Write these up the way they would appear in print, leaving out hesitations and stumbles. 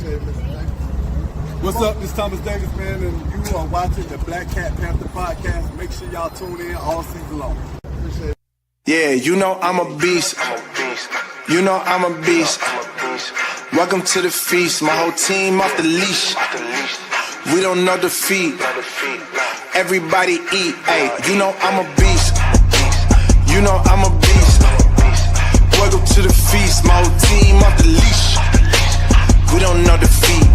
What's up? This is Thomas Davis, man, and you are watching the Black Cat Panther podcast. Make sure y'all tune in all season long. Appreciate it. Yeah, you know I'm a beast. You know I'm a beast. Welcome to the feast. My whole team off the leash. We don't know defeat. Everybody eat. Hey, you know I'm a beast. You know I'm a beast. Welcome to the feast. My whole team off the leash. We don't know defeat.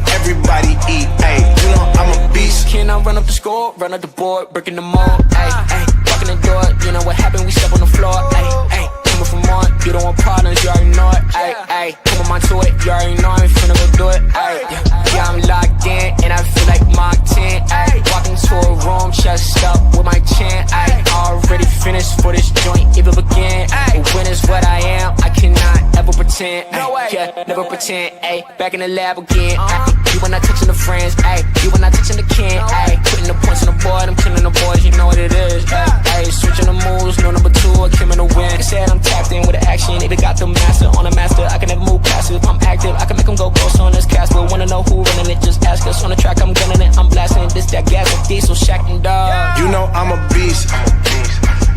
Everybody eat. Hey, you know I'm a beast. Can I run up the score, run up the board, breaking the mold? Ay, ay, walking the door. You know what happened? We step on the floor. Ay, ay, coming from on. You don't want problems, you already know it. Ay, ay, come on to it. You already know I'm finna go do it. Ay, yeah, I'm locked in and I feel like Mark 10. Ay, walking into a room, chest up with my chin. Ay, already finished for this joint, even begin. Ay, when is what I am, I cannot ever pretend. Ay, yeah, never pretend. Ay, back in the lab again. Ay, you when I touching the friends. Ay, you when I touching the kin. Ay, putting the points on the board, I'm killing the boys, you know what it is. Ay, switching the moves, no number 2, I came in the win. They said I'm tapped in with the action, if it got the master on the master, I can never move passive. I'm active, I can make them go ghost on this cast, but wanna know who running it, just ask us. On the track, I'm gunning it, I'm blasting this, that gas, and diesel, shack and dog. You know I'm a beast.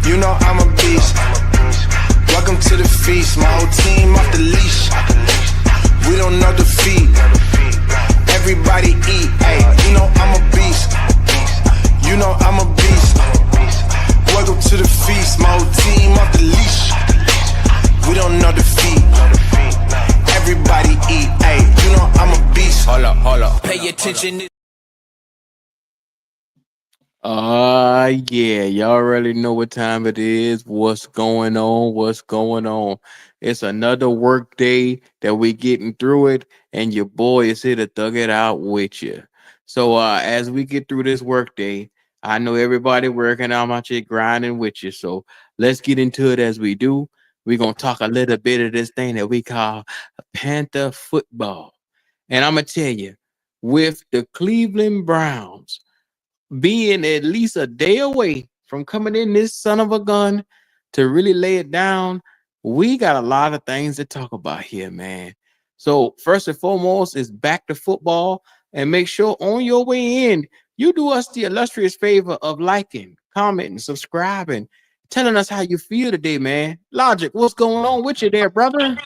You know I'm a beast. Welcome to the feast. My whole team off the leash. We don't know defeat. Everybody eat. Hey, you know I'm a beast. You know I'm a beast. Welcome to the feast. My whole team off the leash. We don't know defeat. Everybody eat. Hey, you know I'm a beast. Hold up. Pay attention. Yeah, y'all already know what time it is. What's going on? It's another work day that we getting through it, and your boy is here to thug it out with you. So as we get through this work day, I know everybody working out my shit grinding with you. So let's get into it as we do. We're gonna talk a little bit of this thing that we call Panther football. And I'm gonna tell you, with the Cleveland Browns being at least a day away from coming in this son of a gun to really lay it down, we got a lot of things to talk about here, man. So first and foremost is back to football, and make sure on your way in, you do us the illustrious favor of liking, commenting, subscribing, telling us how you feel today, man. Logic, what's going on with you there, brother?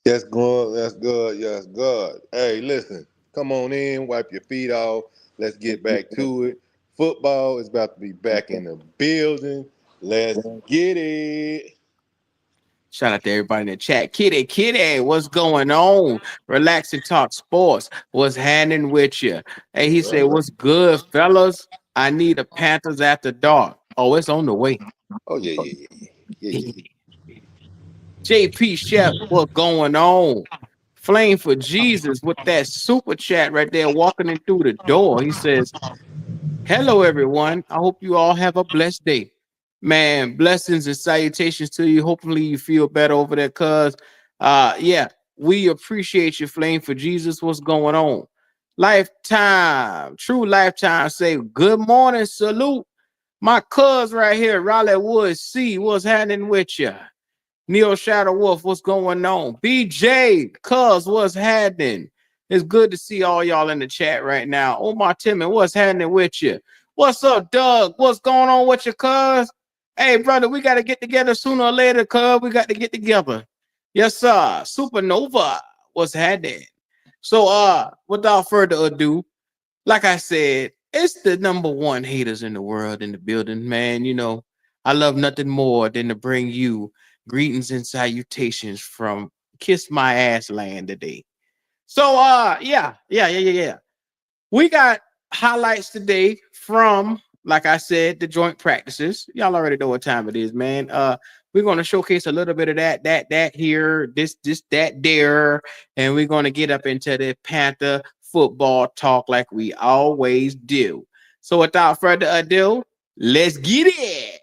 That's good. That's good. Yes, good. Hey, listen, come on in, wipe your feet off. Let's get back to it. Football is about to be back in the building. Let's get it. Shout out to everybody in the chat. Kitty, what's going on? Relax and talk sports. What's happening with you? Hey, he said, what's good, fellas? I need a Panthers after dark. Oh, it's on the way. Oh, yeah. JP Chef, what's going on? Flame for Jesus with that super chat right there walking in through the door. He says, hello, everyone. I hope you all have a blessed day. Man, blessings and salutations to you. Hopefully you feel better over there, cuz. Yeah, we appreciate you, Flame for Jesus. What's going on? Lifetime, true lifetime, say good morning, salute. My cuz right here, Raleigh Woods C, what's happening with you? Neo Shadow Wolf, what's going on? BJ, cuz, what's happening? It's good to see all y'all in the chat right now. Omar Timmon, what's happening with you? What's up, Doug? What's going on with you, cuz? Hey, brother, we got to get together sooner or later, cuz. We got to get together. Yes, sir. Supernova, what's happening? So, without further ado, like I said, it's the number one haters in the world in the building, man. You know, I love nothing more than to bring you greetings and salutations from Kiss My Ass Land today. So, yeah. We got highlights today from, like I said, the joint practices. Y'all already know what time it is, man. We're going to showcase a little bit of that here, this, that, there, and we're going to get up into the Panther football talk like we always do. So, without further ado, let's get it.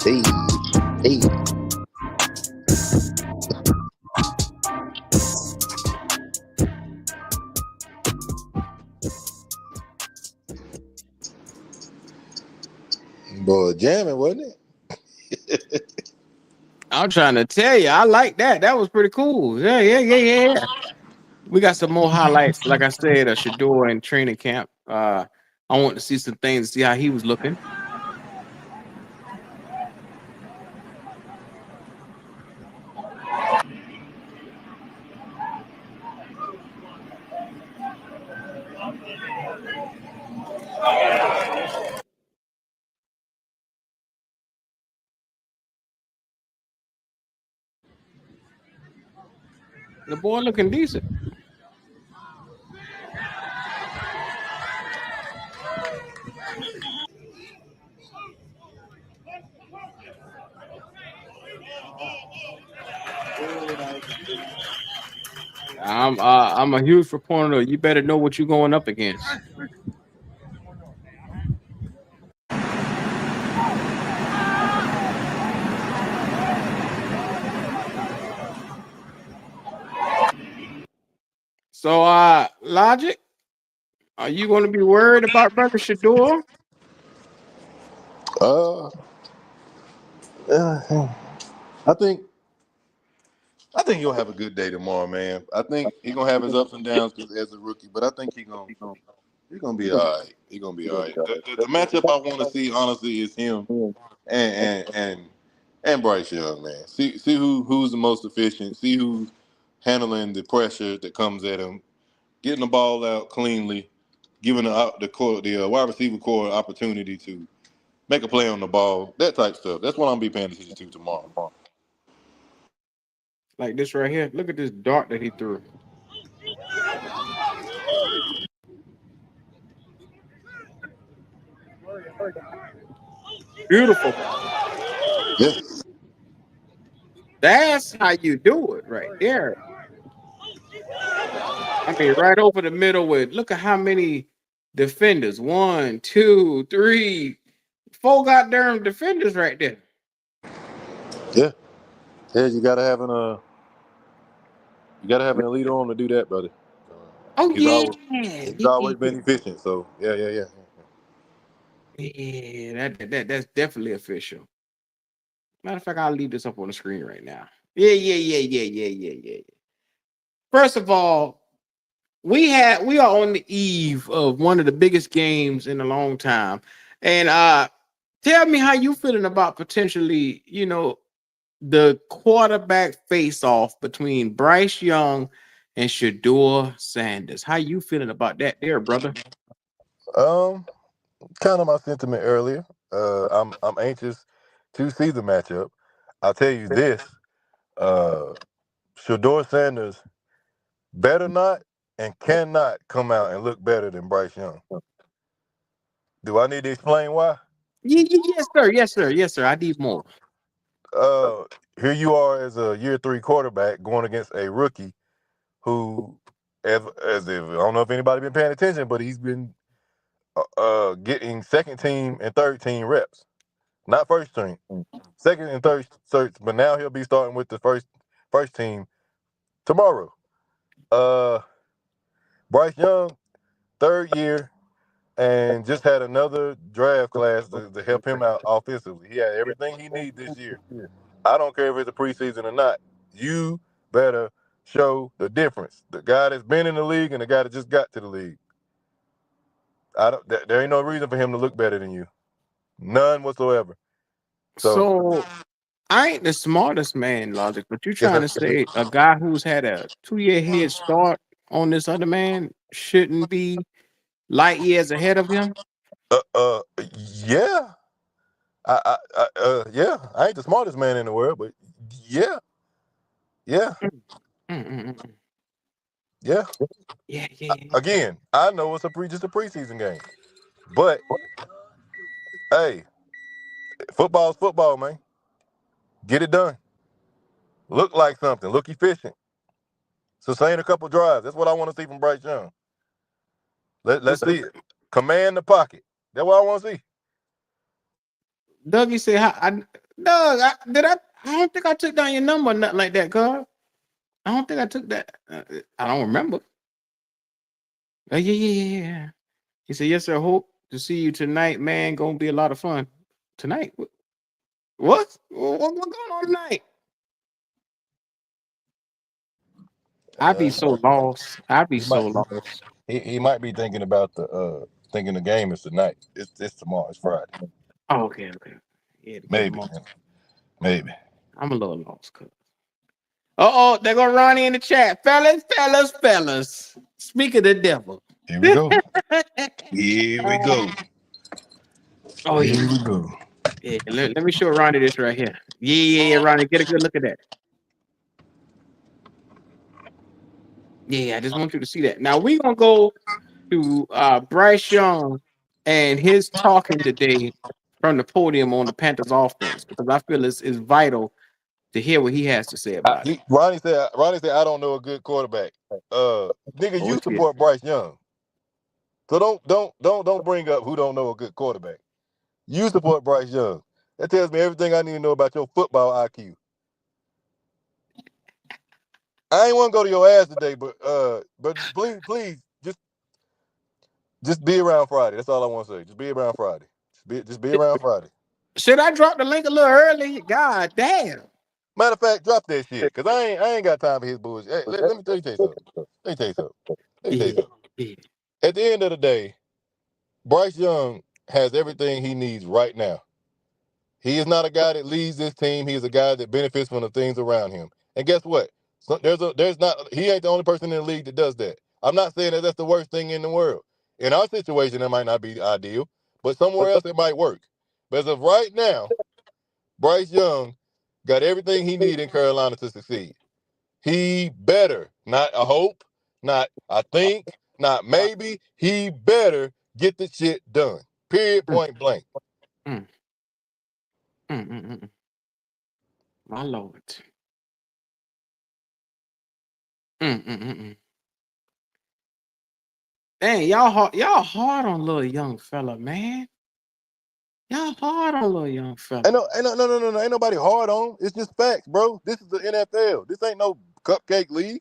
Hey, hey. Boy, jamming, wasn't it? I'm trying to tell you, I like that. That was pretty cool. Yeah. We got some more highlights. Like I said, Shador in training camp. I want to see some things, see how he was looking. The boy looking decent. I'm a huge proponent of you better know what you're going up against. So Logic, are you going to be worried about Brother Shador? Uh, I think he'll have a good day tomorrow, man. I think he's gonna have his ups and downs as a rookie, but I think he's gonna be all right. He's gonna be all right. The matchup I want to see, honestly, is him and Bryce Young, man. See who's the most efficient. See who's handling the pressure that comes at him, getting the ball out cleanly, giving the wide receiver core an opportunity to make a play on the ball, that type stuff. That's what I'm gonna be paying attention to tomorrow. Like this right here. Look at this dart that he threw. Beautiful. Yeah, That's how you do it right there. I mean, right over the middle with look at how many defenders. 1, 2, 3, 4 goddamn defenders right there. yeah. Yeah, you gotta have an elite arm to do that, brother. Oh He's yeah. always he's always been efficient. So yeah. Yeah, that's definitely official. Matter of fact, I'll leave this up on the screen right now. Yeah. First of all, we are on the eve of one of the biggest games in a long time. And tell me how you feeling about potentially, the quarterback face-off between Bryce Young and Shador Sanders. How you feeling about that there, brother? Um, kind of my sentiment earlier. I'm anxious to see the matchup. I'll tell you this: uh, Shador Sanders better not and cannot come out and look better than Bryce Young. Do I need to explain why? Yes, sir. I need more. Here you are as a year 3 quarterback going against a rookie who, as if I don't know if anybody been paying attention, but he's been getting second team and third team reps, not first team, second and third search. But now he'll be starting with the first team tomorrow. Uh, Bryce Young, third year, and just had another draft class to help him out offensively. He had everything he needs this year. I don't care if it's a preseason or not. You better show the difference. The guy that's been in the league and the guy that just got to the league. There ain't no reason for him to look better than you. None whatsoever. So I ain't the smartest man, Logic, but you're Yes, trying to say a guy who's had a 2-year head start on this other man shouldn't be light years ahead of him? Yeah. Yeah. I ain't the smartest man in the world, but yeah. Yeah. Mm-mm-mm. Yeah. Yeah. Again, I know it's just a preseason game. But hey, football's football, man. Get it done. Look like something. Look efficient. Sustain a couple drives. That's what I want to see from Bryce Young. Let's see it. Command the pocket. That's what I want to see. Dougie said, Doug, I don't think I took down your number or nothing like that, cuz. I don't think I took that. I don't remember. Yeah. He said, yes, sir. Hope to see you tonight, man. Gonna be a lot of fun. Tonight? What? What's going on tonight? I'd be so lost. I'd be so lost. He might be thinking about thinking the game is tonight. It's tomorrow. It's Friday. Oh, okay. Yeah, the game on. Maybe. I'm a little lost, cuz. Oh, they're gonna Ronnie in the chat. Fellas. Speak of the devil. Here we go. Here we go. Oh, yeah. Here we go. Yeah, let me show Ronnie this right here. Yeah, Ronnie, get a good look at that. Yeah, I just want you to see that. Now we're gonna go to Bryce Young and his talking today from the podium on the Panthers offense, because I feel it's vital to hear what he has to say about it. Ronnie said I don't know a good quarterback. Nigga, you support Bryce Young. So don't bring up who don't know a good quarterback. You support Bryce Young. That tells me everything I need to know about your football IQ. I ain't want to go to your ass today, but please just be around Friday. That's all I want to say. Just be around Friday. Just be around Friday. Should I drop the link a little early? God damn. Matter of fact, drop that shit, cause I ain't got time for his bullshit. Hey, let me tell you something. At the end of the day, Bryce Young has everything he needs right now. He is not a guy that leads this team. He is a guy that benefits from the things around him. And guess what? So he ain't the only person in the league that does that. I'm not saying that that's the worst thing in the world. In our situation, it might not be ideal, but somewhere else it might work. But as of right now, Bryce Young got everything he needs in Carolina to succeed. He better, not a hope, not I think, not maybe. He better get the shit done. Period, point blank. My Lord. Dang, y'all hard on little young fella, man. Y'all hard on little young fella. No, ain't nobody hard on. It's just facts, bro. This is the NFL. This ain't no cupcake league.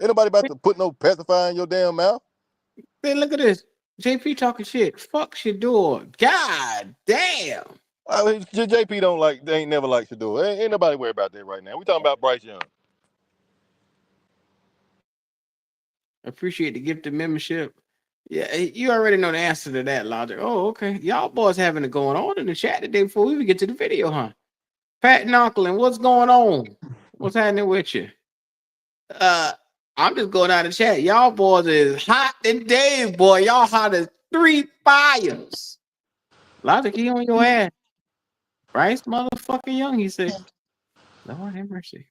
Ain't nobody about to put no pacifier in your damn mouth. Hey, look at this. JP talking shit. Fuck Shador. God damn. JP they ain't never liked Shador. Ain't nobody worried about that right now. We talking about Bryce Young. Appreciate the gift of membership. Yeah, you already know the answer to that, Logic. Oh, okay. Y'all boys having it going on in the chat today before we even get to the video, huh? Pat Knuckling, what's going on? What's happening with you? I'm just going out of the chat. Y'all boys is hot today, boy. Y'all hot as 3 fires. Logic, he on your ass. Bryce motherfucking Young, he said. Lord have mercy.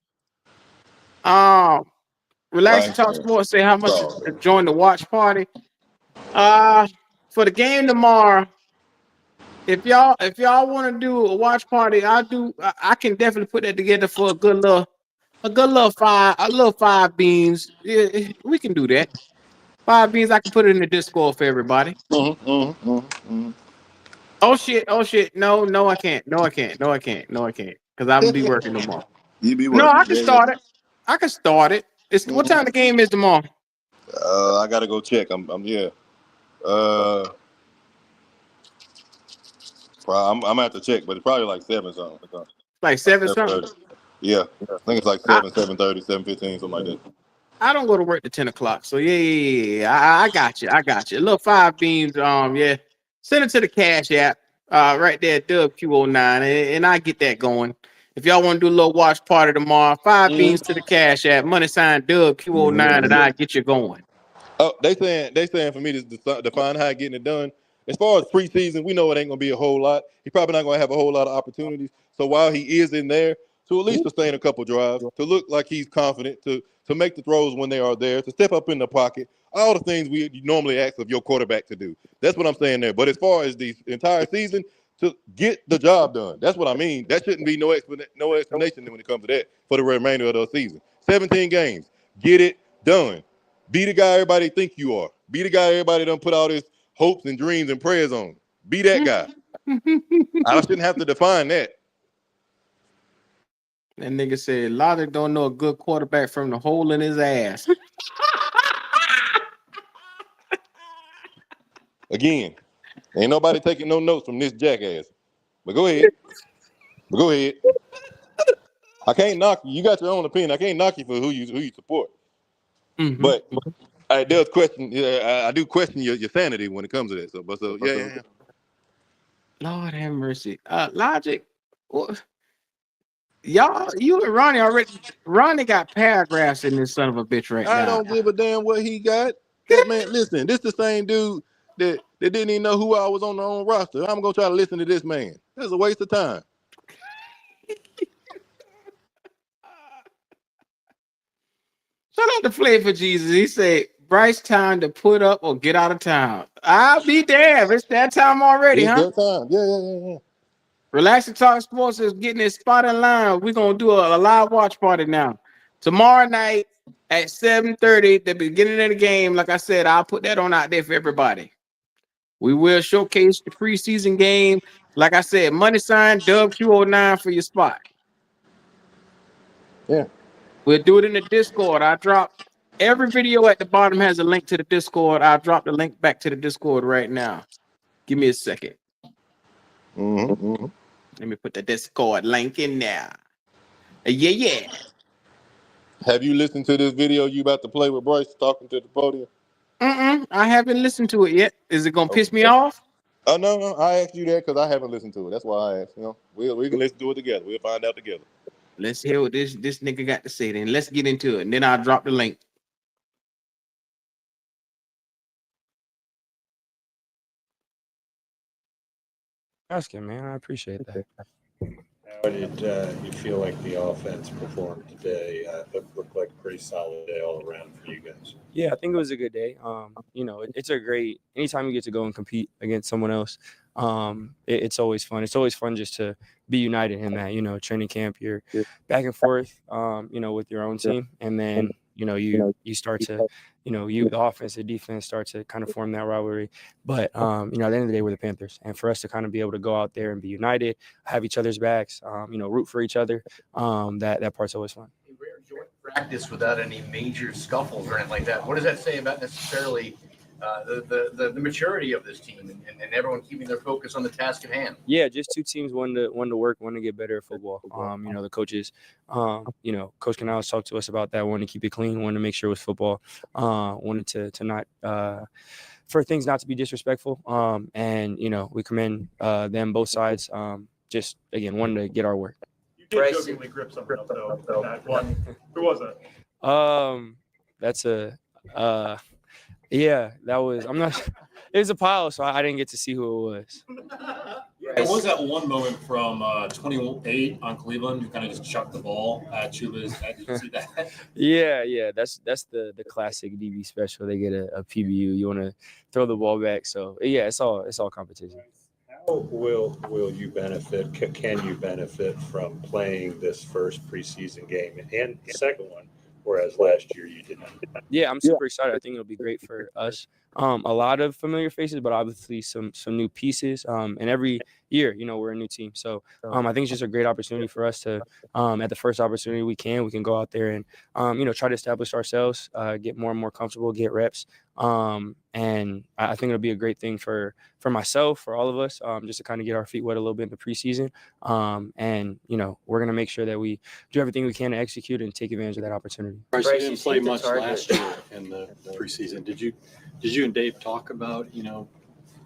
Relax and talk sports. Say how much to join the watch party. For the game tomorrow, if y'all want to do a watch party, I can definitely put that together for a good little 5 beans. Yeah, we can do that. 5 beans, I can put it in the Discord for everybody. Oh shit. No, I can't. Because I will be working tomorrow. You be working. No, I can start it. What time the game is tomorrow? I gotta go check. I'm here. I'm gonna have to check, but it's probably like 7 something. Like 7 something. Yeah, I think it's like 7:30, 7:15, something like that. I don't go to work at 10 o'clock. So yeah. I got you. I got you. A little 5 beans. Yeah. Send it to the Cash app. Right there, Dub Q09, and I get that going. If y'all want to do a little watch party tomorrow, 5 beans to the Cash app, money sign Dub Q09, and I get you going. Oh, they saying for me to define how getting it done. As far as preseason, we know it ain't gonna be a whole lot. He probably not gonna have a whole lot of opportunities. So while he is in there, to at least sustain a couple drives, to look like he's confident, to make the throws when they are there, to step up in the pocket, all the things we normally ask of your quarterback to do. That's what I'm saying there. But as far as the entire season, to get the job done, that's what I mean. That shouldn't be no explanation when it comes to that for the remainder of the season. 17 games, get it done. Be the guy everybody think you are. Be the guy everybody done put all his hopes and dreams and prayers on. Be that guy. I shouldn't have to define that. That nigga said Logic don't know a good quarterback from the hole in his ass. Again, ain't nobody taking no notes from this jackass. But go ahead. I can't knock you. You got your own opinion. I can't knock you for who you support. Mm-hmm. But I do question your sanity when it comes to that. So yeah. Lord have mercy. Logic. Y'all, you and Ronnie already. Ronnie got paragraphs in this son of a bitch right I now. don't give a damn what he got. That man, listen, this the same dude that didn't even know who I was on the own roster. I'm gonna try to listen to this man. That's a waste of time. Shout out to Flay for Jesus. He said, Bryce, time to put up or get out of town. I'll be damned. It's that time already, It's huh? that time. Yeah. Relax and Talk Sports is getting his spot in line. We're going to do a live watch party now. Tomorrow night at 7:30, the beginning of the game. Like I said, I'll put that on out there for everybody. We will showcase the preseason game. Like I said, money sign Dub Q09 for your spot. Yeah. We'll do it in the Discord. I drop every video at the bottom has a link to the Discord. I'll drop the link back to the Discord right now. Give me a second. Mm-hmm. Let me put the Discord link in there. Yeah. Have you listened to this video you about to play with Bryce talking to the podium? I haven't listened to it yet. Is it gonna piss me off? Oh no. I asked you that because I haven't listened to it. That's why I asked. We can listen to it together. We'll find out together. Let's hear what this nigga got to say. Then let's get into it. And then I'll drop the link. Asking, man. I appreciate that. How did you feel like the offense performed today? It looked like a pretty solid day all around for you guys. Yeah, I think it was a good day. It's a great anytime you get to go and compete against someone else. It's always fun. It's always fun just to be united in that. Training camp, you're back and forth. With your own team, and then you start to the offense, the defense start to kind of form that rivalry. But at the end of the day, we're the Panthers, and for us to kind of be able to go out there and be united, have each other's backs, root for each other, that part's always fun. Practice without any major scuffles or anything like that. What does that say about necessarily the maturity of this team and everyone keeping their focus on the task at hand? Yeah, just two teams, one to work, one to get better at football. The coaches, Coach Canales talked to us about that, wanted to keep it clean, wanted to make sure it was football, wanted to not for things not to be disrespectful. We commend them both sides. Just again, wanted to get our work. You did jokingly grip something up though. That one. Who was that? That's a yeah, that was. I'm not. It was a pile, so I didn't get to see who it was. There was that one moment from 28 on Cleveland who kind of just chucked the ball at Chuba's head. Did you see that? Yeah. That's the classic DB special. They get a PBU. You want to throw the ball back. So yeah, it's all competition. How will you benefit? Can you benefit from playing this first preseason game and the second one, whereas last year you didn't? Yeah, I'm super excited. I think it'll be great for us. A lot of familiar faces, but obviously some new pieces. And every year. We're a new team. So I think it's just a great opportunity for us to, at the first opportunity we can go out there and, try to establish ourselves, get more and more comfortable, get reps. And I think it'll be a great thing for myself, for all of us, just to kind of get our feet wet a little bit in the preseason. And, we're going to make sure that we do everything we can to execute and take advantage of that opportunity. Bryce, you didn't play much last year in the preseason. Did you and Dave talk about,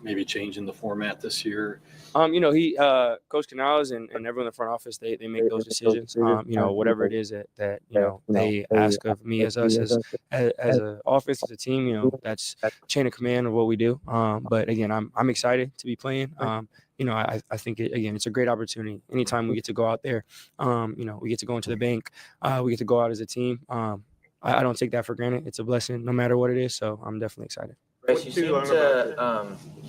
maybe changing the format this year? Coach Canales and everyone in the front office, they make those decisions. Whatever it is that they ask of me as an offense, as a team, that's chain of command of what we do. But again, I'm excited to be playing. I think it's a great opportunity. Anytime we get to go out there, we get to go into the bank, we get to go out as a team. I don't take that for granted. It's a blessing no matter what it is. So I'm definitely excited. Bryce, you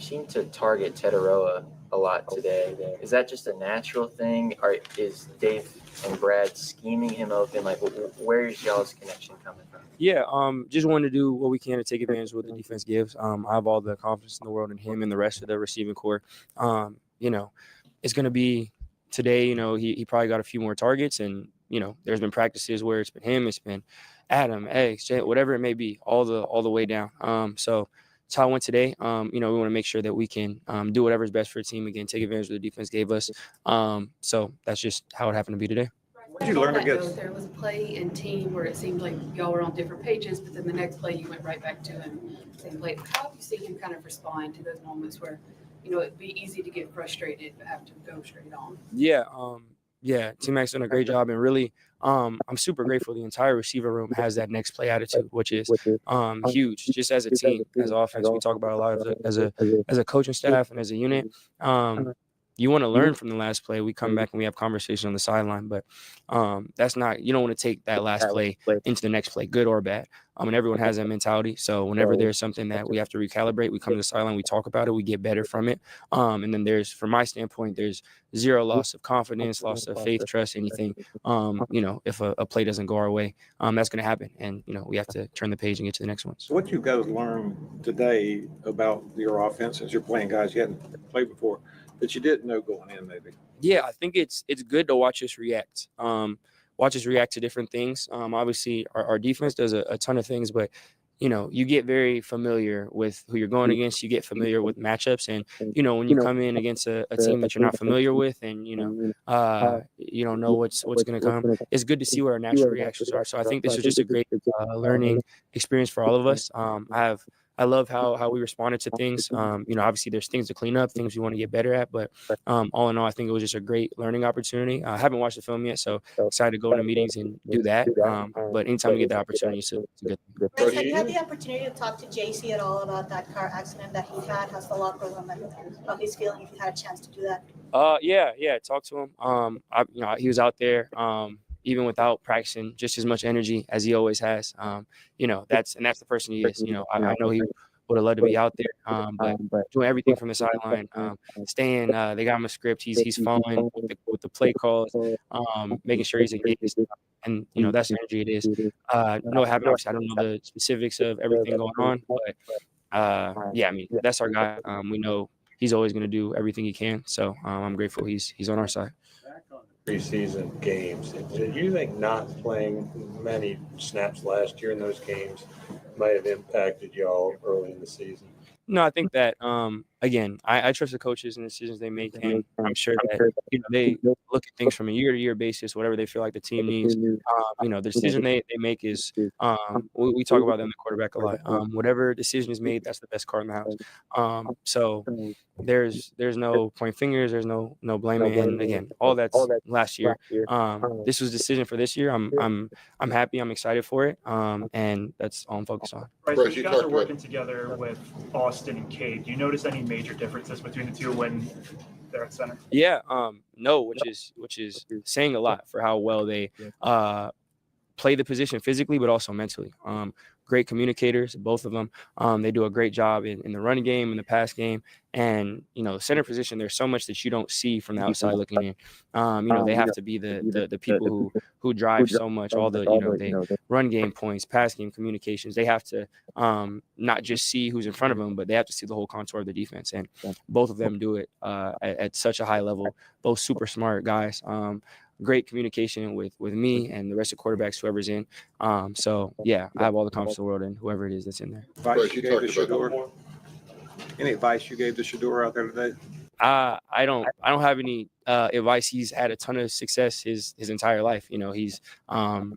seem to target Tetaroa a lot today. Is that just a natural thing, or is Dave and Brad scheming him open? Like, where's y'all's connection coming from? Yeah, just wanted to do what we can to take advantage of what the defense gives. I have all the confidence in the world in him and the rest of the receiving core. It's going to be today. He probably got a few more targets, and there's been practices where it's been him, it's been Adam, X, whatever it may be, all the way down. So that's how I went today. We want to make sure that we can do whatever is best for the team. Again, take advantage of the defense gave us. So that's just how it happened to be today. What did you learn against? There was a play in team where it seemed like y'all were on different pages, but then the next play you went right back to him. Same play. How have you seen him kind of respond to those moments where, it'd be easy to get frustrated but have to go straight on? Yeah, T-Mac's done a great job, and really, I'm super grateful the entire receiver room has that next play attitude, which is huge. Just as a team, as offense, we talk about a lot of as a coaching staff and as a unit. You want to learn from the last play. We come back and we have conversation on the sideline, but that's not, you don't want to take that last play into the next play, good or bad. And everyone has that mentality. So whenever there's something that we have to recalibrate, we come to the sideline, we talk about it, we get better from it. And then from my standpoint, there's zero loss of confidence, loss of faith, trust, anything. If a play doesn't go our way, that's going to happen. And, we have to turn the page and get to the next one. So what you guys learned today about your offense as you're playing guys you hadn't played before that you didn't know going in, maybe? Yeah, I think it's good to watch us react. Watch us react to different things. Obviously, our defense does a ton of things, but you get very familiar with who you're going against. You get familiar with matchups, and when you come in against a team that you're not familiar with, and you don't know what's going to come. It's good to see what our natural reactions are. So I think this was just a great learning experience for all of us. I love how we responded to things. Obviously there's things to clean up, things we want to get better at, but all in all, I think it was just a great learning opportunity. I haven't watched the film yet, so excited to go into meetings and do that. But anytime we get the opportunity, it's a good thing. Bryce, have you had the opportunity to talk to JC at all about that car accident that he had? How's the locker room and how he's feeling, if you had a chance to do that? Yeah, talk to him. He was out there. Even without practicing just as much energy as he always has. That's the person he is. I know he would have loved to be out there, but doing everything from the sideline, staying. They got him a script. He's following with the play calls, making sure he's engaged, and that's the energy it is. No, what happened. I don't know the specifics of everything going on, but that's our guy. We know he's always going to do everything he can. So I'm grateful he's on our side. Preseason games. Do you think not playing many snaps last year in those games might have impacted y'all early in the season? No, I think that again, I trust the coaches and the decisions they make, and I'm sure that they look at things from a year-to-year basis, whatever they feel like the team needs. The decision they make is we talk about them, the quarterback, a lot. Whatever decision is made, that's the best card in the house. So there's no point fingers, there's no blaming, and again, all that's last year. This was a decision for this year. I'm happy, I'm excited for it, and that's all I'm focused on. Bryce, you guys are working together with Austin and Cade. Do you notice any major differences between the two when they're at center? Yeah, no, which is saying a lot for how well they play the position physically, but also mentally. great communicators, both of them. They do a great job in the running game, in the pass game. And, the center position, there's so much that you don't see from the outside looking in. They have to be the people who drive so much, all the, they run game points, pass game communications. They have to not just see who's in front of them, but they have to see the whole contour of the defense. And both of them do it at such a high level, both super smart guys. Great communication with me and the rest of quarterbacks, whoever's in. So yeah, I have all the confidence in the world in whoever it is that's in there. Advice you gave to Shador? Any advice you gave to Shador out there today? I don't have any advice. He's had a ton of success his entire life. He's the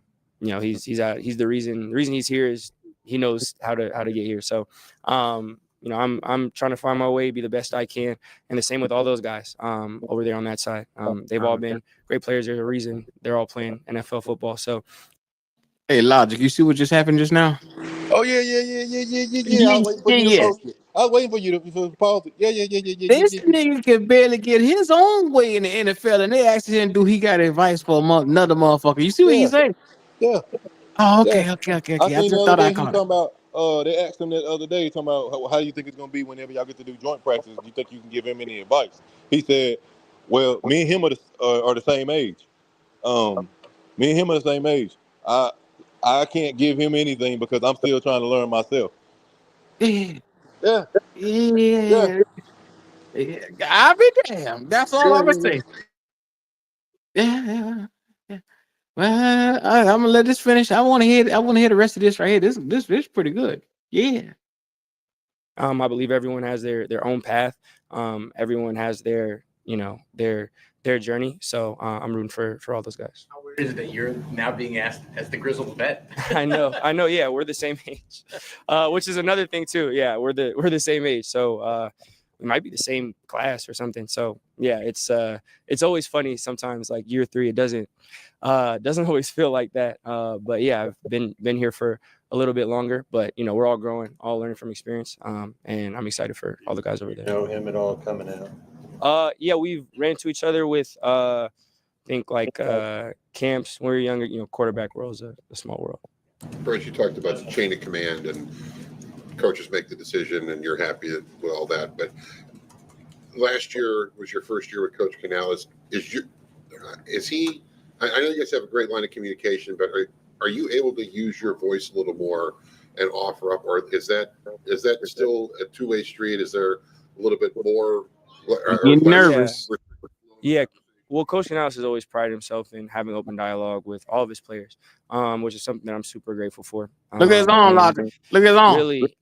reason he's here is he knows how to get here. So I'm trying to find my way, be the best I can, and the same with all those guys over there on that side. They've all been great players. There's a reason they're all playing NFL football. So, hey, Logic, you see what just happened just now? Oh yeah. I was waiting for you to post it. I was waiting for you to post it. Yeah. This nigga can barely get his own way in the NFL, and they asked him, "Do he got advice for another motherfucker?" You see what he's saying? Yeah. Oh, okay. I I seen the just other thought day I he caught talking it. about. They asked him that other day talking about how you think it's gonna be whenever y'all get to do joint practice. Do you think you can give him any advice? He said, "Well, me and him are the same age. Me and him are the same age. I can't give him anything because I'm still trying to learn myself." Yeah. I'll be damned. That's all I'm gonna say. Yeah. Well, I'm gonna let this finish. I want to hear the rest of this right here. This is pretty good. Yeah. I believe everyone has their own path. Everyone has their journey. So I'm rooting for all those guys. How weird is it that you're now being asked as the grizzled vet? I know. Yeah, we're the same age, which is another thing too. Yeah, we're the same age. So we might be the same class or something. So yeah, it's always funny sometimes. Like year 3, it doesn't always feel like that. But yeah, I've been here for a little bit longer. But we're all growing, all learning from experience. And I'm excited for all the guys over there. Know him at all coming out? Yeah, we've ran into each other with I think like camps when we were younger. Quarterback world is a small world. Bryce, you talked about the chain of command and coaches make the decision and you're happy with all that. But last year was your first year with Coach Canales. Is he, I know you guys have a great line of communication, but are you able to use your voice a little more and offer up, or is that still a two-way street? Is there a little bit more? Getting nervous. Yeah. Well, Coach Canales has always prided himself in having open dialogue with all of his players, which is something that I'm super grateful for. Look at his arm, Logic. Look at his arm. Really,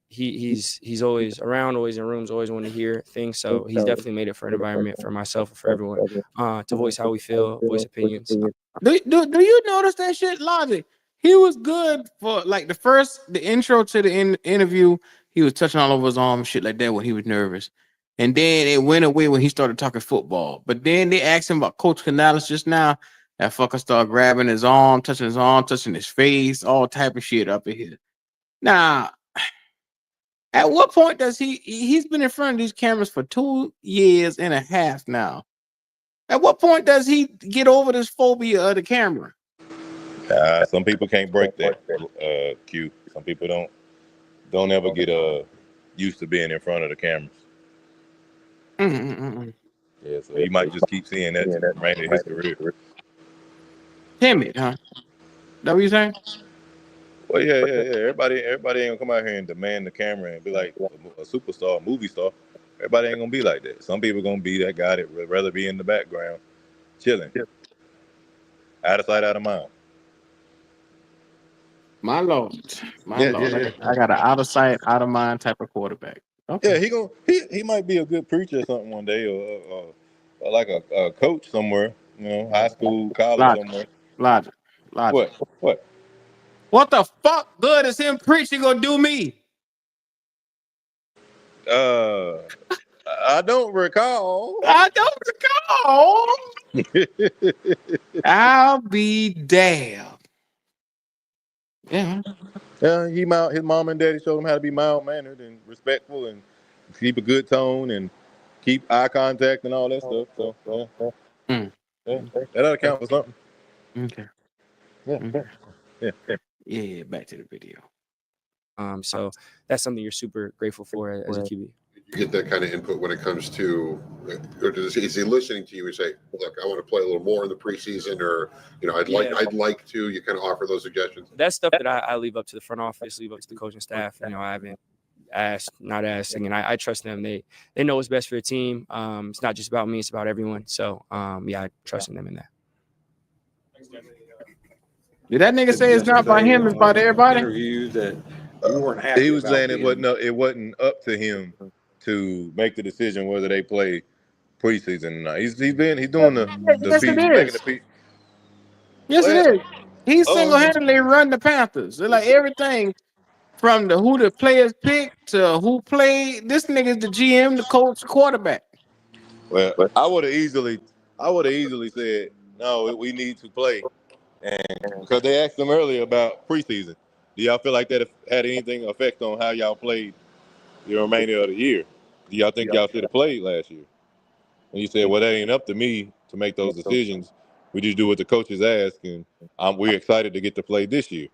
he's always around, always in rooms, always want to hear things. So he's definitely made it for an environment for myself and for everyone to voice how we feel, voice opinions. Do you notice that shit, Logic? He was good for like the intro to the interview. He was touching all over his arm and shit like that when he was nervous. And then it went away when he started talking football. But then they asked him about Coach Canales just now. That fucker started grabbing his arm, touching his face, all type of shit up in here. Now, at what point does he's been in front of these cameras for 2.5 years now. At what point does he get over this phobia of the camera? Some people can't break that, Q. Some people don't ever get used to being in front of the cameras. Yeah, so he might just keep seeing that the remainder of his career. Timid, huh? That what you saying? Well, yeah. Everybody ain't gonna come out here and demand the camera and be like a superstar, a movie star. Everybody ain't gonna be like that. Some people gonna be that guy that would rather be in the background, chilling, out of sight, out of mind. My Lord. I got an out of sight, out of mind type of quarterback. Okay. Yeah, he might be a good preacher or something one day, or like a coach somewhere, high school, college somewhere. Logic. What the fuck good is him preaching gonna do me? I don't recall. I'll be damned. Yeah. Yeah, his mom and daddy showed him how to be mild-mannered and respectful and keep a good tone and keep eye contact and all that stuff. So, that ought to count for something. Okay. Yeah. Yeah, back to the video. So that's something you're super grateful for as a QB. You get that kind of input when it comes to, or is he listening to you and say, look, I want to play a little more in the preseason, or, I'd like to, you kind of offer those suggestions? That's stuff that I leave up to the front office, leave up to the coaching staff. I haven't not asking, and I trust them. They know what's best for the team. It's not just about me, it's about everyone. So I trust in them in that. Did that nigga say it's not about him, it's about everybody? Interview that you weren't happy. He was about saying being- it wasn't up to him to make the decision whether they play preseason or not. He's doing the Yes, piece, it making is. the piece. Yes, Well, it is. He single-handedly run the Panthers. They're like everything from who the players pick to who played. This nigga's the GM, the coach, the quarterback. Well, I would have easily said no. We need to play, and because they asked him earlier about preseason, do y'all feel like that had anything effect on how y'all played the remainder of the year? Do y'all think y'all should have played last year? And he said, well, that ain't up to me to make those decisions. We just do what the coaches ask, and we're excited to get to play this year.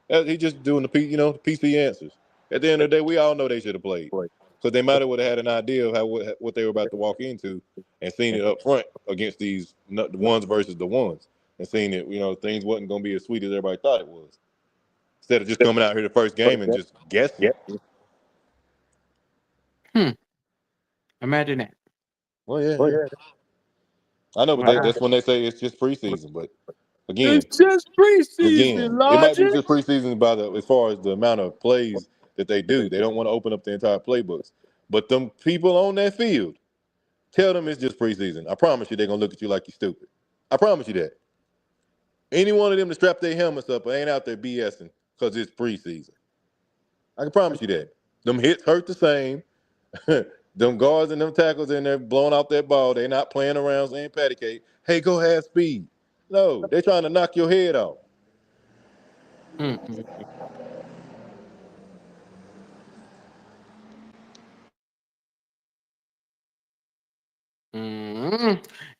He just doing the PC answers. At the end of the day, we all know they should have played, because they might have would have had an idea of what they were about to walk into, and seen it up front against these the ones versus the ones, and seen it. Things wasn't going to be as sweet as everybody thought it was. Instead of just coming out here the first game and just guessing. Imagine that. Well, yeah. I know, but that's when they say it's just preseason. But again, it's just preseason, it might be logic. just preseason as far as the amount of plays that they do. They don't want to open up the entire playbooks. But them people on that field, tell them it's just preseason. I promise you, they're gonna look at you like you're stupid. I promise you that. Any one of them to strap their helmets up ain't out there BSing because it's preseason. I can promise you that. Them hits hurt the same. Them guards and them tackles in there blowing out that ball. They not playing around saying patty cake. Hey, go half speed. No, they trying to knock your head off.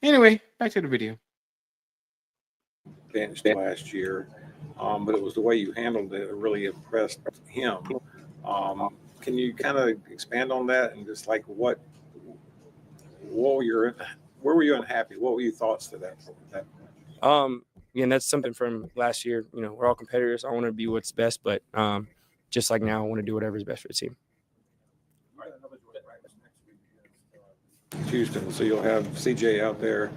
Anyway, back to the video. Benched last year, but it was the way you handled it that really impressed him. Can you kind of expand on that and just like where were you unhappy? What were your thoughts to that? Again, that's something from last year. We're all competitors. I want to be what's best, but just like now, I want to do whatever's best for the team. Houston, so you'll have CJ out there.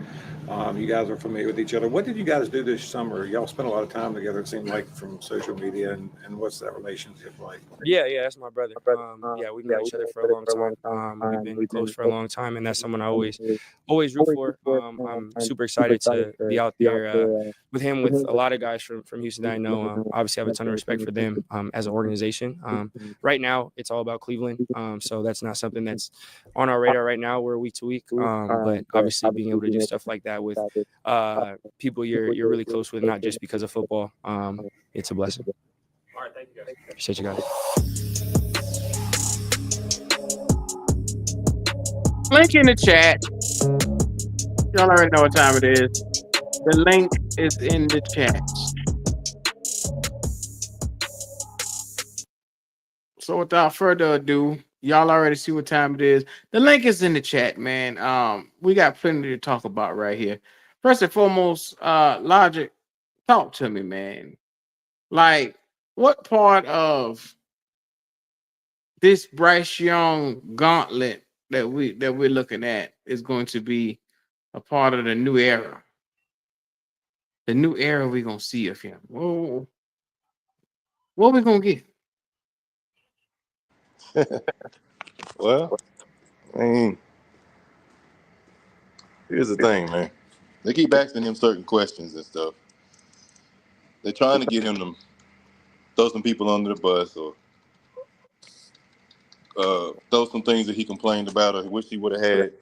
You guys are familiar with each other. What did you guys do this summer? Y'all spent a lot of time together, it seemed like, from social media, and what's that relationship like? Yeah, that's my brother. We've known each other for a long time. We've been close for a long time, and that's someone I always root for. I'm super excited to be out there with him, with a lot of guys from Houston that I know. Obviously, I have a ton of respect for them as an organization. Right now, it's all about Cleveland, so that's not something that's on our radar right now. We're week to week, but obviously being able to do stuff like that with people you're really close with, not just because of football, it's a blessing. All right, thank you guys. Appreciate you guys. Link in the chat. Y'all already know what time it is. The link is in the chat. So without further ado, y'all already see what time it is. The link is in the chat, man. We got plenty to talk about right here. First and foremost, Logic, talk to me, man. Like, what part of this Bryce Young gauntlet that we're looking at is going to be a part of the new era? The new era we're gonna see of him. Whoa. What we gonna get? Well, here's the thing, man. They keep asking him certain questions and stuff. They're trying to get him to throw some people under the bus or throw some things that he complained about or wish he would have had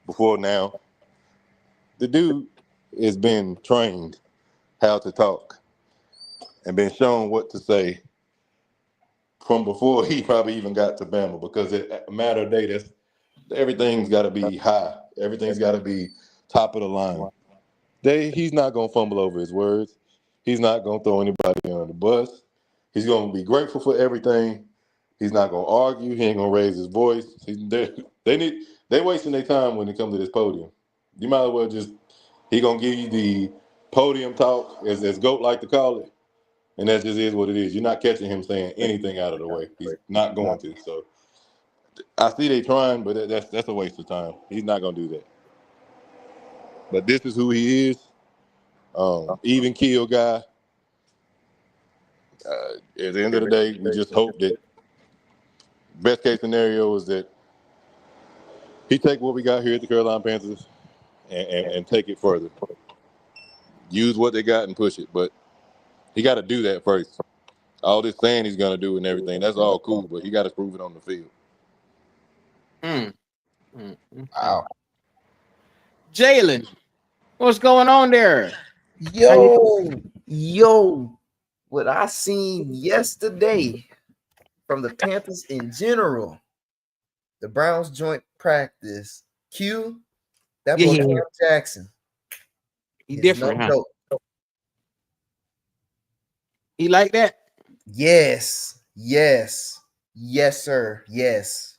before now. The dude has been trained how to talk and been shown what to say from before he probably even got to Bama, because a matter of day, everything's got to be high. Everything's got to be top of the line. He's not going to fumble over his words. He's not going to throw anybody under the bus. He's going to be grateful for everything. He's not going to argue. He ain't going to raise his voice. They wasting their time when it comes to this podium. You might as well just, he going to give you the podium talk, as GOAT like to call it, and that just is what it is. You're not catching him saying anything out of the way. He's not going to. So I see they trying, but that's a waste of time. He's not going to do that. But this is who he is. Even kill guy. At the end of the day, we just hope that best case scenario is that he take what we got here at the Carolina Panthers and take it further. Use what they got and push it, but he got to do that first. All this saying he's going to do and everything, that's all cool, but he got to prove it on the field. Wow. Jalen, what's going on there? Yo, what I seen yesterday from the Panthers in general, the Browns joint practice. Q, that boy Cam Jackson. He different, huh? He like that? Yes, sir. Yes.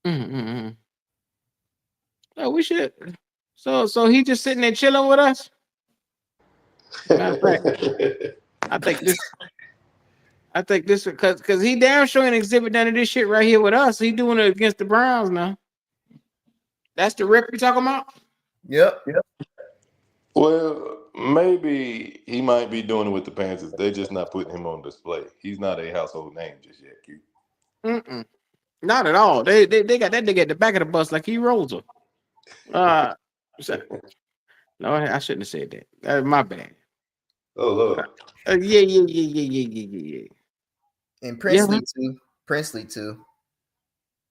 Oh, we should. So he just sitting there chilling with us. Matter of fact, I think this because he damn sure ain't exhibit none of this shit right here with us. He doing it against the Browns now. That's the rip you talking about? Yep. Well, maybe he might be doing it with the Panthers. They're just not putting him on display. He's not a household name just yet, Q. Not at all. They got that nigga at the back of the bus like he rolls her. No, I shouldn't have said that. That's my bad. Oh, look. Yeah. And Princely too. Princely too.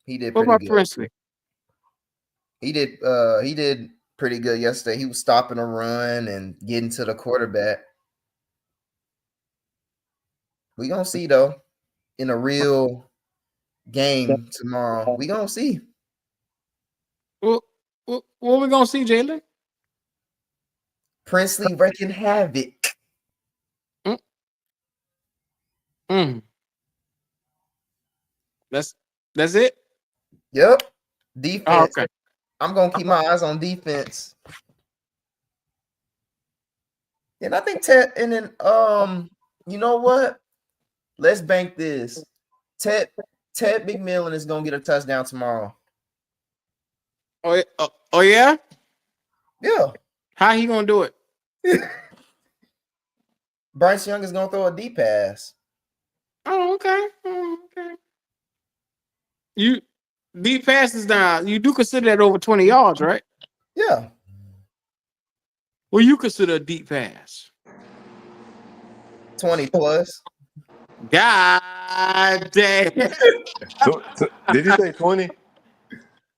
He did What pretty about good. Princely? He did pretty good yesterday. He was stopping a run and getting to the quarterback. We gonna see though in a real game tomorrow. We gonna see. What we gonna see, Jalen? Princely wreaking havoc. That's it. Yep. Defense. Oh, okay. I'm gonna keep my eyes on defense. And I think Ted, and then you know what? Let's bank this. Ted McMillan is gonna get a touchdown tomorrow. Oh yeah? Yeah. How he gonna do it? Bryce Young is gonna throw a deep pass. Oh, okay. You deep passes down. You do consider that over 20 yards, right? Yeah. Well, you consider a deep pass 20 plus. God damn. Did he say 20?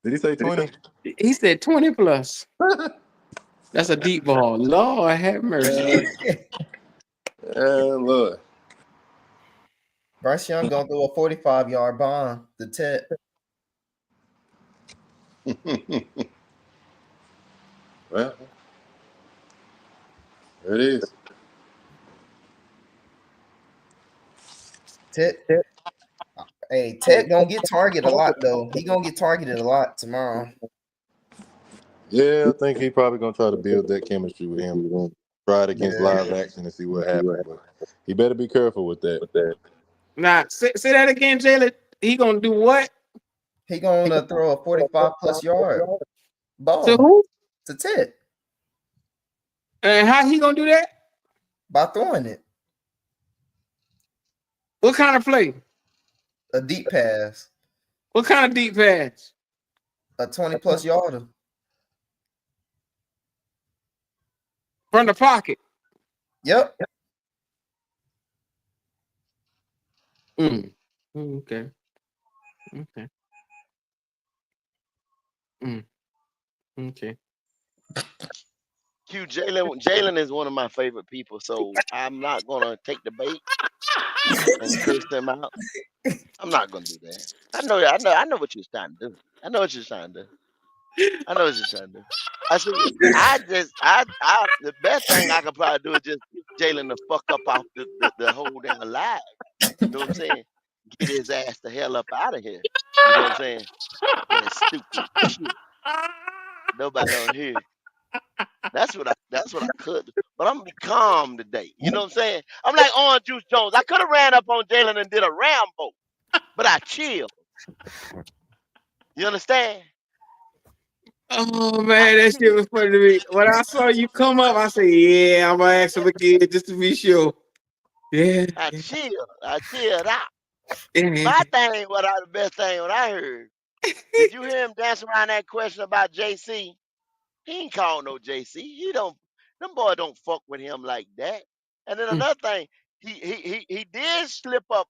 Did he say 20? He said 20 plus. That's a deep ball. Lord have mercy. Lord. Bryce Young gonna throw a 45-yard bomb to Ted. Well, there it is. Ted. Hey, Ted gonna get targeted a lot though. He gonna get targeted a lot tomorrow. Yeah, I think he probably gonna try to build that chemistry with him. Try it against live action and see what happens. But he better be careful with that. Now, say that again, Jalen. He gonna do what? He gonna throw a 45+ yard ball to who? To Ted. And how he gonna do that? By throwing it. What kind of play? A deep pass. What kind of deep pass? A 20+ yarder. From the pocket. Yep. Okay. Okay. Q, Jalen is one of my favorite people, so I'm not gonna take the bait and curse them out. I'm not gonna do that. I know what you're trying to do. I know what you're trying to do. I see. The best thing I could probably do is just get Jalen the fuck up off the whole damn live. You know what I'm saying? Get his ass the hell up out of here. You know what I'm saying? That stupid shit. Nobody don't hear. That's what I could do. But I'm gonna be calm today. You know what I'm saying? I'm like Orange Juice Jones. I could have ran up on Jalen and did a Rambo, but I chilled. You understand? Oh man, that shit was funny to me. When I saw you come up, I said, "Yeah, I'm gonna ask him again just to be sure." Yeah. I chilled out. Yeah. My thing, the best thing what I heard. Did you hear him dancing around that question about JC? He ain't called no JC. He don't. Them boys don't fuck with him like that. And then another thing, he did slip up.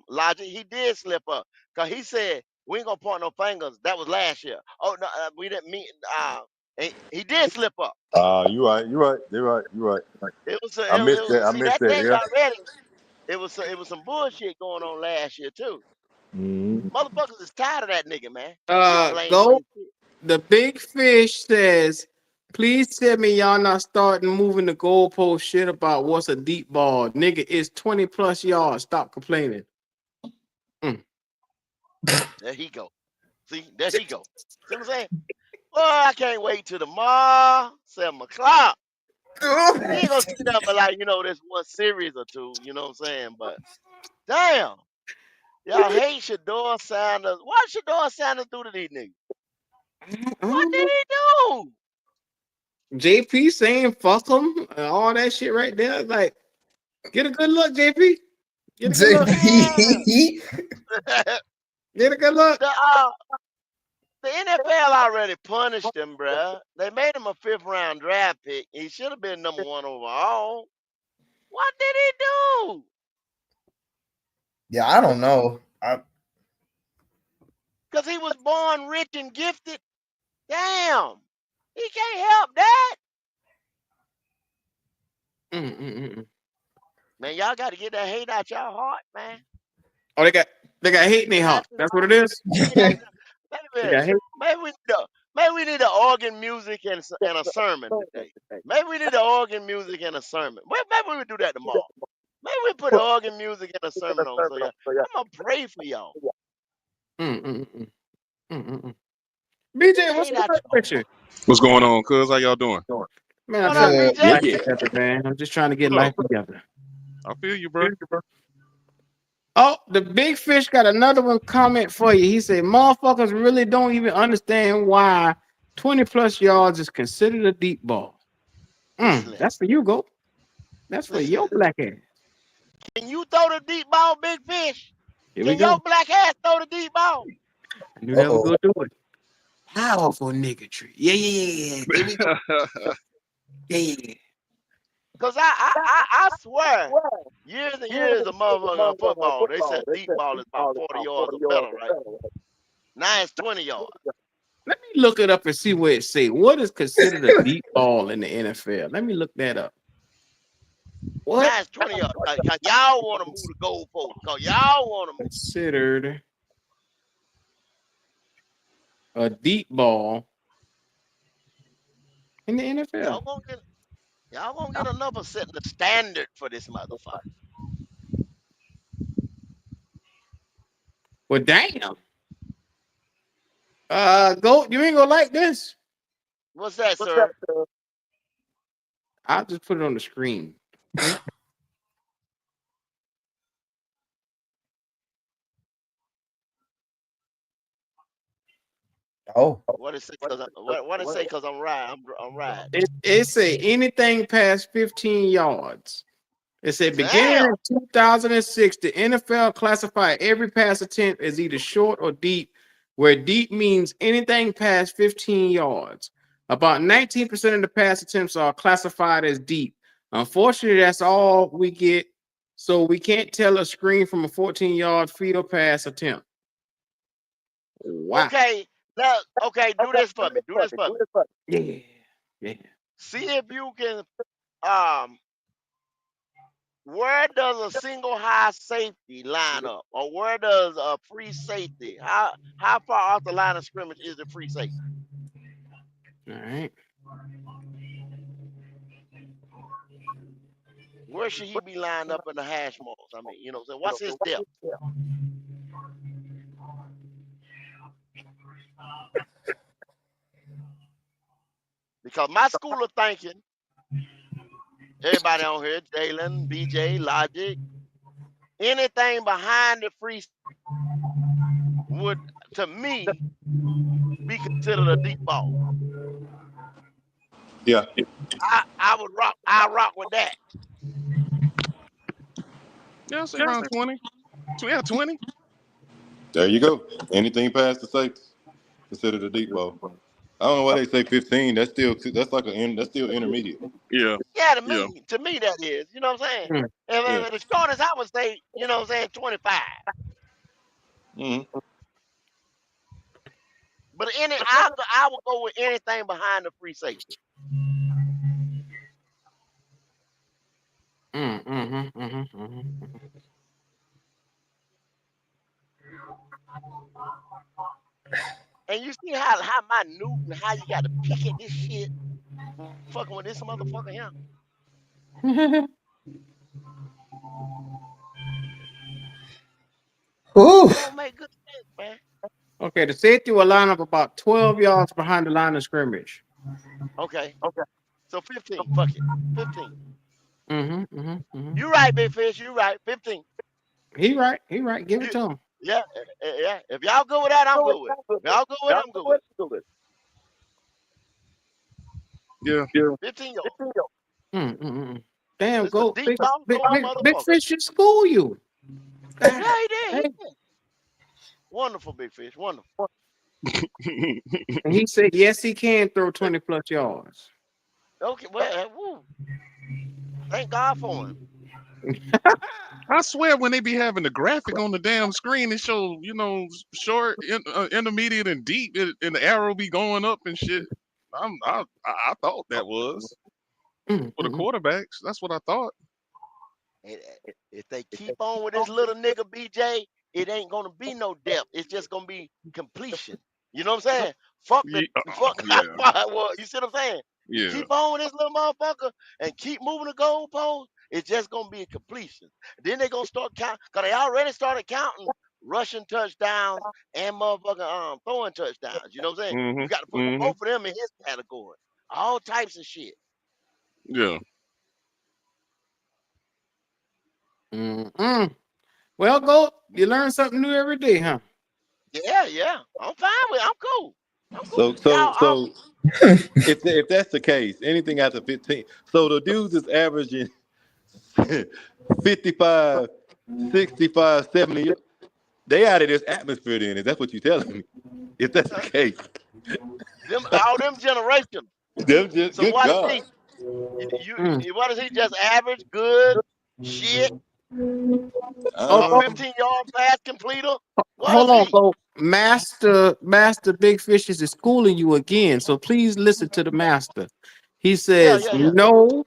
Logic. He did slip up because he said we ain't gonna point no fingers. That was last year. Oh no, we didn't mean. He did slip up. You right. You're right. It was. I missed that. I See missed that that. thing Yeah. already. It was some bullshit going on last year too. Mhm. Motherfuckers is tired of that nigga, man. Getting blamed for Go. his shit. The big fish says, "Please tell me y'all not starting moving the goalpost shit about what's a deep ball, nigga. It's 20+ yards. Stop complaining." There he go. See, there he go. See what I'm saying? Boy, I can't wait till tomorrow, 7 o'clock. We ain't gonna see nothing but like, this one series or two, you know what I'm saying? But damn, y'all hate Shador Sanders. What Shador Sanders do to these niggas? What did he do? JP saying fuck him and all that shit right there. Like, get a good look, JP. Get a good look. Get a good look. The NFL already punished him, bruh. They made him a 5th-round draft pick. He should have been number 1 overall. What did he do? Yeah, I don't know. Because he was born rich and gifted. Damn. He can't help that. Man, y'all got to get that hate out y'all heart, man. Oh, they got hate in their heart. That's what it is. Maybe we need the organ music and a sermon today. Maybe we need the organ music and a sermon. Maybe we do that tomorrow. Maybe we put the organ music and a sermon on. So I'm gonna pray for y'all. BJ, what's up with you? What's going on, cuz? How y'all doing? Man, I'm What trying up, to get BJ? life together, man. I'm just trying to get life together. I feel you, bro. Oh, the big fish got another one comment for you. He said, "Motherfuckers really don't even understand why 20+ yards is considered a deep ball." That's for you, go. That's for your black ass. Can you throw the deep ball, big fish? Here we Can go. your black ass throw the deep ball? I knew that was gonna do it. Powerful niggatry. Yeah. Here we go. Yeah. Cause I swear, years and years of motherfucking football, they said deep ball is about 40 yards or better, right? Now it's 20 yards. Let me look it up and see what it say. What is considered a deep ball in the NFL? Let me look that up. What? Now it's 20 yards. Cause y'all want to move the goalpost. Cause y'all want to move. Considered a deep ball in the NFL. Y'all gonna get another setting the standard for this motherfucker. Well, damn. Goat, you ain't gonna like this. What's that, sir? I'll just put it on the screen. Oh. What it say? Cause I'm right. I'm right. It say anything past 15 yards. It said beginning in 2006, the NFL classified every pass attempt as either short or deep, where deep means anything past 15 yards. About 19% of the pass attempts are classified as deep. Unfortunately, that's all we get, so we can't tell a screen from a 14-yard field pass attempt. Wow. Okay, now, do this for me. Yeah. See if you can where does a single high safety line up? Or where does a free safety? How far off the line of scrimmage is the free safety? All right. Where should he be lined up in the hash marks? I mean, so what's his depth? Because my school of thinking, everybody on here, Jalen, BJ, Logic, anything behind the free would, to me, be considered a deep ball. Yeah. I rock with that. Yeah, I'll say around 20. Yeah, 20. There you go. Anything past the safety, considered a deep ball. I don't know why they say 15. That's still intermediate. Yeah. Yeah, to Yeah. me that is. You know what I'm saying? Yeah. If the shortest I would say, 25. Mm-hmm. But I would go with anything behind the free safety. And you see how minute and how you got to pick at this shit, fucking with this motherfucker here. Ooh. It don't make good sense, man. Okay, the safety will line up about 12 yards behind the line of scrimmage. Okay. So 15. Fuck it. 15. Mm-hmm. You right, Big Fish. You right. 15. He right. Give it to him. Yeah. If y'all go with that, I'm good with it. If y'all go with it, I'm good with it. Yeah. 15 yards. Damn, It's a go deep big, ball big, throwing big, big motherfucker. fish should school you. Yeah, he did. Wonderful, Big Fish. Wonderful. And he said, yes, he can throw 20 plus yards. Okay, well, woo. Thank God for him. I swear when they be having the graphic on the damn screen, it show, short, intermediate, and deep, and the arrow be going up and shit. I thought that was for the quarterbacks. That's what I thought. If they keep on with this little nigga BJ, it ain't gonna be no depth. It's just gonna be completion. You know what I'm saying? Fuck. Yeah. Well, you see what I'm saying? You Yeah. keep on with this little motherfucker and keep moving the goalpost. It's just gonna be a completion. Then they gonna start counting, cause they already started counting rushing touchdowns and motherfucking throwing touchdowns. You know what I'm saying? Mm-hmm. You got to put Mm-hmm. both of them in his category. All types of shit. Yeah. Well, go. You learn something new every day, huh? Yeah. I'm fine with it. I'm cool. So if that's the case, anything after 15. So the dudes is averaging 55, 65, 70. They out of this atmosphere then. Is that what you're telling me? If that's the case. All them generations. So Good what is God. he? What is he? Just average, good, shit, 15-yard pass completer. What is Hold on, he? folks. Master Big Fish is schooling you again. So please listen to the master. He says, Yeah. no,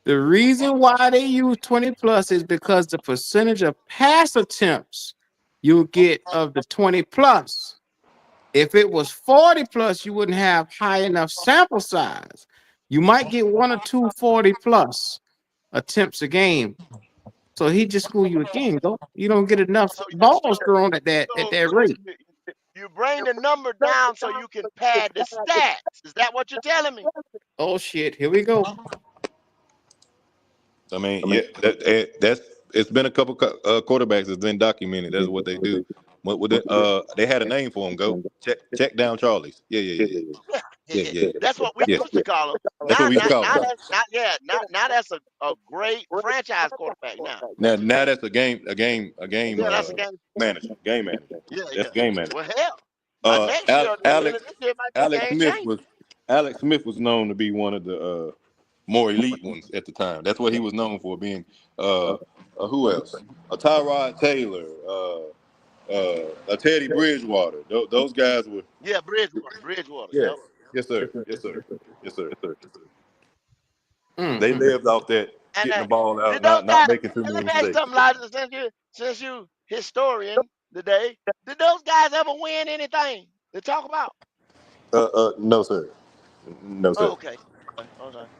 the reason why they use 20 plus is because the percentage of pass attempts you get of the 20 plus. If it was 40 plus, you wouldn't have high enough sample size. You might get 1 or 2 40 plus attempts a game. So he just school you again. You don't get enough balls thrown at that rate. You bring the number down so you can pad the stats. Is that what you're telling me? Oh shit! Here we go. I mean, yeah, that's it's been a couple quarterbacks that's been documented. That's what they do. They had a name for them. Go check down Charlie's. Yeah. That's what we used to call him. That's what we used to call them. Now that's a great franchise quarterback. Now that's a game Yeah, that's a game manager. Game manager. Yeah. That's game manager. Well, hell, next year, this year might be game changing. Alex Smith was known to be one of the more elite ones at the time. That's what he was known for, being who else? A Tyrod Taylor, a Teddy Bridgewater. Those guys were. Yeah, Bridgewater. Yes. Yep. Yes, sir. They lived off that, getting the ball out, not making too many Let me ask you mistakes. something, Elijah, since you historian today, did those guys ever win anything to talk about? No, sir. No, sir. Oh, okay. Okay.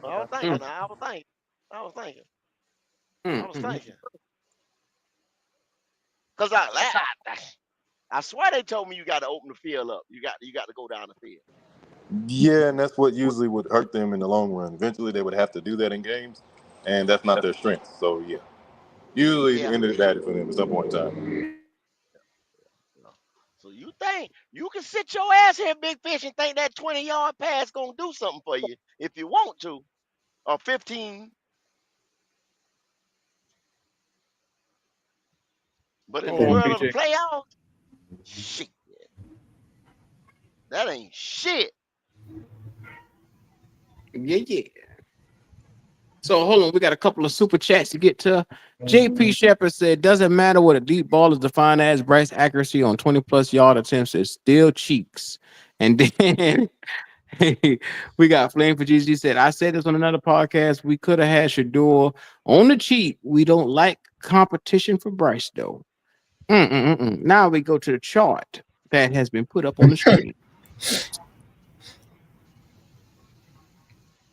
I was thinking. I was thinking. I was thinking. I was thinking. Cause I swear they told me you got to open the field up. You got to go down the field. Yeah, and that's what usually would hurt them in the long run. Eventually, they would have to do that in games, and that's not their strength. So, yeah. Usually, the Yeah. end of the day for them at some point in time. So you think you can sit your ass here, big fish, and think that 20-yard pass gonna do something for you if you want to, or 15. But in the Hold on, world of the PJ. playoffs, shit, that ain't shit. Yeah. So hold on, we got a couple of super chats to get to. JP Shepard said, "Doesn't matter what a deep ball is defined as. Bryce accuracy on 20+ yard attempts is still cheeks." And then we got Flame for GG said, "I said this on another podcast. We could have had Shador on the cheap. We don't like competition for Bryce though." Now we go to the chart that has been put up on the screen.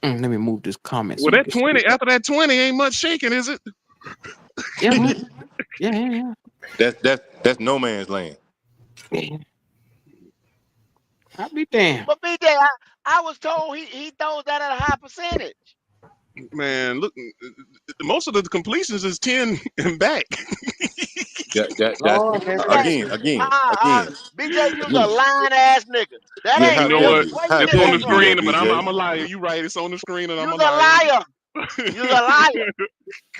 Let me move this comment. Well, that 20 after that 20 ain't much shaking, is it? Yeah. That's no man's land. I'll be damned. But BJ, I was told he throws that at a high percentage. Man, look, most of the completions is 10 and back. That's BJ, you's a lying ass nigga. That Yeah, ain't You know real. what? Where you It's get on that the from? screen, but I'm a liar. You right. It's on the screen, and I'm You's a a liar. liar. You's a liar.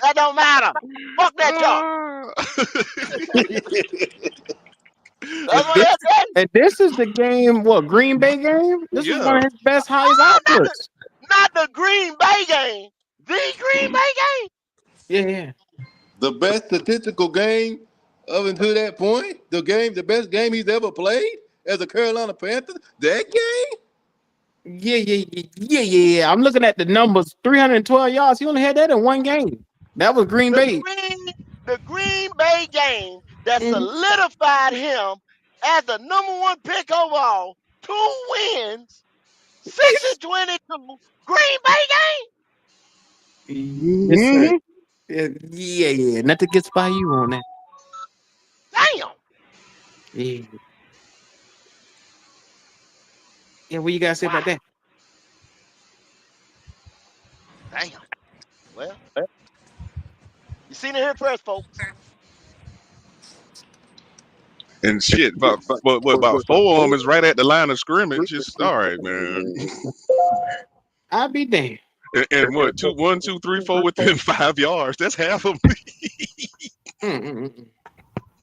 That don't matter. Fuck that talk. That's what that said. And this is the game, what, Green Bay game? This was one of his best highest outputs. Not the Green Bay game. The Green Bay game. Yeah. The best statistical game up until that point, the best game he's ever played as a Carolina Panther, that game? Yeah. I'm looking at the numbers. 312 yards. He only had that in one game. That was Green Bay. The Green Bay game that solidified him as the #1 pick overall. 2 wins, 6-22. Green Bay game. Yes, sir. Yeah. Nothing gets by you on that. Damn. Yeah, what you guys say about that? Damn. Well, you seen it here first, folks. And shit, about 4 of them is right at the line of scrimmage. It's all right, man. I'll be damned. And what? 1, 2, 3, 4 within 5 yards. That's half of them.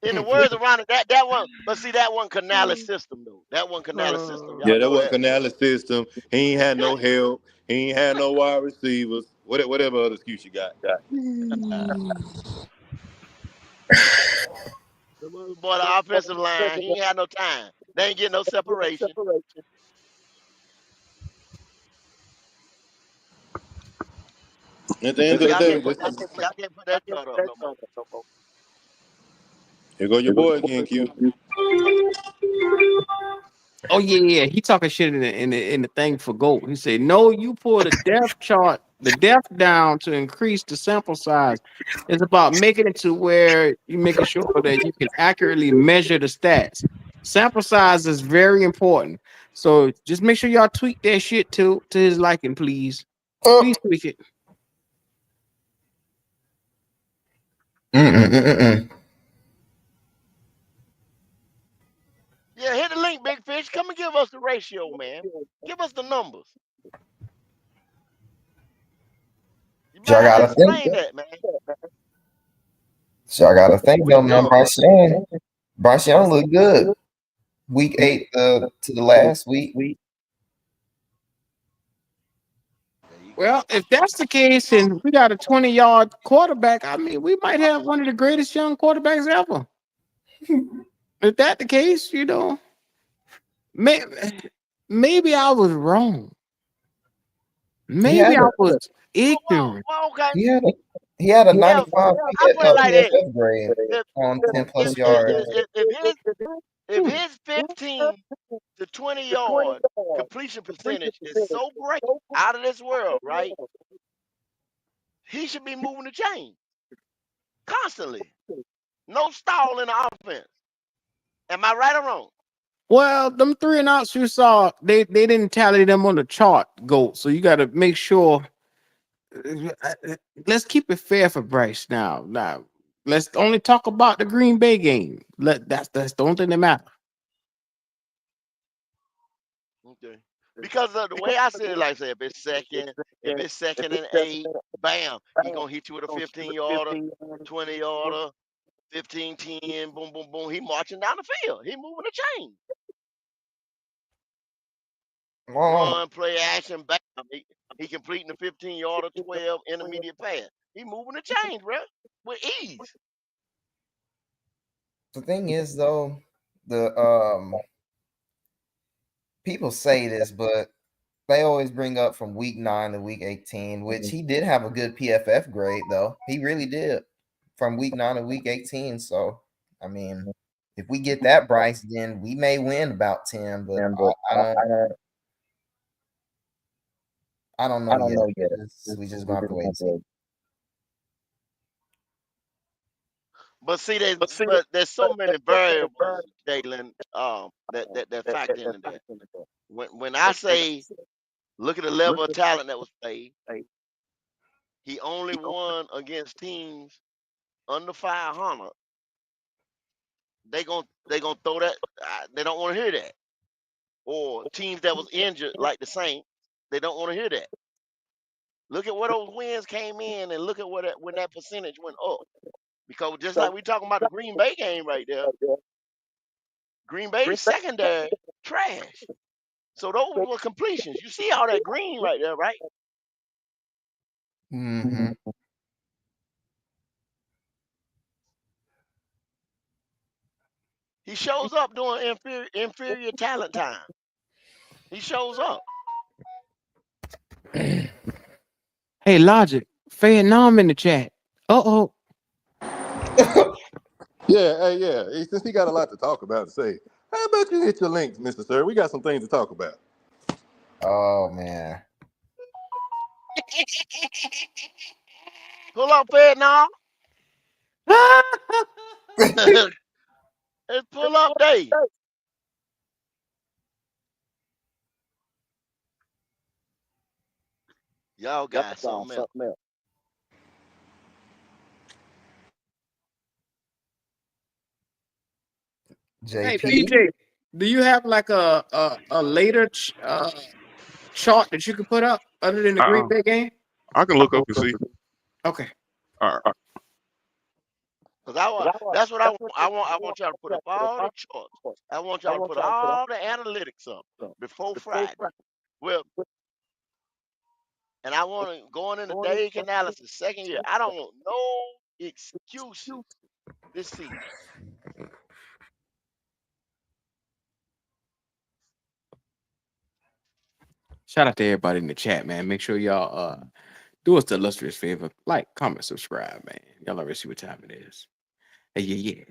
In the words of Ronnie, that one, but see that one Canales system though. That one Canales system. Y'all Yeah, that know was that. Canales system. He ain't had no help. He ain't had no wide receivers. Whatever other excuse you got. Boy, the offensive line, he ain't had no time. They ain't getting no separation. At the end of the Y'all day, can't put that chart up no more. here go your boy again, Q. Oh yeah. He talking shit in the thing for GOAT. He said, "No, you pull the depth chart, the depth down to increase the sample size. It's about making it to where you making sure that you can accurately measure the stats. Sample size is very important. So just make sure y'all tweak that shit to his liking, please. Please tweak it." Yeah, hit the link, Big Fish. Come and give us the ratio, man. Give us the numbers. You So I better gotta think. explain that, man. So I gotta think though, man. Bryce Young looked good. Week 8 to the last week. Well, if that's the case, and we got a 20-yard quarterback, I mean, we might have one of the greatest young quarterbacks ever. If that's the case, maybe I was wrong. Maybe I was ignorant. Well, okay. He had a 95 I put it like this. PFF grade on 10+ yards. If his 15 the 20-yard completion percentage is so great, out of this world, right? He should be moving the chain constantly. No stall in the offense. Am I right or wrong? Well, them 3 and outs you saw, they didn't tally them on the chart, Goat. So you got to make sure. Let's keep it fair for Bryce now. Now, let's only talk about the Green Bay game. That's the only thing that matters. Okay. Because of the way I see it, like I said, if it's second and 8, bam, he gonna hit you with a 15-yarder, 20-yarder, 15-10, boom, boom, boom. He marching down the field. He moving the chain. Run, play, action, bam. He completing the 15-yarder, 12 intermediate pass. He moving the chain, bro, with ease. The thing is, though, the people say this, but they always bring up from week 9 to week 18, which he did have a good PFF grade, though. He really did from week 9 to week 18. So, I mean, if we get that Bryce, then we may win about 10, but I don't know yet. We just gonna have to wait and see. But see, there's so many variables, Jalen, that factor into that. When I say look at the level of talent that was played, he only won against teams under 500. They gonna throw that. They don't want to hear that. Or teams that was injured like the Saints, they don't want to hear that. Look at where those wins came in, and look at when that percentage went up. Because just like we talking about the Green Bay game right there, Green Bay's secondary trash. So those were completions. You see all that green right there, right? Mm-hmm. He shows up during inferior talent time. He shows up. Hey, Logic, Vietnam in the chat. Uh-oh. Yeah. Since he got a lot to talk about, say, how about you hit your links, Mr. Sir? We got some things to talk about. Oh, man. Pull up, Vietnam. It's pull up day. Y'all got something else. Hey, PJ, do you have like a later chart that you could put up other than the Green Bay game? I can look up and see. Okay. All right. Cause that's what I want. I want y'all to put up all the charts. I want y'all to put all the analytics up before Friday. Well, and I want to going into Dave analysis second year. I don't want no excuses this season. Shout out to everybody in the chat, man. Make sure y'all do us the illustrious favor. Like, comment, subscribe, man. Y'all already see what time it is. Hey, yeah.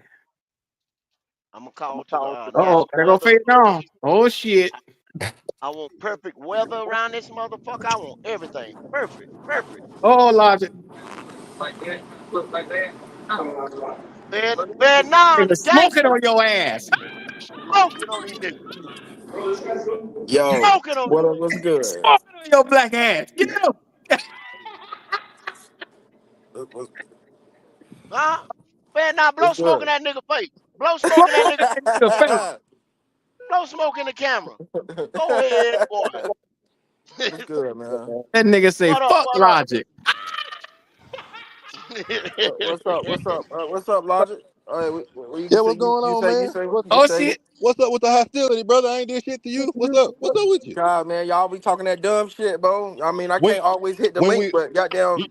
I'm gonna call to Oh, they're gonna fade down. Oh shit. I want perfect weather around this motherfucker. I want everything perfect. Oh, Logic. Vietnam, Smoking on your ass. Smoking on these niggas. Yo, Smoking on what's good? Smoking on your black ass. Get him. Huh? Vietnam, blow What's smoke in good? that nigga face. Blow smoke in that nigga face. Blow smoke in the camera. Go ahead, boy. What's good, man? That nigga say, What up, fuck Logic. What's up, Logic? All right, Yeah, what's going on, man? Oh shit. What's up with the hostility, brother? I ain't did shit to you. What's up? What's up with you? God, man, y'all be talking that dumb shit, bro. I mean, I When can't always hit the when link, we but goddamn,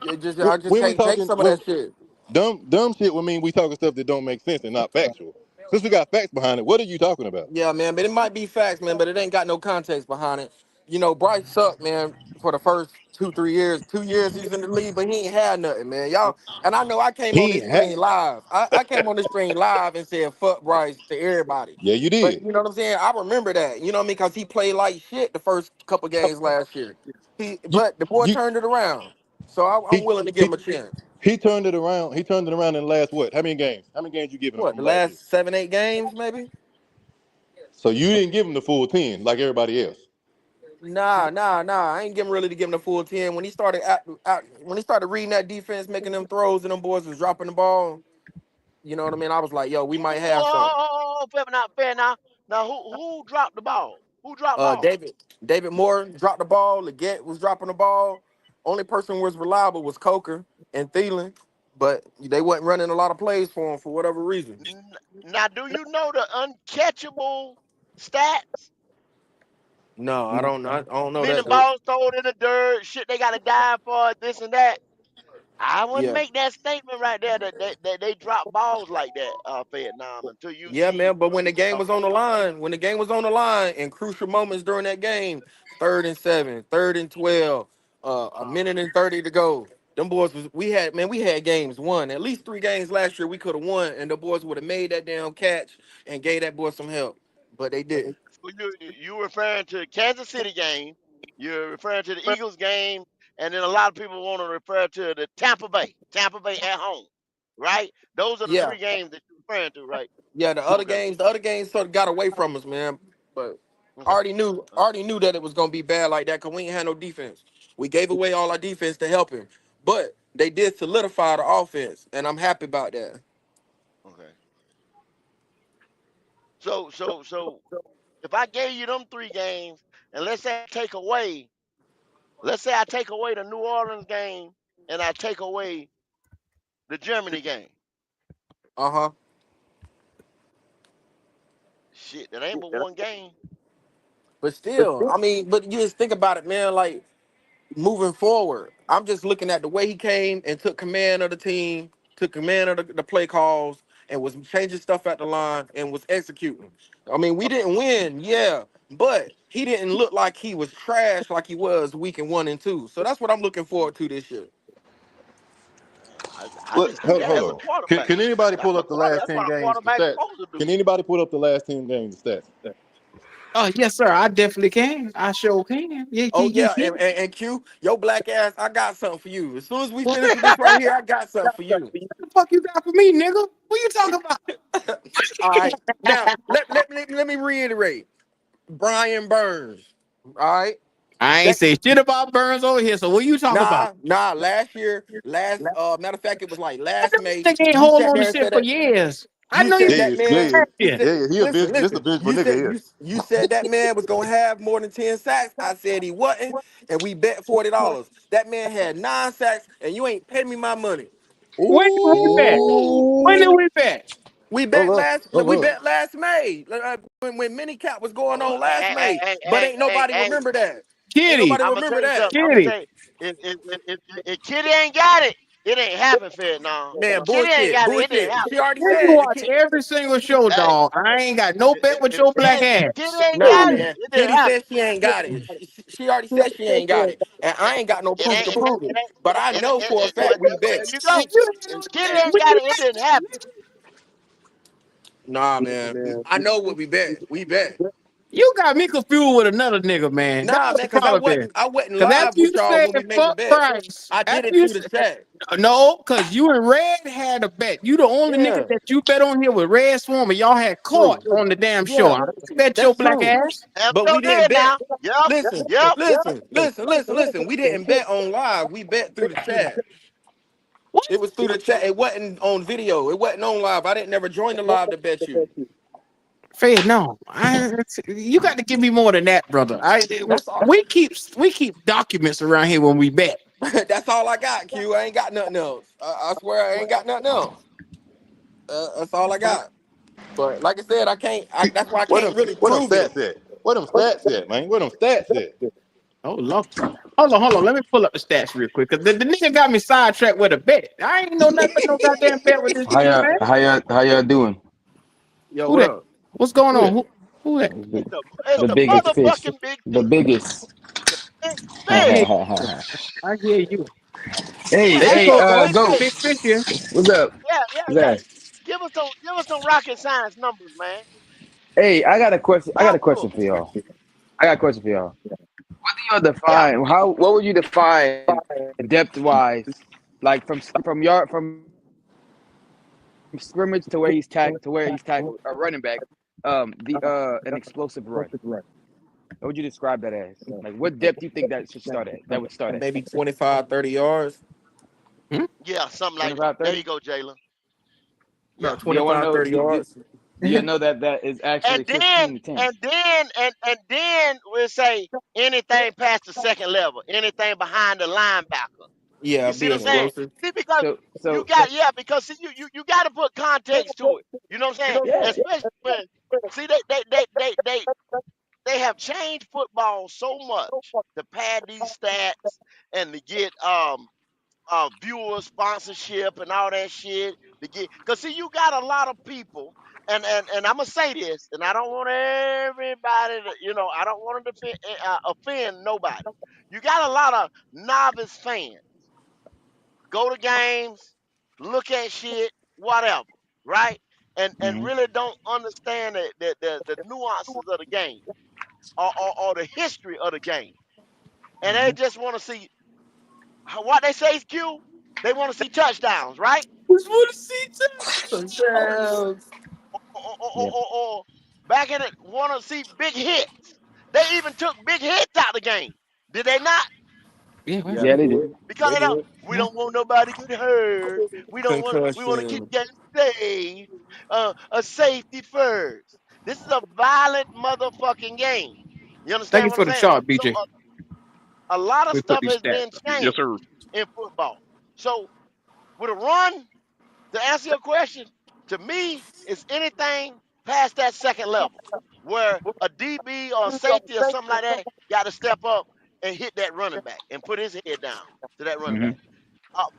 I just when we can't take talking some of that shit. dumb shit would mean we talking stuff that don't make sense and not factual. Since we got facts behind it, what are you talking about? Yeah, man, but it might be facts, man, but it ain't got no context behind it. Bryce sucked, man, for the first 2, 3 years. 2 years he's in the league, but he ain't had nothing, man. Y'all, and I know I came on He this ain't had. stream live. I came on this stream live and said fuck Bryce to everybody. Yeah, you But did. you know what I'm saying? I remember that. You know what I mean? Because he played like shit the first couple games last year. You, But the boy you, turned it around. So I'm he, willing to give he, him a chance. he turned it around. He turned it around in the last what? How many games? How many games you giving him What, from the last year? last 7, 8 games, maybe? So you didn't give him the full 10 like everybody else. Nah. I ain't giving really to give him the full 10. When he started when he started reading that defense, making them throws, and them boys was dropping the ball, you know what I mean? I was like, yo, we might have something. Fair not fair now. Now who dropped the ball? Who dropped ball? David Moore dropped the ball. Leggett was dropping the ball. Only person who was reliable was Coker and Thielen, but they wasn't running a lot of plays for him for whatever reason. Now, do you know the uncatchable stats? No, I don't know. I don't know Many that though. balls thrown in the dirt, shit they got to dive for, this and that. I wouldn't Yeah. make that statement right there that they drop balls like that, Vietnam, until you Yeah, see. man. But when the game was on the line, in crucial moments during that game, 3rd and 7, 3rd and 12, a minute and 30 to go. Them boys we had games won. At least 3 games last year we could have won, and the boys would have made that damn catch and gave that boy some help. But they didn't. So you referring to the Kansas City game, you're referring to the Eagles game, and then a lot of people want to refer to the Tampa Bay at home, right? Those are the Yeah. 3 games that you're referring to, right? Yeah, Okay, the other games sort of got away from us, man. But I okay. already knew that it was gonna be bad like that because we ain't had no defense. We gave away all our defense to help him. But they did solidify the offense, and I'm happy about that. Okay. So if I gave you them 3 games, and let's say I take away the New Orleans game, and I take away the Germany game. Uh-huh. Shit, that ain't but 1 game. But still, I mean, but you just think about it, man, like moving forward. I'm just looking at the way he came and took command of the team, took command of the play calls, and was changing stuff at the line and was executing. I mean, we didn't win, yeah, but he didn't look like he was trash like he was week in 1 and 2. So that's what I'm looking forward to this year. I just see that Hold as a on. Can, quarterback. can anybody That's pull up the last that's what 10 a games, the quarterback stats? supposed to do. Can anybody pull up the last 10 games, the stats? Oh yes, sir. I definitely can. I sure can. Oh Yeah. yeah, and Q, your black ass, I got something for you. As soon as we finish with this right here, I got something for you. What the fuck you got for me, nigga? What you talking about? All right. Now, let me reiterate. Brian Burns. All right. I ain't That say shit about Burns over here. So what you talking about? last year, matter of fact, it was like last May. Nigga ain't You hold sat on to there and shit said for that years. I you know you. said that man, you said He a listen, this a listen. benchable You nigga said here. you said that man was gonna have more than 10 sacks. I said he wasn't, and we bet $40. That man had 9 sacks, and you ain't paid me my money. When did we bet? When did Ooh. we bet? We Hold bet up. last Hold we up. bet last May when minicap was going on last May, but Hey, ain't nobody remember that. Ain't Kitty, nobody I'm gonna tell remember you that. something. I'm gonna Kitty. tell you, if Kitty ain't got it, it ain't happened, Fed. No, Man, if Kitty ain't got it, it didn't bullshit. happen. She already You said watch it. every single show, Hey, dog. I ain't got no bet with if your black Kitty ass. ain't Nah, got it, man. it didn't Kitty happen. says she ain't got it. She already said she ain't got it, and I ain't got no It proof ain't. to prove it. But I know for a fact Well, we bet. there you go. If Kitty ain't got it, it didn't happen. Nah, man. I know what we bet. We bet. You got me confused with another nigga, man. That's Nah, what man, the because problem is. I wasn't Cause live after you with y'all said when we made the fuck bet. Bryce, I did after it you through the said chat. no, cause you and Red had a bet. You the only nigga Yeah, that you bet on here with Red Swarm, and y'all had caught true. on the damn show. Yeah, I bet your that's black true. ass. And But so we didn't did bet. now. Yep. Listen, Yep. listen. We didn't bet on live. We bet through the chat. It was through the chat. It wasn't on video. It wasn't on live. I didn't never join the live to bet you. Fed, no, you got to give me more than that, brother. That's all. We keep documents around here when we bet. That's all I got, Q. I ain't got nothing else. I swear I ain't got nothing else. That's all I got. But like I said, I can't. That's why I Where can't them really where them prove it. stats at? Where them stats at, man? Where them stats at? Oh Lord, hold on. Let me pull up the stats real quick, cause the nigga got me sidetracked with a bet. I ain't know nothing but no goddamn bet with this nigga, man. How y'all doing? Yo, Who what that? up? What's going Who on? that? Who that? It's The the biggest fish, motherfucking big the fish. biggest. I Fish. hear you. I hear you. Hey, There you hey, go. go. Big fish here. What's up? Yeah, yeah, What's yeah. that? Give us some rocket science numbers, man. Hey, I got a question. I got Talk a to question us. for y'all. I got a question for y'all. What do y'all Yeah. define? How? What would you define depth wise? Like from scrimmage to where he's tackled a running back. The an explosive run. What would you describe that as? Like, what depth do you think that should start at? That would start at Maybe 25, 30 yards. Yeah, something like that. 25, There 30. you go, Jalen. Yeah. About Do y'all want to 25, know? 30 yards. Do you know that that is actually And then 15 to 10? and then we'll say anything past the second level, anything behind the linebacker. Yeah, You see be what I'm saying? explosive. See, because So you so got because see you got to put context to it. You know what I'm saying? yeah. Especially when see they have changed football so much to pad these stats and to get viewer sponsorship and all that shit to get because see you got a lot of people and I'm gonna say this and I don't want everybody to I don't want to offend nobody. You got a lot of novice fans go to games, look at shit, whatever, right? And Hmm. really don't understand the nuances of the game or the history of the game. And they Hmm. just want to see what they say is Q. They want to see touchdowns, right? Just want to see touchdowns. Yeah. Or back in it, want to see big hits. They even took big hits out the game. Did they not? Yeah, Yeah, Yeah, they they did. did. Because we don't want nobody to get hurt. We want to keep Concussion. the game safe. A safety first. This is a violent motherfucking game. You Thank understand you what I'm for the saying? chart, So BJ. a lot of We put stuff these has stats been up. Yes, changed sir. in football. So with a run, to answer your question, to me, it's anything past that second level where a DB or a safety or something like that got to step up and hit that running back and put his head down to that running Hmm. back.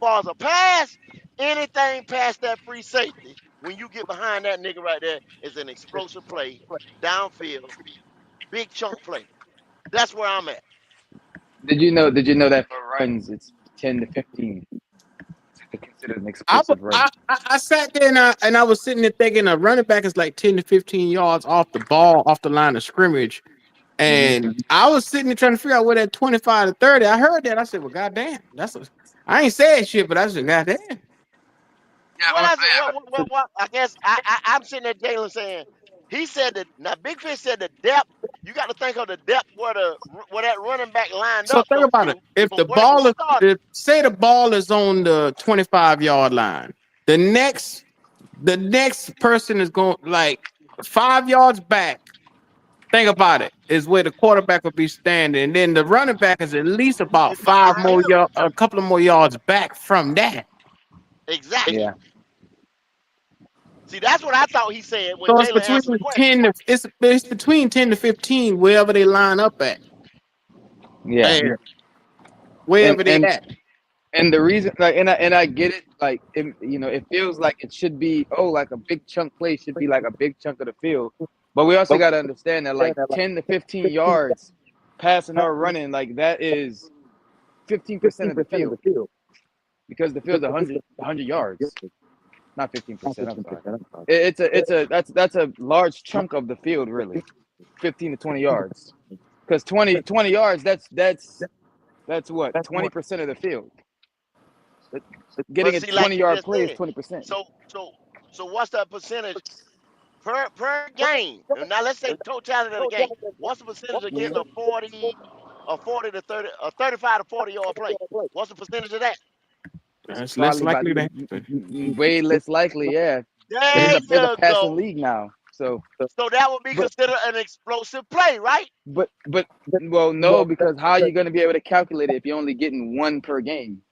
Far as a pass, anything past that free safety, when you get behind that nigga right there, is an explosive play, downfield, big chunk play. That's where I'm at. Did you know that for runs it's 10 to 15? It's considered an explosive run. I sat there and I was sitting there thinking a running back is like 10 to 15 yards off the ball, off the line of scrimmage. Hmm. And I was sitting there trying to figure out where that 25 to 30. I heard that. I said, well, goddamn. I ain't saying shit, but I said, goddamn. Yeah, What well, I said, what? I guess I'm sitting there, Jalen, saying he said that. Now, Big Fish said the depth. You got to think of the depth where that running back lined So up, think though, about it. Q, If from the where they ball is, started. say the ball is on the 25-yard line, the next person is going like 5 yards back. Think about it, is where the quarterback will be standing. And then the running back is at least about It's behind him. a couple of more yards back from that. Exactly. yeah. See, that's what I thought he said when So it's Jalen between answered the question. 10 to it's between 10 to 15, wherever they line up at. Yeah. And And wherever they and at. and the reason, like, and I get it, like, it feels like it should be, like a big chunk play should be like a big chunk of the field, but we also got to understand that like 10 to 15 yards passing or running, like that is 15% of the field, because the field's 100 yards, not 15%. I'm sorry. It's a that's a large chunk of the field, really, 15 to 20 yards, because 20 yards, that's what, 20% of the field. But Getting a see, like you 20-yard just play is said, 20%. so so so what's that percentage per game? And now let's say totality of the game. What's the percentage of getting a 40 to 30, a 35 to 40 yard play? What's the percentage of that? It's It's less probably about likely to happen. way less likely, yeah. There It's a you passing go. league now. So, So that would be but considered an explosive play, right? well, no, because how are you going to be able to calculate it if you're only getting one per game?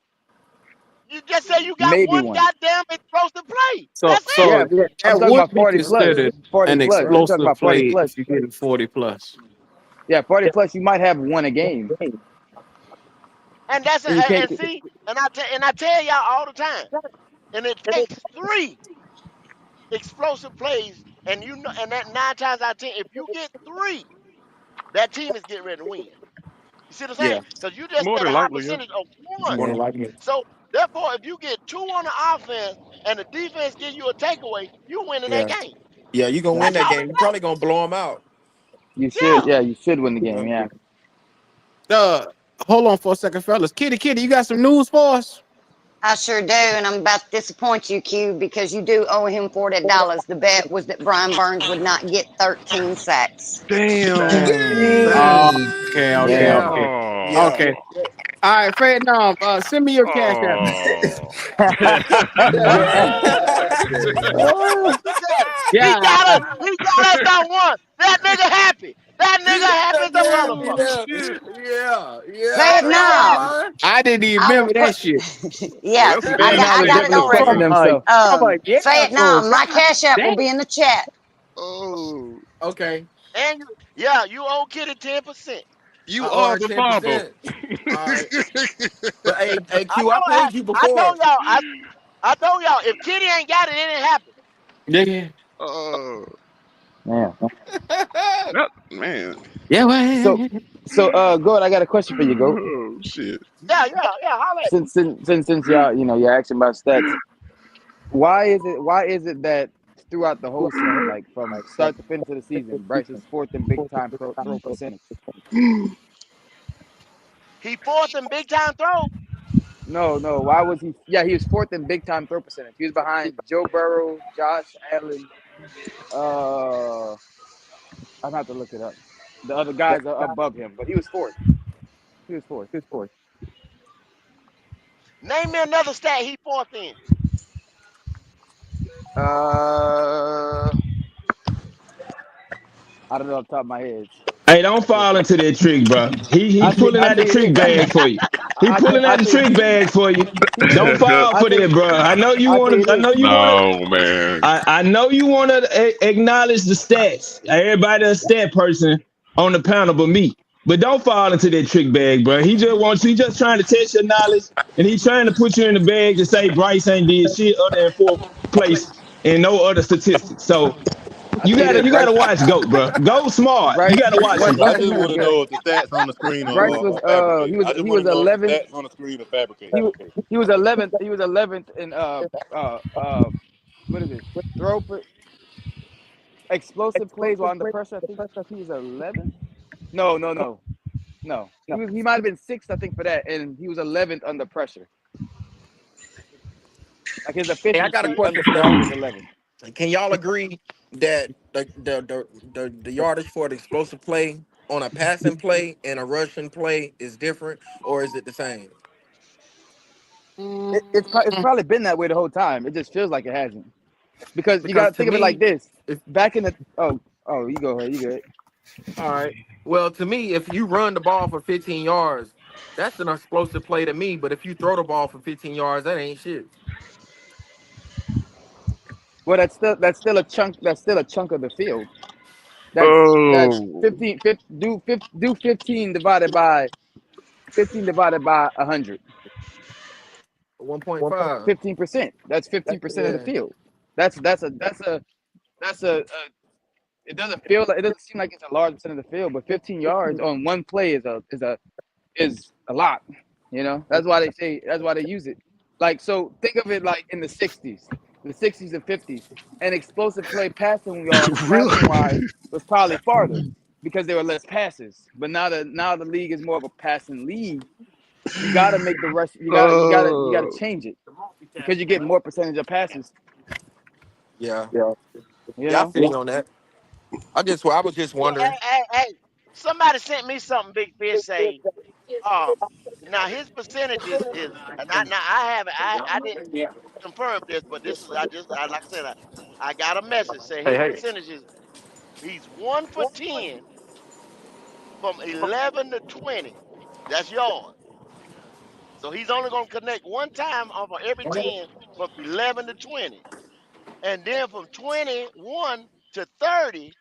You just say you got Maybe one one. goddamn explosive play. So That's it. Yeah, so I'm that talking would about be 40 plus. considered 40 an plus. I'm talking explosive about 40 play plus. if you're getting 40 plus. Yeah, 40 plus. You might have one a game, And that's and you can't. and see, and I tell y'all all the time, and it takes three explosive plays, and and that 9 times out of 10, if you get three, that team is getting ready to win. You see what I'm Yeah. saying? Because you just More said a than high likely, yeah. percentage of More one. than likely. So therefore, if you get 2 on the offense and the defense gives you a takeaway, you winning that Yeah. game. Yeah, you gonna win That's that all game. You probably gonna blow them out. You it should, is. yeah, you should win the game. Yeah. Uh, hold on for a second, fellas. Kitty, you got some news for us? I sure do, and I'm about to disappoint you, Q, because you do owe him $40. The bet was that Brian Burns would not get 13 sacks. Damn. Oh, Dang. Yeah. okay. Yeah. Okay. All right, Fred, now, send me your cash app. Oh. Look at him. He Yeah. got us. He got us on one. That nigga happy. That nigga happy as a motherfucker. Oh, Yeah. shit. Yeah. Yeah. Fred, I ain't no. lying. I didn't even I will remember put. that shit. Yeah, That's a Fred big now I is got it definitely on catching record. himself. Yeah, Fred, so no, my God cash app will damn. be in the chat. Oh. Okay. And you owe Kitty 10%. You I owe are her the ten father. percent. All right. But hey, I Q, I know. paid you I before. told y'all. I told y'all if Kitty ain't got it, it ain't happen. Yeah. Oh. Yeah. That, man. Yeah, So, well. Goat, I got a question for you, Goat. Oh, shit. Yeah. Holla at me. Since y'all, you're asking about stats. Why is it that throughout the whole season, like from start to finish of the season, Bryce is fourth in big time throw percentage? He fourth in big time throw. No. Why was he? Yeah, he was fourth in big time throw percentage. He was behind Joe Burrow, Josh Allen. I'm have to look it up. The other guys are above him, but he was fourth. He was fourth. Name me another stat he fourth in. I don't know off the top of my head. Hey, don't fall into that trick, bro. He I think pulling I out the think it trick is. bag for you. He I think pulling I out the think trick bag for you. he is. Don't fall I for think that, bro. I know you I want think to. it I is. know you want to. No, man. I know you want to acknowledge the stats. Everybody a stat person on the panel, but me. But don't fall into that trick bag, bro. He just wants you. He just trying to test your knowledge, and he's trying to put you in the bag to say Bryce ain't did shit other than fourth place and no other statistics. So I think it is. you gotta watch Goat, bro. Go smart. You Bryce, gotta watch him, I Bryce, bro. just want to yeah. know if the stats on the screen Bryce was are fabricated. I just he want was to know if the 11th. stats on the screen are fabricated. He was 11th. He was 11th in what is it? Explosive plays while under pressure. I think he was 11th. No. He might have been sixth, I think, for that, and he was 11th under pressure. Like his Hey, I got a efficiency under question for pressure y'all. was 11th. Can y'all agree that the yardage for the explosive play on a passing play and a rushing play is different, or is it the same? It's probably been that way the whole time. It just feels like it hasn't, because you got Because to to think of it like me, this. if Back in the you go ahead, you good. all right, well, to me, if you run the ball for 15 yards, that's an explosive play to me. But if you throw the ball for 15 yards, that ain't shit. Well, that's still a chunk. That's still a chunk of the field. That's Oh. 15. Do 15 divided by 100. 1.5. 15%. That's 15% of the Yeah. field. That's a it doesn't seem like it's a large percent of the field, but 15 yards on one play is a lot. That's why they use it. Like, so think of it like in the 60s and 50s. An explosive play passing wise Really? was probably farther because there were less passes. But now the league is more of a passing league. You got to make the rush. You got to Oh. change it because you get more percentage of passes. Yeah. You Yeah, I know. feel you on that. I was just wondering. Hey. Somebody sent me something. Big Fish say. Now his percentages is now I haven't I didn't confirm this, but this is like I said I got a message say Hey, his hey. percentages. He's 1 for 10 from 11 to 20. That's yours. So he's only gonna connect one time off of every 10 from 11 to 20. And then from 21 to 30,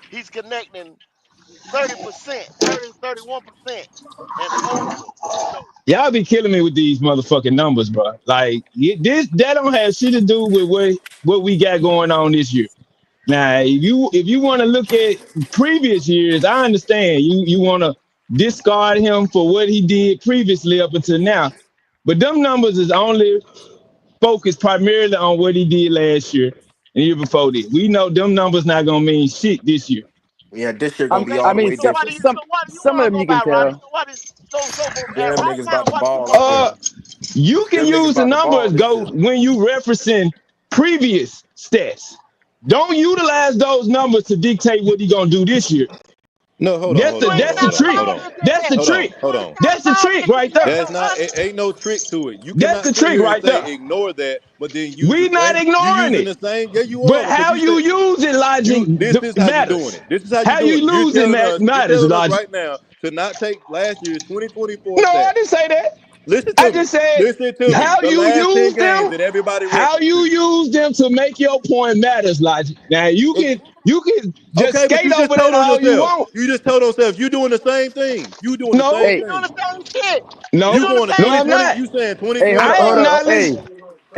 he's connecting 30%, 31% and over. So Y'all be killing me with these motherfucking numbers, bro. Like this, that don't have shit to do with what we got going on this year. Now, if you want to look at previous years, I understand you want to discard him for what he did previously up until now. But them numbers is only focused primarily on what he did last year and the year before this. We know them numbers not gonna mean shit this year. Yeah, this shit gonna I'm, be I all the mean, way some different. some some of them you can tell. Them right niggas now? got the What do you ball want this to year. know? You can Them niggas use the about the ball numbers this go year. when you referencing previous stats. Don't utilize those numbers to dictate what he gonna do this year. No, hold on, That's hold the on, hold that's on, the hold on, trick. hold on, That's the hold on, trick. hold on. That's the trick right there. That's not. It ain't no trick to it. You That's cannot the sit trick here and right say there. ignore that, but then use We the not same. You ignoring using it. the same. Yeah, you are But because how you you said use it, logic, this is how you doing matters. it. This is how you How you doing it. You're lose it telling us. You're matters, telling us logic. right now to not take last year's 2024 No, I stats. didn't say that. Listen I to me. just said Listen to me. how The you last 10 use games them, that everybody how you references. use them to make your point matters, logic. Now you can just Okay, but skate you just over told that on all you yourself. want. You just told on yourself. You doing the same thing. You doing the No, same Hey, You doing thing. the same shit. You You no, doing going the to no, same I'm 2020. not. shit. You saying hey, hold 2020. up, I hold Hold up. on. acknowledge.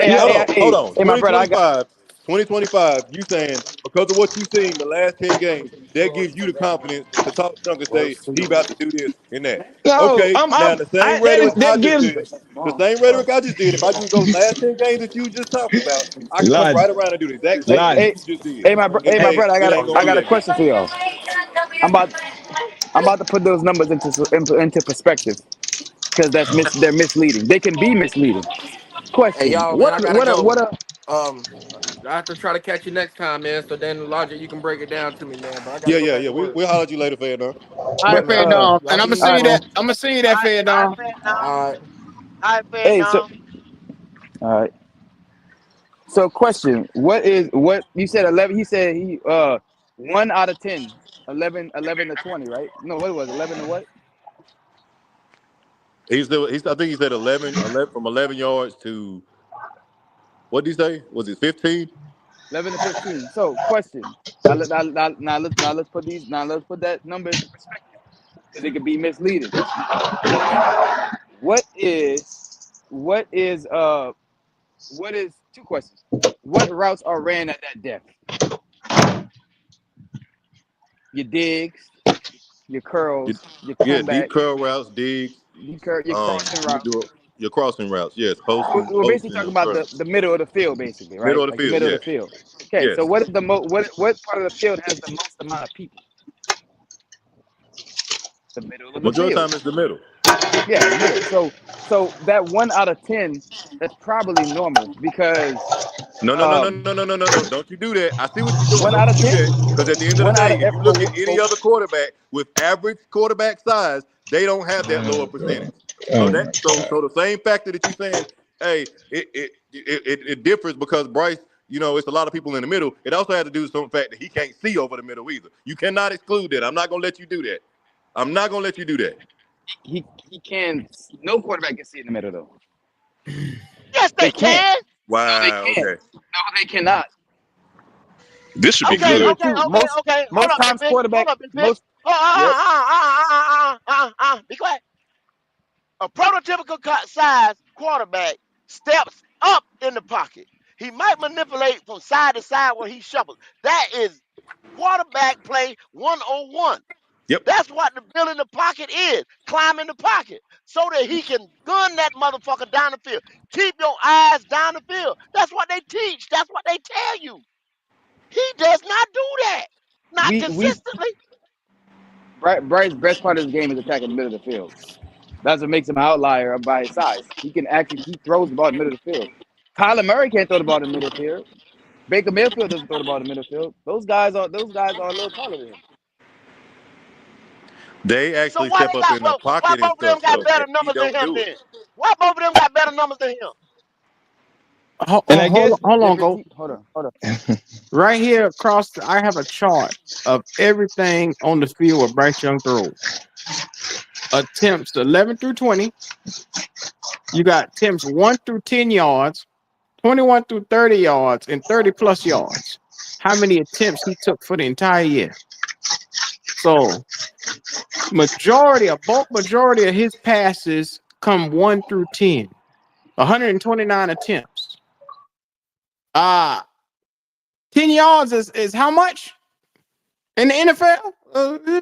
Hold on. Hold Hey, on. hey, my brother, I got. 2025. You saying because of what you seen the last 10 games, that gives you the confidence to talk junk and say he about to do this and that. No, Okay. Now the same rhetoric I that just gives did. The same rhetoric I just did. If I use those last 10 games that you just talked about, I can come logic, right around and do the exact same thing logic. Hey, you just did. hey, It my ain't. brother, It ain't gonna I do got a that good. question for y'all. I'm about, I'm about to put those numbers into perspective because they're misleading. They can be misleading. Hey Question: y'all, man, I gotta go. Um, I have to try to catch you next time, man. So then, Logic, you can break it down to me, man. But I gotta Yeah, go yeah, back yeah. to work. We'll holler at you later, Fed. All right, But fair dog. And Y'all I'm be gonna easy, send you all that. bro. I'm gonna send you that fair All right, dog. fat now. All right. All right, fat hey, now. all right. So question: what you said? 11. He said he 1 out of 10, 11 to 20, right? No, what was 11 to what? I think he said 11 from 11 yards to what did he say? Was it 15? 11 to 15. So question: let's put that number into perspective because it could be misleading. What is what is uh what is two questions? What routes are ran at that depth? Your digs, your curls, your Yeah, deep comeback, curl routes, digs, your crossing you routes. do your crossing routes. Yes, posting, We're basically posting talking and about curling. the middle of the field, basically, Middle right? of the Like the field. middle of Yes, the field. Okay, so yes. what part of the field has the most amount of people? The middle of the Majority of the field. time it's the middle. Yeah, the middle. So that 1 out of 10, that's probably normal because No, no, no, no, no, no, no, no, no. Don't you do that. I see what you're doing. one Don't out you of do 10, that. Because at the end of the one out day, of if you look at any for other quarterback with average quarterback size, they don't have that lower percentage. So Oh that my so the same factor that you're saying, hey, it differs because Bryce, it's a lot of people in the middle. It also has to do with some fact that he can't see over the middle either. You cannot exclude that. I'm not gonna let you do that. I'm not gonna let you do that. he can. No quarterback can see in the middle though. Yes, They they can't. can. No, they Wow. can't. Okay. No, they cannot. This should be It's Okay, literally good. okay, true. okay, okay. Hold Most up, Big times Pick. Hold quarterback up, Big Pick. most yep. Be quiet. A prototypical size quarterback steps up in the pocket. He might manipulate from side to side when he shuffles. That is quarterback play 101. Yep. That's what the building the pocket is. Climb in the pocket so that he can gun that motherfucker down the field. Keep your eyes down the field. That's what they teach. That's what they tell you. He does not do that. Not We consistently. Bryce's best part of his game is attacking the middle of the field. That's what makes him an outlier by his size. He throws the ball in the middle of the field. Kyler Murray can't throw the ball in the middle of the field. Baker Mayfield doesn't throw the ball in the middle of the field. Those guys are a little taller than him. They So actually why step they up got in the why pocket and both of them stuff, got so better and he numbers than don't him do it. then? Why both of them got better numbers than him? And I guess Hold on, Different go. team. Hold on. Right here across, I have a chart of everything on the field where Bryce Young throws. Attempts 11 through 20. You got attempts 1 through 10 yards, 21 through 30 yards, and 30 plus yards. How many attempts he took for the entire year? So bulk majority of his passes come 1 through 10. 129 attempts. 10 yards is how much in the NFL?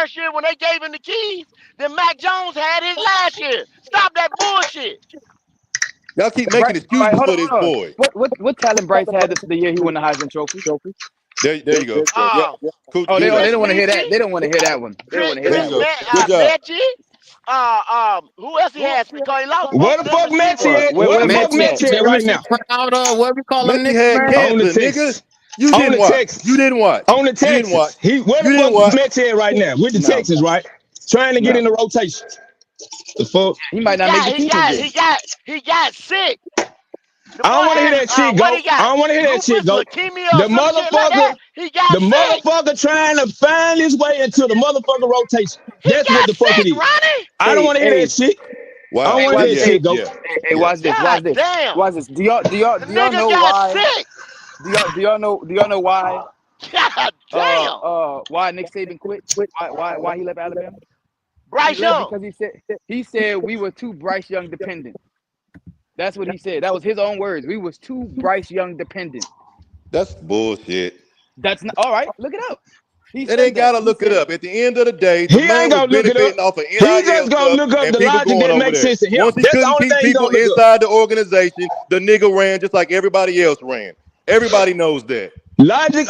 first year when they gave him the keys than Mac Jones had his last year. Stop that bullshit. Y'all keep Bryce, making all right, excuses hold for on, this hold on. boy. What talent Bryce had the year he won the Heisman Trophy? There you go. Yeah. Cool. Oh, they Good don't want to hear Mitchie, that. They don't want to hear that one. They don't want to hear There that you one. go. Good job. Mechie, who else he has? Because he lost both Where of the them fuck Mechie receivers. at? Where Where the fuck Mechie at? Mechie at right now? Crowder, what we call them Messi niggas, had man? On the cancer, nigga. Texas. You On didn't the watch. Texas. You didn't watch. On the You didn't watch. Texas. Where You the didn't fuck watch. Mechie at right now? With the No, Texans, right? Trying to get no. in the rotation. The fuck? He might not make the team again. He got sick. The I boy don't want to hear has that shit, what go. he got? I don't want to hear that shit, Lupus, go. leukemia, The or some shit like that. He got sick. motherfucker trying to find his way into the motherfucking rotation. He That's what got the fuck sick, it is. Ronnie. I don't want to hear that shit. I don't want to hear that shit, go. Hey, watch this. Watch God this. damn. Watch this. Do y'all The nigga know got why? sick. Do y'all know why? God damn. Why Nick Saban quit? Why he left Alabama? Bryce He left Young. because he said we were too Bryce Young dependent. That's what he said. That was his own words. We was too Bryce Young dependent. That's bullshit. That's not all right. Look it up. It ain't gotta look it up. At the end of the day, the He man ain't was gonna look it benefiting up. off of He NIL just gonna stuff look up and the people logic going that over makes there. sense to him. Once he That's the couldn't only keep thing he people gonna look up. inside the organization, the nigga ran just like everybody else ran. Everybody knows that. Logic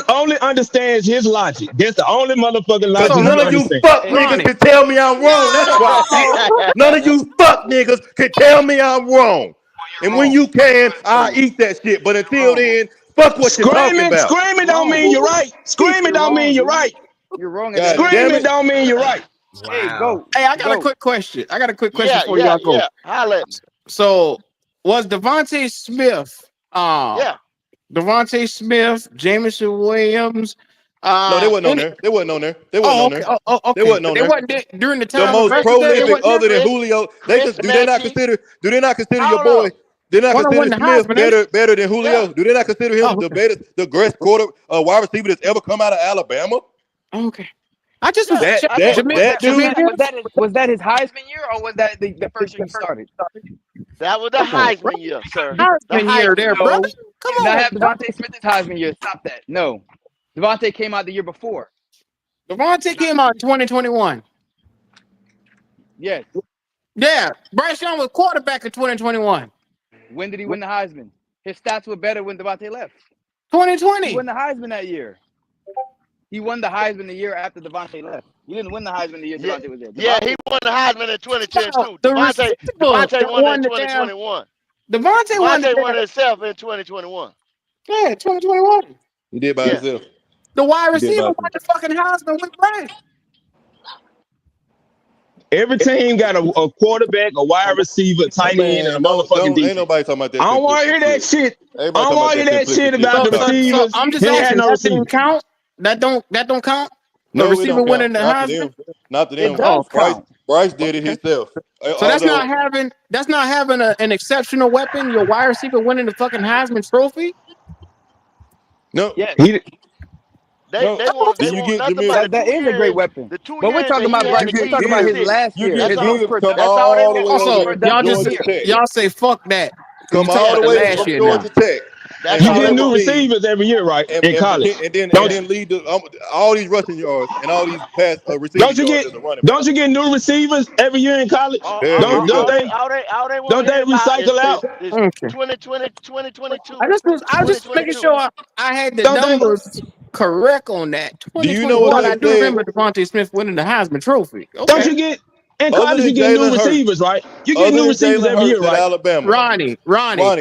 only understands his logic. That's the only motherfucking Cause logic none he of you understands. fuck niggas can tell me I'm wrong. That's why, bitch. None of you fuck niggas can tell me I'm wrong. And when you can, I'll eat that shit. But until then, fuck what you're talking about. Screaming don't mean you're right. Screaming don't mean you're right. You're wrong. God damn Screaming it. don't mean you're right. Hey, go. Hey, I got a Go. quick question. Before y'all go. Yeah. Holla at me. So was Devontae Smith, Yeah. Devontae Smith, Jameson Williams, No, they wasn't on any, there. They wasn't on there. They wasn't on there. okay. They wasn't But on they there. wasn't there during the The time of most versus there. They prolific wasn't other there. than Julio. Do they not consider your Hold boy? They not One of consider the Smith Heisman, ain't better than Julio? Yeah. Do they not consider him the better, the greatest wide receiver that's ever come out of Alabama? Okay. I just was That dude. Was that his Heisman year or was that the first year he started? That was the Heisman year, sir. The Heisman year there, No, brother. he Come did not on. have Devontae Smith's Heisman year. Stop that. No. Devontae came out the year before. Devontae came out in 2021. Yes. Yeah. Bryce Young was quarterback in 2021. When did he win the Heisman? His stats were better when Devontae left. 2020. He won the Heisman that year. He won the Heisman the year after Devontae left. He didn't win the Heisman the year Devontae was there. Yeah, Devontae he won the Heisman in 2022. The Devontae won in the damn. 2021. Devontae won the Devontae won damn. himself in 2021. Yeah, 2021. He did by Yeah. himself. The wide He did receiver by won the fucking Heisman with Bryce. Every team got a quarterback, a wide receiver, tight end, and a motherfucking Ain't defense. nobody talking about that. I don't want to hear that shit. I don't want to hear that shit about the receivers. I'm just He ain't had asking. no That receivers. didn't count. That don't count. No, A it receiver don't winning count. the Heisman. Not to them. It does count. Bryce did it himself. So that's not having an exceptional weapon. Your wide receiver winning the fucking Heisman Trophy. No. Yeah. They want nothing but that is a great weapon. The 2 But we're years talking that about he Bryce. had to We're keep talking about his sick. last You year. get His him come that's all all the way Also, over y'all to just Georgia Tech. Y'all say fuck that. Come You talking all about the the way last from year Georgia now. Tech. That's You all get they new want. receivers every year, right? In college. And then lead all these rushing yards and all these pass receiving yards as a running back. Don't you get new receivers every year in college? All Don't they want to hear about recycle out? is 2020, 2022, I was just making 2022. sure I had the Don't they? numbers correct on that. Do you know what 2021, they I do said? remember Devontae Smith winning the Heisman Trophy. Don't Okay. you get in Other college? than You get new Jalen Hurts. receivers, right? You get Other new than receivers Jalen every year, Hurts at right? Alabama. Ronnie,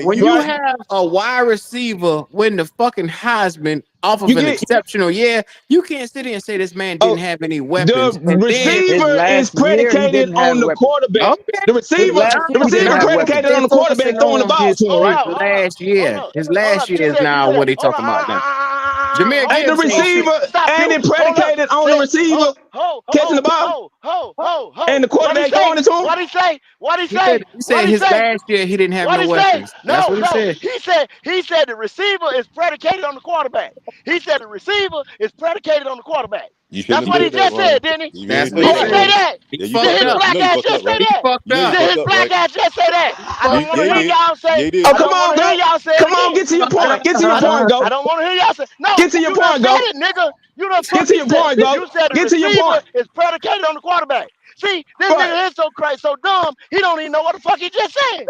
when you you have a wide receiver win the fucking Heisman off of You an get exceptional year, you can't sit here and say this man didn't have any weapons. the And then receiver is predicated on the quarterback. Okay. The receiver predicated on the quarterback throwing the ball to him, right? His last year. His last year is now what he talking about now. Jameer Ain't the Gibbs ain't shit. receiver ain't it predicated on the receiver catching the ball and the quarterback throwing it to him? What he say? What he He say? said his last year he didn't have What no he say? weapons. That's No, what he said. He said the receiver is predicated on the quarterback. He said the receiver is predicated on the quarterback. That's what he just said, didn't he? That's Did what he he say said. that? He Did fucked his up. black ass just say He that? fucked up. Did his black ass just say that? I don't want to hear y'all say. Oh, I come don't on, want to hear go. y'all say it Come on, again. get to your point. Get to your point, go. I don't want to hear y'all say. No, Get to your you done point, said go. it, nigga. You done Get to fucking your said point, it. go. You said the Get to your receiver point. is predicated on the quarterback. See, this Right. nigga is so crazy, so dumb. He don't even know what the fuck he just said.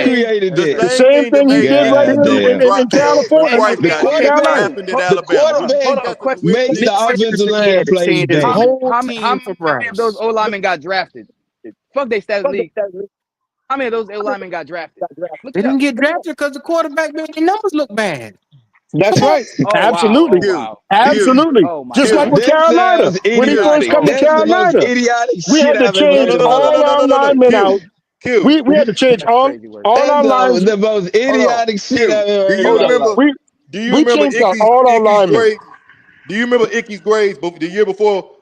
he created The that. The same same thing that thing he made did right God here Nintendo damn. in drop dead when California, Bryce The got quarterback, kicked. What Carolina. happened at the Alabama? We quarterback got to win makes this. the offensive line play The better. whole How team for many of those Bryce. O linemen got drafted? Fuck they stats league. How many of those ill linemen got drafted? Look They it didn't up. get drafted because the quarterback made their numbers look bad. That's Come on. right. Oh wow. Absolutely. Oh wow. Absolutely. Oh my Just God. like with That Carolina. sounds When he idiotic. first come to That's the most Carolina, idiotic we shit had to I've ever change heard in my all life. our linemen out. Q. We had to change That's crazy work. all our That's lines. the most idiotic shit Q. I've ever Do heard you in Hold my up. remember? life. We changed out all our Icky's linemen. grades? Do you remember Icky's grades the year before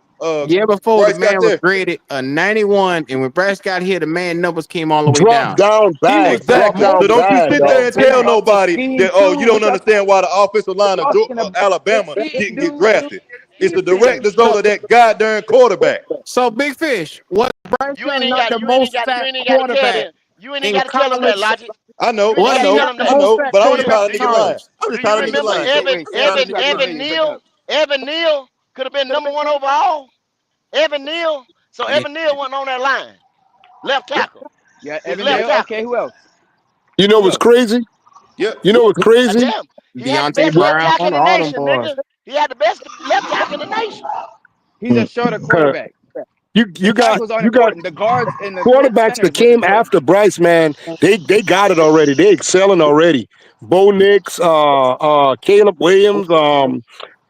Year before, the Bryce got man was there? graded a 91, and when Bryce got here, the man numbers came all the way Drop down. down He was bad. Drop exactly. down So don't you bad, sit there dog. and Based tell off the nobody scheme that you too. don't understand why the offensive line of Talking about Alabama the scheme, didn't get dude. drafted. It's the Scheme direct thing. result of that goddamn quarterback. So, Big Fish, was Bryce You ain't Young even not got the you ain't even most got you sacked ain't even got to tell quarterback them. You ain't even in got to tell them that college? logic. I know, You ain't Was got he to tell not them the that. most but sacked I was just quarterback trying to in make it lying. college? I'm just Do you trying to make it remember lying. Wait, back up. Evan Neal could have been number one overall? Evan Neal. So Yeah. Evan Neal wasn't on that line. Left tackle. Yeah, His Evan left Neal. tackle. Okay, who else? You know Who what's else? crazy? Yep. You know what's I crazy? tell him. He had the Deontay best left Brown, tackle in the all them nation, boys. nigga. He had the best left tackle in the nation. He's a shorter quarterback. you The got tackles aren't important. The guards and the quarterbacks center that is what's came important. after Bryce, man. They got it already. They excelling already. Bo Nix, Caleb Williams,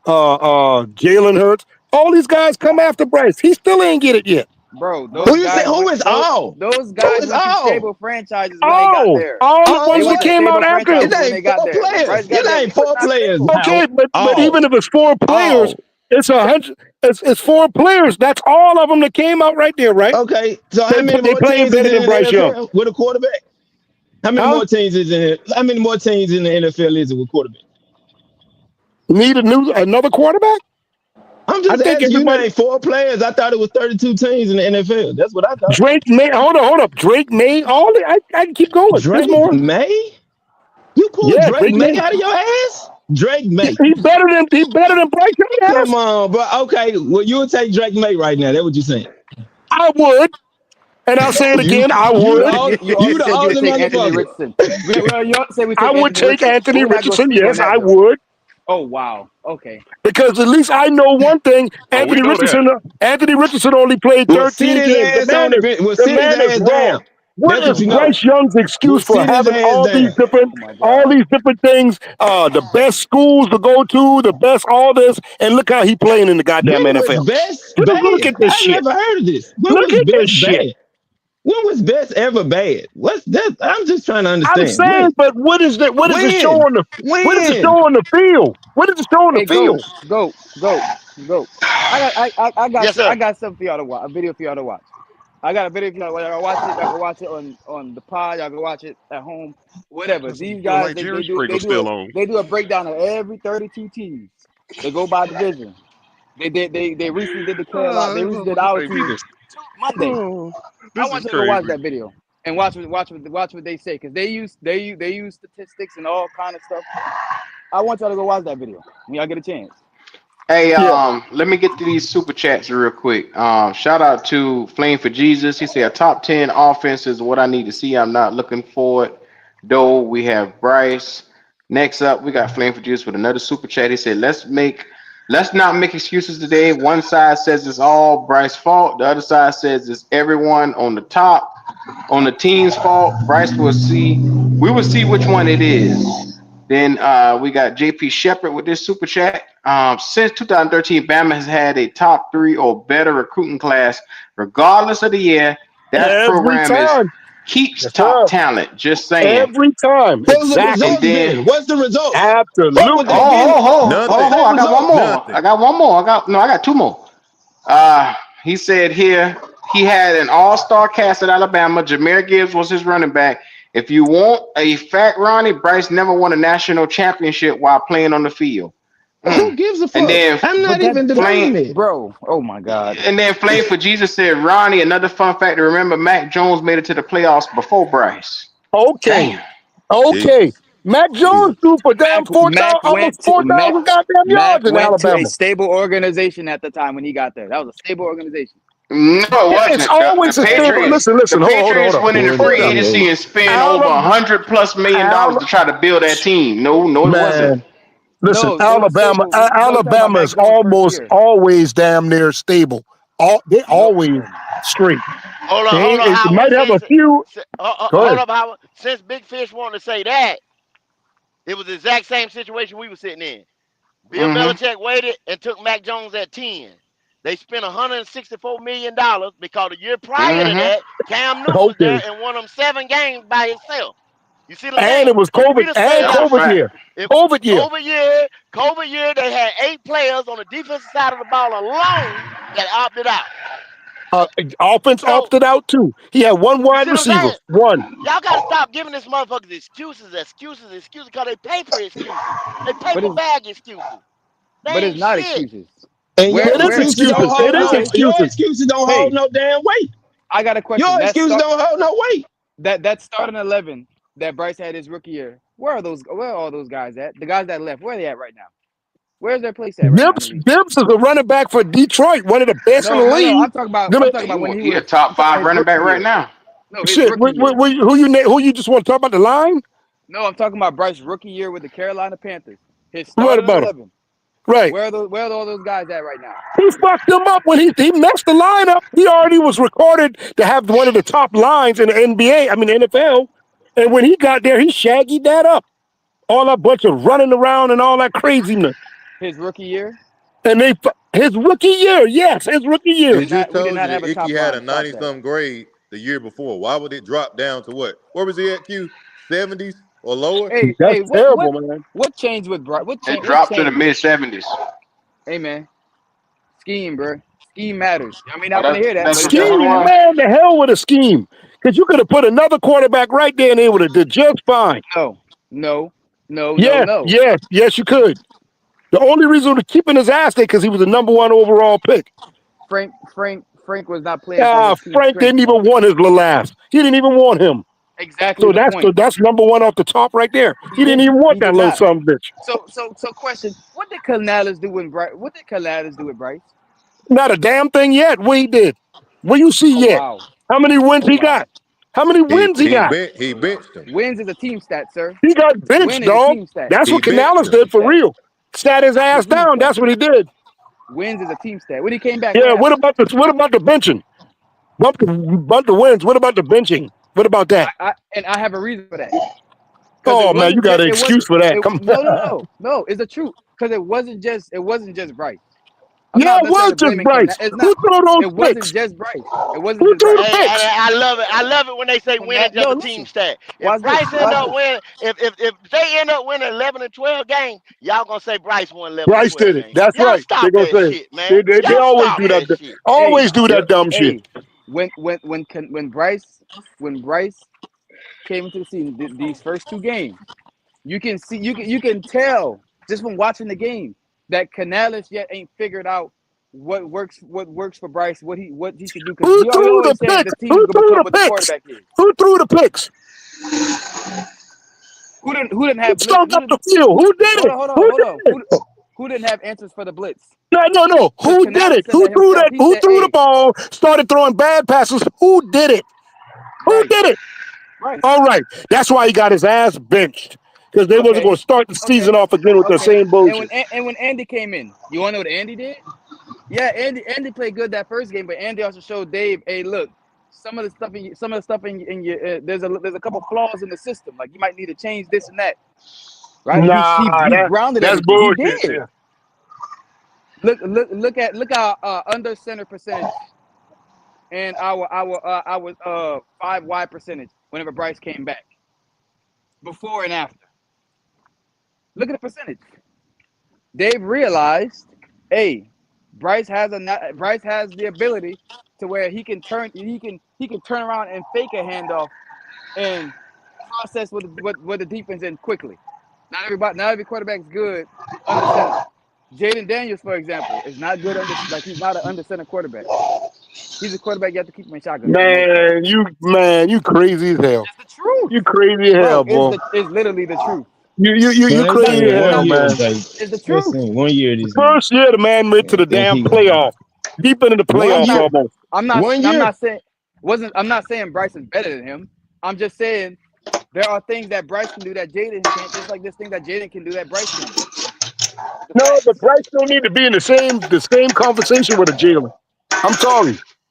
Jalen Hurts. All these guys come after Bryce. He still ain't get it yet. Bro, Who those you say? guys Who went is all? those Who guys is went to all? stable franchises when they got there. All the All They ones that went to what? came stable out after It him. franchises when they ain't got four there. When Bryce players. got It there, ain't they was four not players stable. now. Okay, but All. even if it's 4 players, All. it's 100. It's 4 players. That's all of them that came out right there, right? Okay. So how They many they more playing teams is better than in the Bryce Young, NFL with a quarterback? How many huh? more teams is in it? How many more teams in the NFL is it with quarterback? Need another quarterback? I'm I just think asking you everybody. name four players. I thought it was 32 teams in the NFL. That's what I thought. Drake May. Hold up. Drake May. I can keep going. There's Drake more. May? You pulled Yeah, Drake Drake May. May out of your ass? Drake May. He better than Bryce Young Come has. on, bro. Okay, well, you would take Drake May right now. That's what you're saying. I would, and I'll say it You again. I you the would. old, You you also the said you would older take Anthony motherfucker. Richardson. Well, you also say we I take would Anthony take Richardson. Anthony We're not gonna Richardson. speak on Yes, that I though. would. Oh wow. Okay. Because at least I know one thing. Oh, we Anthony know that. Richardson only played Well, sit 13 his games. ass on the bench. Well, The sit his man is ass wrong. down. What That's what is you know. Bryce Young's excuse Well, for sit his having ass down. Oh my all God. these different things? The best schools to go to, the best all this, and look how he playing in the goddamn When was NFL. best Just look bad? at this I shit. never heard of this. When Look was at this best shit. bad? When was best ever bad? What's that? I'm just trying to I'm understand. saying, When? but what is that? What does it show When? on the? What does it show When? on the field? What does it show on the Hey, go, field? go, go, go. Yes, I sir. got something for y'all to watch. A video for y'all to watch. I got a video for y'all. Y'all can watch it. Y'all can watch it on the pod. Y'all can watch it at home. Whatever. Does it These feel guys like Jerry Springer still on? they do a breakdown of every 32 teams. They go by division. They recently did the Carolina. They recently did This our ain't me. team Monday. Oh, I this want is you to go watch crazy. that video and watch what they say because they use statistics and all kind of stuff. I want y'all to go watch that video when y'all get a chance. Hey, Yeah. let me get to these super chats real quick. Shout out to Flame for Jesus. He said a top 10 offense is what I need to see. I'm not looking for it. Though we have Bryce. Next up, we got Flame for Jesus with another super chat. He said, let's not make excuses today. One side says it's all Bryce's fault. The other side says it's everyone on the top, on the team's fault. We will see which one it is. Then we got JP Shepard with this super chat. Since 2013, Bama has had a top 3 or better recruiting class, regardless of the year. That Every program time. keeps Yes, top sir. talent. Just saying. Every time. What's the Exactly. And results then then? What's the results? What would Absolutely. they give me? What was Nothing. their I got one results? more. Nothing. I got one more. I got 2 more. He said here he had an all-star cast at Alabama. Jahmyr Gibbs was his running back. If you want a fact, Ronnie, Bryce never won a national championship while playing on the field. Who gives a And fuck? then I'm not even debating Flame, it. Bro, oh my God. Flame for Jesus said, Ronnie, another fun fact to remember, Mac Jones made it to the playoffs before Bryce. Okay. Damn. Okay. Jesus. Mac Jones Jesus. threw for damn 4,000, almost 4,000 goddamn Mac yards in went to a Alabama. stable organization at the time when he got there. That was a stable organization. No, it It's wasn't. The always a stable. Patriots, Listen. Hold Went into up. Hold free up. agency and spent over Alabama, $100+ million to try to build that team. No, it wasn't. man. Listen, No, they were stable. No, we're talking about Alabama Mac is Jones' first almost year. always damn near stable. They No, always straight. Hold on, It Howard. might have a few. Go Hold ahead. up, Howard. Since Big Fish wanted to say that, it was the exact same situation we were sitting in. Bill Belichick waited and took Mac Jones at 10. They spent $164 million because the year prior to that, Cam Newton was there Okay. and won them 7 games by himself. You see what I'm And saying? it was If we'd COVID have and spread it out, COVID year. if COVID year. COVID year, they had 8 players on the defensive side of the ball alone that opted out. Offense So opted out too. He had one you wide see what I'm receiver. saying? One. Y'all got to stop giving this motherfuckers excuses, because they pay for excuses. They pay But for it's bag excuses. They but it's ain't not shit. excuses. And your It is Where excuses don't excuses. It hold is no. okay, Your excuses. excuses don't hold hey, no damn weight. I got a question. Your excuses don't hold no weight. That starting 11 that Bryce had his rookie year. Where are all those guys at? The guys that left, where are they at right now? Where's their place at right now in the league? Gibbs is a running back for Detroit, one of the best in the No. league. I'm talking about when he He a was. top I'm talking 5 about his running back rookie right year. now. No, his Shit, rookie year. who you just want to talk about the line? No, I'm talking about Bryce's rookie year with the Carolina Panthers. His What starting about him? 11. Right. Where are all those guys at right now? He fucked them up when he messed the lineup. He already was recorded to have one of the top lines in the NBA, I mean NFL. And when he got there, he shaggied that up. All that bunch of running around and all that craziness. His rookie year. And his rookie year, yes, his rookie We year. did It just not told you have that a Icky top had a line. Stop 90 that. something grade the year before. Why would it drop down to what? Where was he at, Q? 70s or lower? That's terrible, man. What changed with Bryce? What It changed? dropped to the mid 70s. Hey man, scheme, bro. Scheme matters. I mean, Oh, I want to hear that, that's but what it that's does what it Scheme, was. matter. man, the hell with a scheme. Because you could have put another quarterback right there and they would have did just fine. No. Yes, you could. The only reason we're keeping his ass there because he was the number 1 overall pick. Frank was not playing for his team Frank strength, didn't bro. even want his little ass. He didn't even want him. Exactly So the point. that's number 1 off the top right there. He didn't even He want that did little not. son of a bitch. So question: What did Canales do with Bryce? What did Canales do with Bryce? Not a damn thing yet. What he did. What you see Oh yet? wow. How many wins Oh he wow. got? How many wins he got? He benched him. Wins is a team stat, sir. He got benched, Win is a dog. team stat. That's He what benched Canales him. did for real. Sat his It's a ass team down. stat. That's what he did. Wins is a team stat. When he came back, what Yeah. What happened? about the benching? Bump the wins. What about the benching? What about that? I have a reason for that. Because Oh man, you got an excuse for that. Come on. No. It's the truth. Because it wasn't just Bryce. I'm Yeah, not it was necessarily just blaming Bryce. Canales. It's Who not. threw those It wasn't picks? just Bryce. It wasn't Who just threw Bryce. the Hey, picks? I love it. I love it when they say winning just No, a team listen. stat. If Watch this. Bryce end up winning, if they end up winning 11 and 12 games, y'all gonna say Bryce won 11 and Bryce 12 did it. games. That's Y'all right. They stop gonna that say shit, man. they Y'all always stop do that. that shit. Always do that dumb shit. Hey, when Bryce came into the scene, these first 2 games, you can tell just from watching the game that Canales yet ain't figured out what works for Bryce, what he should do, because Who he threw the always saying picks? the team Who is gonna threw become the what the picks? quarterback is. Who threw the picks? Who didn't Who have blitz? stunk up the field? Who did it? Who Hold did on. it? Who didn't have answers for the blitz? No. Because Who did Canales it? said Who that threw himself. that? He Who said, threw the "Hey, ball? Started throwing bad passes. Who did it? Who Bryce, did it? Bryce. All right. That's why he got his ass benched. Because they wasn't Okay, going to start the season off again with the okay." same bullshit. And when Andy came in, you want to know what Andy did? Yeah, Andy played good that first game, but Andy also showed Dave, hey, look, some of the stuff in your there's a couple flaws in the system. Like you might need to change this and that. Right? Nah, He grounded that's everything. He bullshit. did. Yeah. Look at our under center percentage and our 5 wide percentage whenever Bryce came back. Before and after. Look at the percentage. Dave realized, hey, Bryce has the ability to where he can turn around and fake a handoff and process what the defense in quickly. Not every quarterback's good under center. Jaden Daniels, for example, is not good he's not an under center quarterback. He's a quarterback you have to keep him in shotgun for the most part. You crazy as hell. It's the truth. You crazy as hell, Bro, boy. it's literally the truth. You Man, they crazy said as hell, 1 year, man. baby. It's the They truth. said 1 year this nigga. First year the man went to the Think damn he gonna playoff. Deep into the 1 playoffs year. almost. I'm 1 year. not saying Bryce is better than him. I'm just saying there are things that Bryce can do that Jaden can't, just like this thing that Jaden can do that Bryce can't do. No, but Bryce don't need to be in the same conversation with a Jalen. I'm sorry.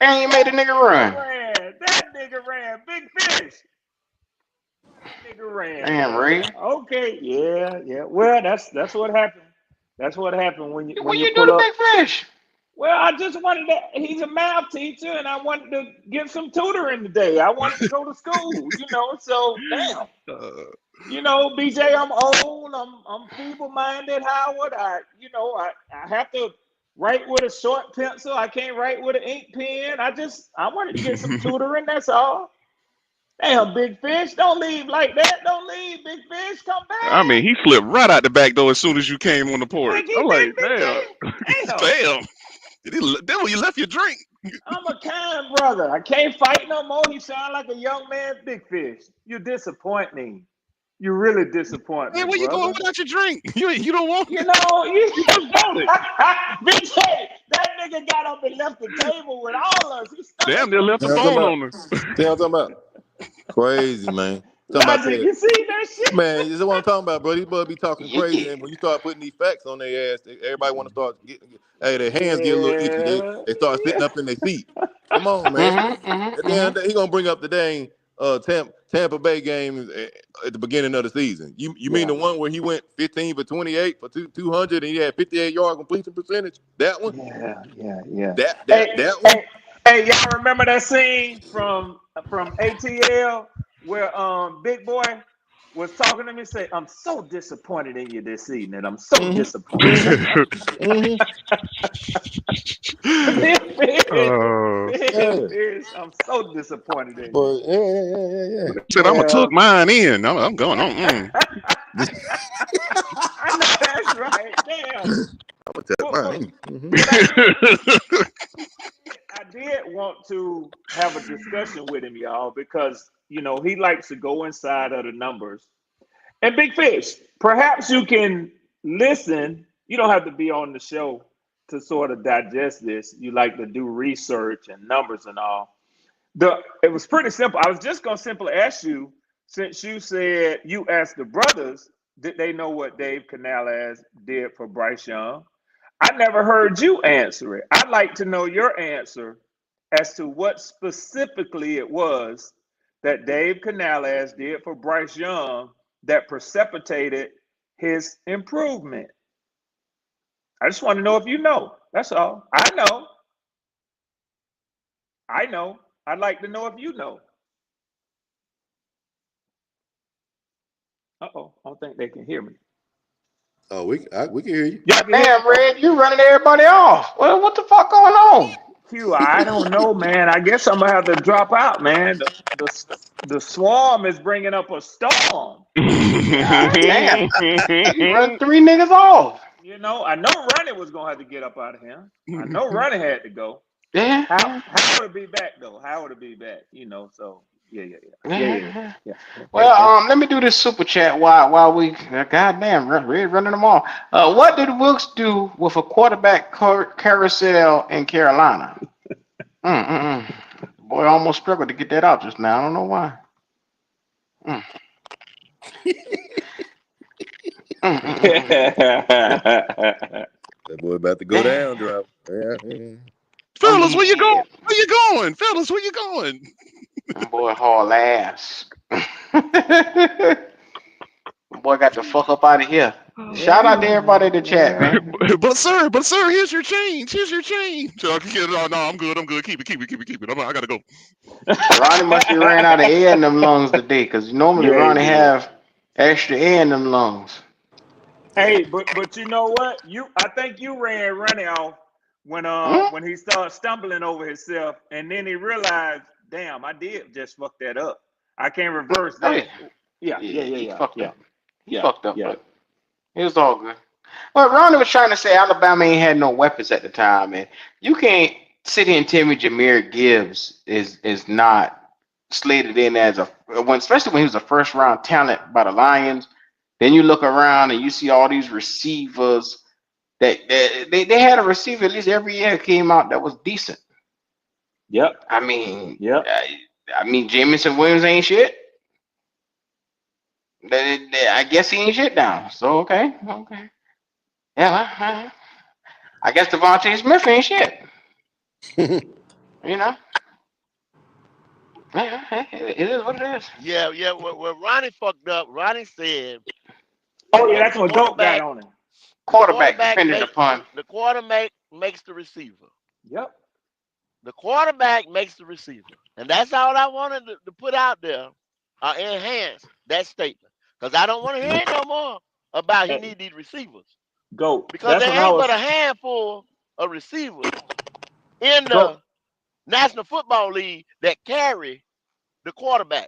And you made the nigga run. That nigga ran. Big fish. nigga ran. Damn, Ray. Okay, yeah. Well, that's what happened. That's what happened when What you you do pull to up. Big Fish? Well, I just wanted to. He's a math teacher, and I wanted to get some tutoring today. I wanted to go to school, So damn, BJ, I'm old. I'm feeble-minded, Howard. I have to write with a short pencil. I can't write with an ink pen. I wanted to get some tutoring. That's all. Damn, Big Fish, don't leave like that. Don't leave, Big Fish. Come I back. mean, he slipped right out the back door as soon as you came on the porch. Like he I'm did, like, BJ. damn, Damn. damn. Then when you left your drink. I'm a kind brother. I can't fight no more. You sound like a young man, Big Fish. You disappoint me. You really disappoint me, Man, where you going brother. without your drink? You don't want You it. know, You just bought it. BJ, that nigga got up and left the table with all of us. He stuck Damn, us they with left the You know what I'm phone talking on about? us. You know what I'm talking about? Crazy, man. Talking about Logic. that. You see that shit? Man, this is what I'm talking about, bro. These brothers be talking crazy, Yeah. and when you start putting these facts on their ass, everybody want to start getting. Hey, their hands get a little itchy. They start sitting up in their seat. Come on, man. At the end of the day, he gonna bring up the dang Tampa Bay game at the beginning of the season. You mean the one where he went 15 for 28 for 200 and he had 58-yard completion percentage? That one? Yeah. That one? Hey, y'all remember that scene from ATL where Big Boy was talking to me and say, "I'm so disappointed in you this evening. I'm so disappointed." Yeah. I'm so disappointed in you. But yeah. Said I'm gonna tuck Well, mine in. I'm going on. I know that's right. Damn. I'm gonna tell But, mine. but I did want to have a discussion with him, y'all, because he likes to go inside of the numbers. And Big Fish, perhaps you can listen. You don't have to be on the show to sort of digest this. You like to do research and numbers and all. It was pretty simple. I was just gonna simply ask you, since you said you asked the brothers, did they know what Dave Canales did for Bryce Young? I never heard you answer it. I'd like to know your answer as to what specifically it was that Dave Canales did for Bryce Young that precipitated his improvement. I just want to know if you know. That's all. I know. I'd like to know if you know. Uh-oh. I don't think they can hear me. Oh, we can hear you. Y'all can hear me? Damn, Red, you running everybody off. Well, what the fuck going on? Q, I don't know, man. I guess I'm gonna have to drop out, man. The swarm is bringing up a storm. God damn. You run 3 niggas off. I know Ronnie was gonna have to get up out of here. I know Ronnie had to go. Yeah. How would it be back though? How would it be back? So yeah. Well, let me do this super chat while we goddamn Red running them all. What did Wilkes do with a quarterback carousel in Carolina? Boy, I almost struggled to get that out just now. I don't know why. That boy about to go down, drop. Yeah. Fellas, where you going? Where you going? Fellas, where you going? Boy, haul ass. Boy got the fuck up out of here. Shout out to everybody in the chat, man. But sir, here's your change. Here's your change. So I can get it. Oh, no, I'm good. Keep it. I gotta go. Ronnie must be ran out of air in them lungs today, because normally Ronnie have extra air in them lungs. Hey, but you know what? I think you ran Ronnie off when he started stumbling over himself, and then he realized, damn, I did just fuck that up. I can't reverse that. Yeah. He fucked up. But it was all good. Well, Ronnie was trying to say Alabama ain't had no weapons at the time, and you can't sit here and tell me Jahmyr Gibbs is not slated in as especially when he was a first round talent by the Lions. Then you look around and you see all these receivers that they had a receiver at least every year came out that was decent. Yep. I mean, Jamison Williams ain't shit. I guess he ain't shit now. So okay. Yeah, I guess Devontae Smith ain't shit. You know. It is what it is. Yeah, yeah. Well, Ronnie fucked up. Ronnie said Oh yeah, that that's what Goat got on him. Quarterback dependent upon. the quarterback makes the receiver. Yep. The quarterback makes the receiver, and that's all I wanted to put out there. Enhance that statement because I don't want to hear it no more about he Hey, need these receivers Goat. because That's there when I ain't but was a handful of receivers in Goat. the National Football League that carry the quarterbacks.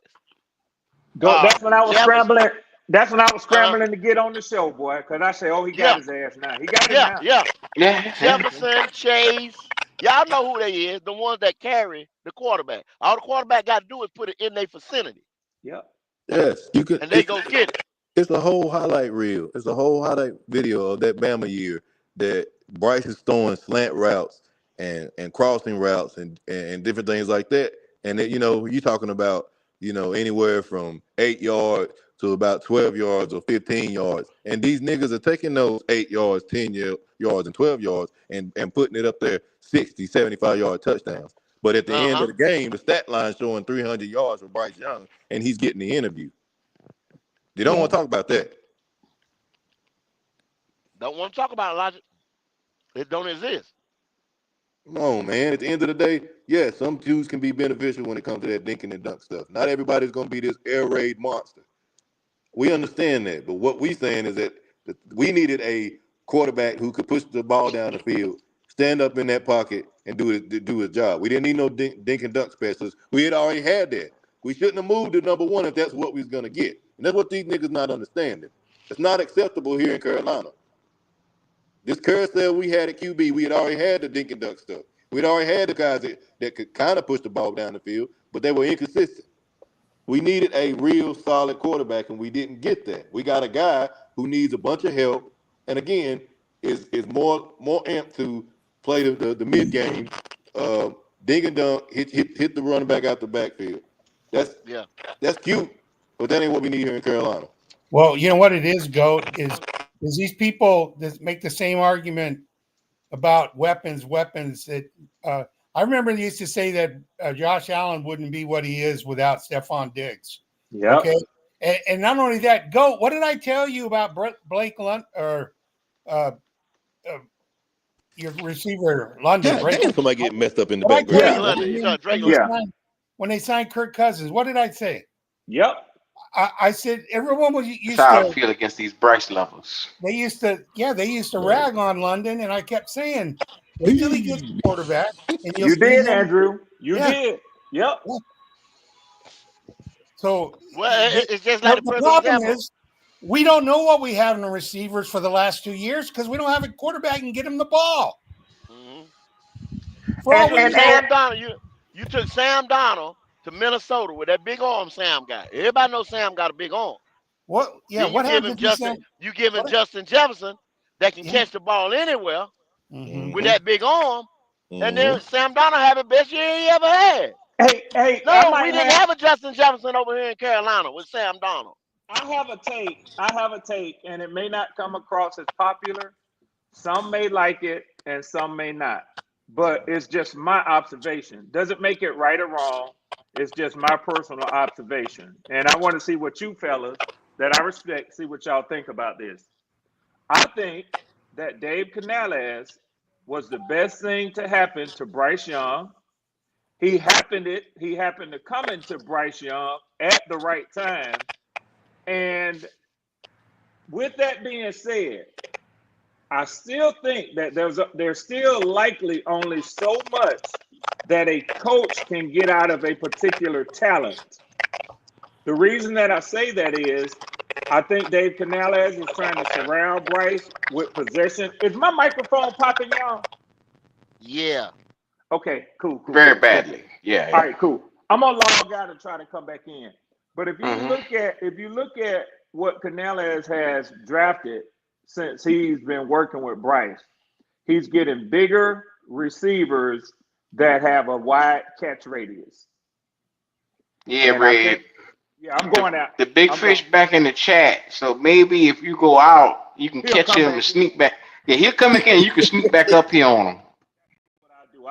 Goat. That's when I was Jefferson. scrambling. That's when I was Uh-huh. scrambling to get on the show, boy. Because I say, oh, he got Yeah, his ass now. He got him yeah, now. yeah. Yeah. Jefferson, Chase. Y'all know who they is, the ones that carry the quarterback. All the quarterback got to do is put it in their vicinity, Yep. Yes, you could. and they go get it. It's a whole highlight reel. It's a whole highlight video of that Bama year that Bryce is throwing slant routes and crossing routes and different things like that. And that, you're talking about, anywhere from 8 yards to about 12 yards or 15 yards. And these niggas are taking those 8 yards, 10 yards, and 12 yards and putting it up there 60, 75-yard touchdowns. But at the end of the game, the stat line showing 300 yards for Bryce Young, and he's getting the interview. They don't want to talk about that. Don't want to talk about it, Logic. It don't exist. Come on, man. At the end of the day, yeah, some Jews can be beneficial when it comes to that dinking and dunk stuff. Not everybody's going to be this air raid monster. We understand that. But what we saying is that we needed a quarterback who could push the ball down the field, stand up in that pocket, and do his job. We didn't need no dink and dunk specialists. We had already had that. We shouldn't have moved to number one if that's what we was going to get. And that's what these niggas not understanding. It's not acceptable here in Carolina. This carousel we had at QB, we had already had the dink and dunk stuff. We'd already had the guys that could kind of push the ball down the field, but they were inconsistent. We needed a real solid quarterback, and we didn't get that. We got a guy who needs a bunch of help, and again, is more amped to play the mid game, dink and dunk, hit the running back out the backfield. That's cute, but that ain't what we need here in Carolina. Well, you know what it is, Goat, is these people that make the same argument about weapons that I remember they used to say that Josh Allen wouldn't be what he is without Stephon Diggs. Yeah. Okay. And not only that, Goat, what did I tell you about Blake Lund or your receiver, London? Yeah, damn, somebody get messed up in the background. When they signed Kirk Cousins, what did I say? Yep. I said everyone was used That's how I to feel against these Bryce levels. they used to rag on London, and I kept saying, wait till he gets a quarterback. And You did, Andrew. You did. Yep. So it's just like the problem is we don't know what we have in the receivers for the last 2 years because we don't have a quarterback and get him the ball. Sam Donald, you took Sam Donald to Minnesota with that big arm Sam got. Everybody knows Sam got a big arm. What? Yeah. Then What happened to Sam? You give him Justin Jefferson that can catch the ball anywhere with that big arm, and then Sam Donald have the best year he ever had. Hey, no, we didn't have a Justin Jefferson over here in Carolina with Sam Donald. I have a take, and it may not come across as popular. Some may like it, and some may not. But it's just my observation. Doesn't make it right or wrong. It's just my personal observation. And I want to see what you fellas that I respect, see what y'all think about this. I think that Dave Canales was the best thing to happen to Bryce Young. He happened to come into Bryce Young at the right time. And with that being said, I still think that there's still likely only so much that a coach can get out of a particular talent. The reason that I say that is I think Dave Canales is trying to surround Bryce with possession. Is my microphone popping, y'all? Yeah. Okay, cool. Very badly. Yeah. All right, cool. I'm gonna log out and try to come back in. But if you look at what Canales has drafted since he's been working with Bryce, he's getting bigger receivers that have a wide catch radius. Yeah, Red. I'm going out. The big fish back in the chat. So maybe if you go out, you can catch him and sneak back. Yeah, he'll come back in. You can sneak back up here on him.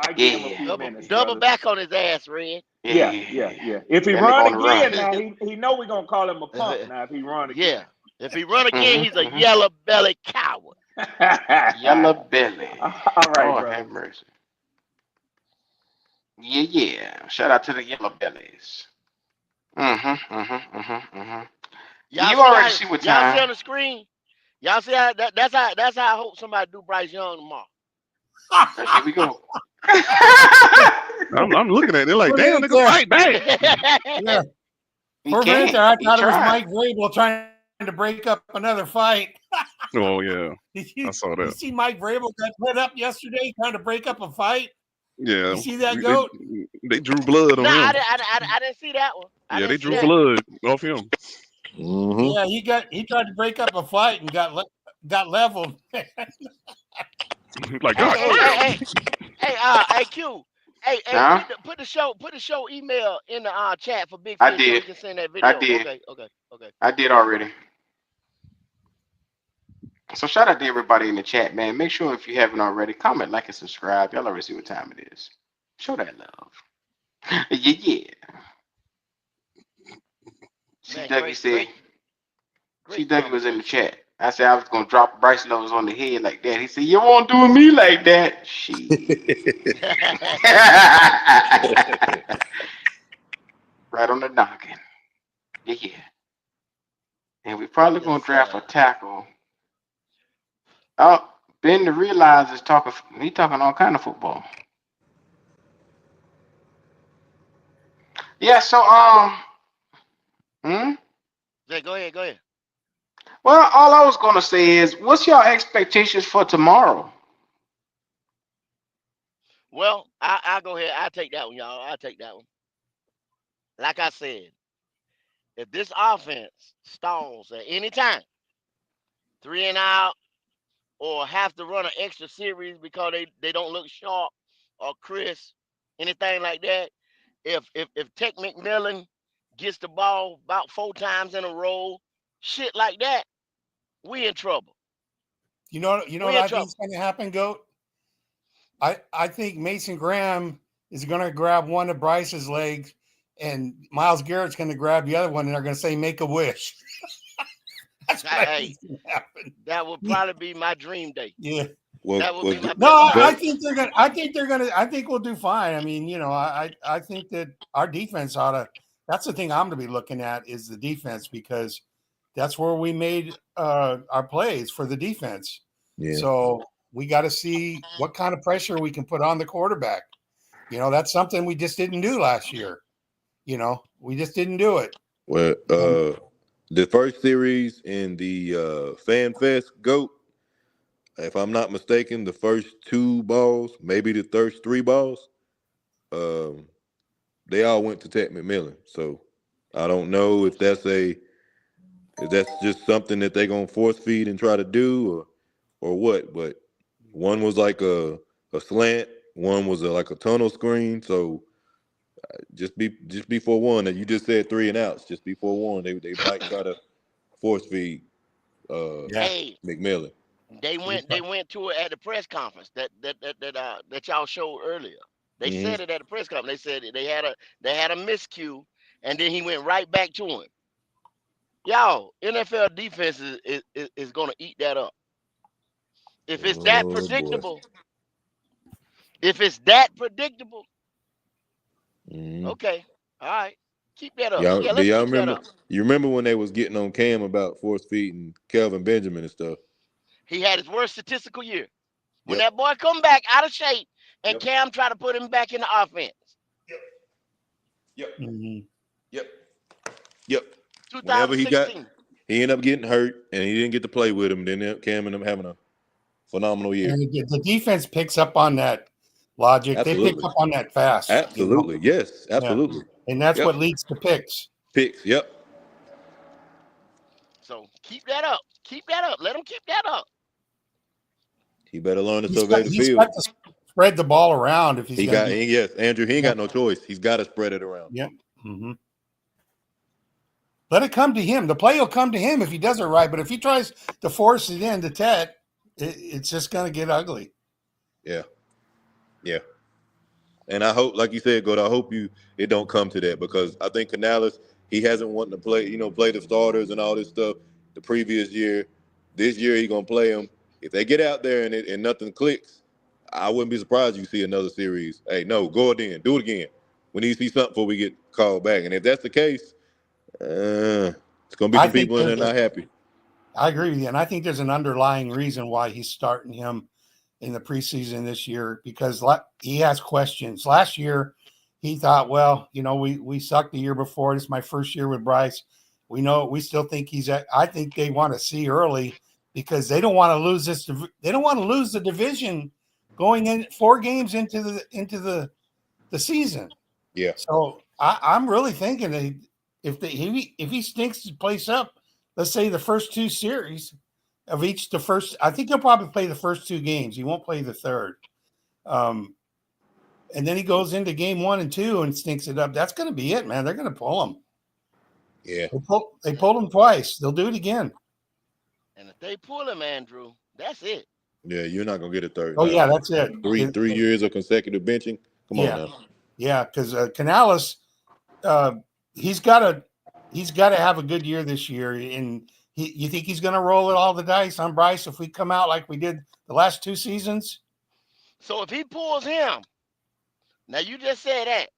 I give him a few minutes. Double back on his ass, Red. Yeah. If he That nigga run on the run. again, now he know we're gonna call him a punk. Now if he run again. Yeah. If he run again, he's a Mm-hmm. yellow belly coward. Yellow belly. All right, Lord brother. have mercy. Yeah. Shout out to the yellow bellies. Y'all You see already how see what y'all see time. on the screen? Y'all see how that's how I hope somebody do Bryce Young tomorrow. Here we go. I'm looking at it like, For a damn, minute nigga, there. fight back. Yeah. He For a minute can't. there, I He thought it was tried. Mike Vrabel trying to break up another fight. Oh yeah, Did I you, saw you that. see Mike Vrabel got lit up yesterday trying to break up a fight? Yeah, You see that, Goat? they drew blood Nah, on him. I didn't see that one. I Yeah, they didn't see drew that. blood off him. Mm-hmm. Yeah, he tried to break up a fight and got leveled. Like, Hey, God hey, damn. hey, hey, hey, Q. Hey, Huh? put the show email in the chat for Big I Fish so did. he can send that I video. did. Okay. I did already. So shout out to everybody in the chat, man. Make sure if you haven't already, comment, like, and subscribe. Y'all already see what time it is. Show that love. Yeah. See, Man, Dougie said. See, great Dougie was in the conversation. chat. I said I was gonna drop Bryce Nose on the head like that. He said, "You won't do me like that." Shit. Right on the noggin. Yeah. And we probably Yes, gonna draft a sir. tackle. Oh, Ben to realize is talking. He talking all kind of football. Yeah. So Hmm? Jay, go ahead. Well, all I was gonna say is, what's your expectations for tomorrow? Well, I'll go ahead. I'll take that one, y'all. I'll take that one. Like I said, if this offense stalls at any time, 3 and out, or have to run an extra series because they don't look sharp or crisp, anything like that. If Tech McMillan gets the ball about 4 times in a row, shit like that, we in trouble. You know We what in I think is trouble. going to happen, Goat? I think Mason Graham is going to grab one of Bryce's legs, and Myles Garrett's going to grab the other one, and they're going to say, "Make a wish." That's what I think Hey, is going to happen. that would probably be my dream day. Yeah. That would be my No, best I dream. think they're gonna. I think we'll do fine. I mean, I think that our defense ought to. That's the thing I'm going to be looking at is the defense, because that's where we made our plays for the defense. Yeah. So we got to see what kind of pressure we can put on the quarterback. That's something we just didn't do last year. We just didn't do it. Well, the first series in the Fan Fest GOAT, if I'm not mistaken, the first 2 balls, maybe the first 3 balls, they all went to Tech McMillan. So I don't know if that's just something that they're gonna force feed and try to do, or what. But one was like a slant, one was like a tunnel screen. So just be forewarned that you just said 3 and outs. Just be forewarned they might try to force feed Hey, McMillan. they went to it at the press conference that y'all showed earlier. They Mm-hmm. said it at the press conference. They said they had a miscue, and then he went right back to him. Y'all, NFL defense is gonna eat that up. If it's that Oh boy. predictable, Mm-hmm. okay, all right, keep that up. Y'all, Yeah, do let's y'all keep that remember? up. You remember when they was getting on Cam about force feeding Kelvin Benjamin and stuff? He had his worst statistical year. When Yep. that boy come back out of shape and Yep. Cam try to put him back in the offense. Yep. Mm-hmm. Yep. Whenever he 2016. ended up getting hurt and he didn't get to play with him. Then Cam and him having a phenomenal year. And the defense picks up on that logic. They pick Absolutely. up on that fast. Absolutely. Yes. Yeah. Absolutely. And that's Yep. what leads to picks. Picks. Yep. So keep that up. Keep that up. Let him keep that up. He better learn to He's survey the got field. to spread the ball around if he's going to be. Yes, Andrew. He ain't Yeah. got no choice. He's got to spread it around. Yep. Mm-hmm. Let it come to him. The play will come to him if he does it right. But if he tries to force it into Ted, it's just going to get ugly. Yeah. Yeah. And I hope, like you said, God, I hope it don't come to that, because I think Canales, he hasn't wanted to play the starters and all this stuff the previous year. This year he gonna play them. If they get out there and nothing clicks, I wouldn't be surprised you see another series. Hey, no, go again, do it again. We need to see something before we get called back. And if that's the case, it's gonna be I some think people in there not happy. I agree with you, and I think there's an underlying reason why he's starting him in the preseason this year, because he has questions. Last year, he thought, well, we sucked the year before. This is my first year with Bryce. We still think I think they want to see early, because they don't want to lose this. They don't want to lose the division going in 4 games into the season. Yeah. So I'm really thinking that if he stinks the place up, let's say the first 2 series of each, I think he'll probably play the first 2 games. He won't play the third. And then he goes into game 1 and 2 and stinks it up. That's going to be it, man. They're going to pull him. Yeah. They pulled him twice. They'll do it again. And if they pull him, Andrew, that's it. Yeah, you're not gonna get a third. Oh, yeah, that's it. 3 years of consecutive benching. Come on now. Yeah, because Canales, he's got to have a good year this year. And you think he's going to roll it all the dice on Bryce if we come out like we did the last 2 seasons? So if he pulls him, now you just said that.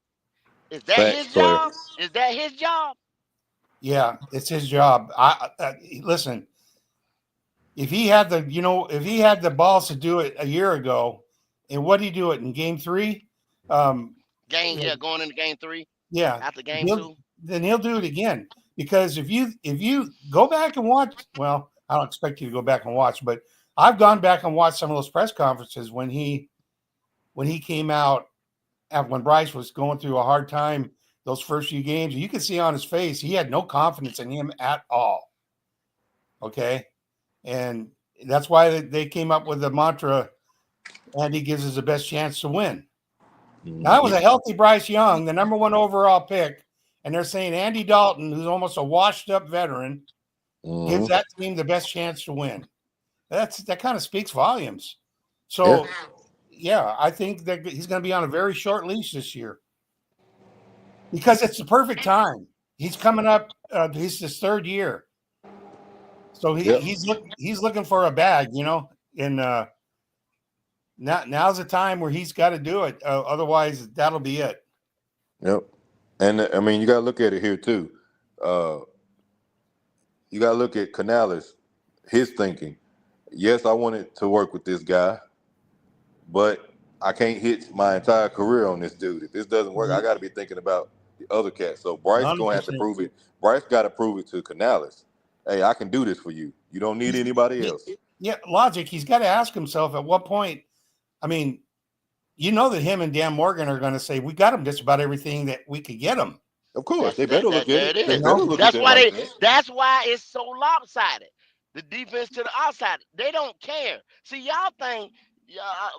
Is that Facts, his player. job? Is that his job? Yeah, it's his job. Listen, if he had the balls to do it a year ago, and what did he do it in game 3? Going into game 3. Yeah, After game 2. then he'll do it again. Because if you go back and watch, well, I don't expect you to go back and watch, but I've gone back and watched some of those press conferences when he came out when Bryce was going through a hard time those first few games. You could see on his face he had no confidence in him at all. Okay, and that's why they came up with the mantra, Andy gives us the best chance to win. Now, that was a healthy Bryce Young, the number 1 overall pick, and they're saying Andy Dalton, who's almost a washed-up veteran, gives that team the best chance to win. That kind of speaks volumes. So, yeah, I think that he's going to be on a very short leash this year, because it's the perfect time. He's coming up. He's his 3rd year, so he's looking for a bag, and now's the time where he's got to do it. Otherwise, that'll be it. Yep. And I mean, you got to look at it here too. You got to look at Canales, his thinking. Yes, I wanted to work with this guy, but I can't hit my entire career on this dude. If this doesn't work, I got to be thinking about the other cat. So Bryce going to have to prove it. Bryce got to prove it to Canales. Hey, I can do this for you. You don't need anybody else. Yeah, logic. He's got to ask himself at what point. I mean, that him and Dan Morgan are going to say, we got him just about everything that we could get him. Of course, they better look at it. That's why it's so lopsided. The defense to the outside, they don't care. See, y'all think,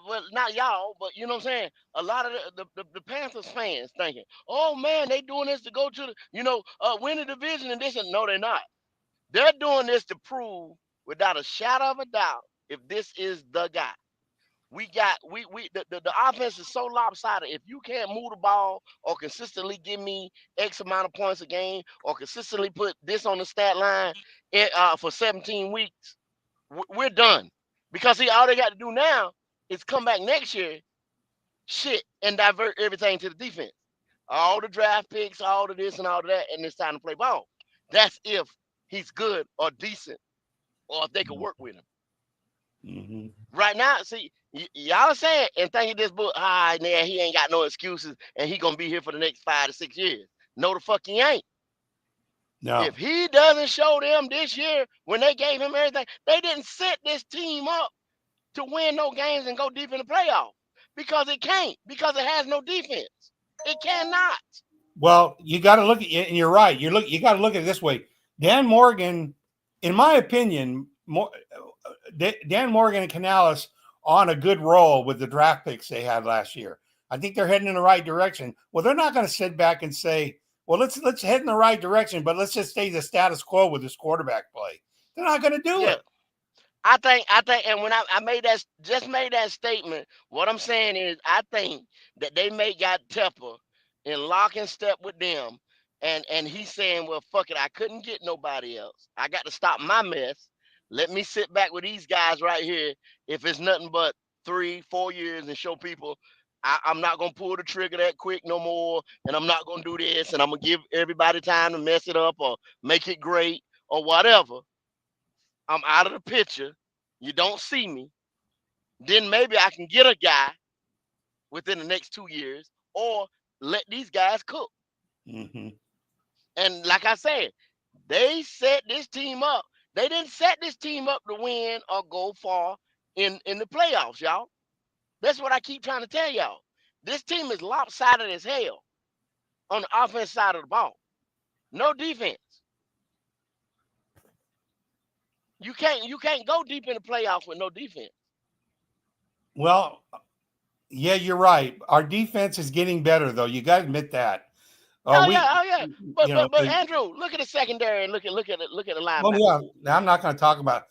well, not y'all, but you know what I'm saying? A lot of the Panthers fans thinking, oh man, they doing this to go to the, win the division and this. And no, they're not. They're doing this to prove without a shadow of a doubt if this is the guy. The offense is so lopsided. If you can't move the ball or consistently give me X amount of points a game or consistently put this on the stat line for 17 weeks, we're done. Because all they got to do now is come back next year, and divert everything to the defense. All the draft picks, all of this and all of that, and it's time to play ball. That's if he's good or decent, or if they can work with him. Mm-hmm. Right now, see, y'all are saying and thinking this book, he ain't got no excuses and he gonna be here for the next 5 to 6 years. No, the fuck he ain't. No. If he doesn't show them this year when they gave him everything, they didn't set this team up to win no games and go deep in the playoff. Because it can't, because it has no defense. It cannot. Well, you got to look at it, and you're right. You got to look at it this way. Dan Morgan, in my opinion, Dan Morgan and Canales on a good roll with the draft picks they had last year. I think they're heading in the right direction. Well, they're not going to sit back and say, well, let's head in the right direction, but let's just stay the status quo with this quarterback play. They're not going to do it. I think, and when I made that, just made that statement, what I'm saying is, I think that they may got Tepper in lock and step with them, and he's saying, well, fuck it, I couldn't get nobody else. I got to stop my mess. Let me sit back with these guys right here. If it's nothing but 3-4 years, and show people I'm not gonna pull the trigger that quick no more, and I'm not gonna do this, and I'm gonna give everybody time to mess it up or make it great or whatever. I'm out of the picture. You don't see me. Then maybe I can get a guy within the next 2 years, or let these guys cook. Mm-hmm. And like I said, they set this team up. They didn't set this team up to win or go far in the playoffs, y'all. That's what I keep trying to tell y'all. This team is lopsided as hell on the offense side of the ball. No defense. You can't go deep in the playoffs with no defense. Well, yeah, you're right. Our defense is getting better, though. You got to admit that. Oh yeah. But You know, Andrew, look at the secondary and look at the well, linebackers. yeah. I'm not going to talk about.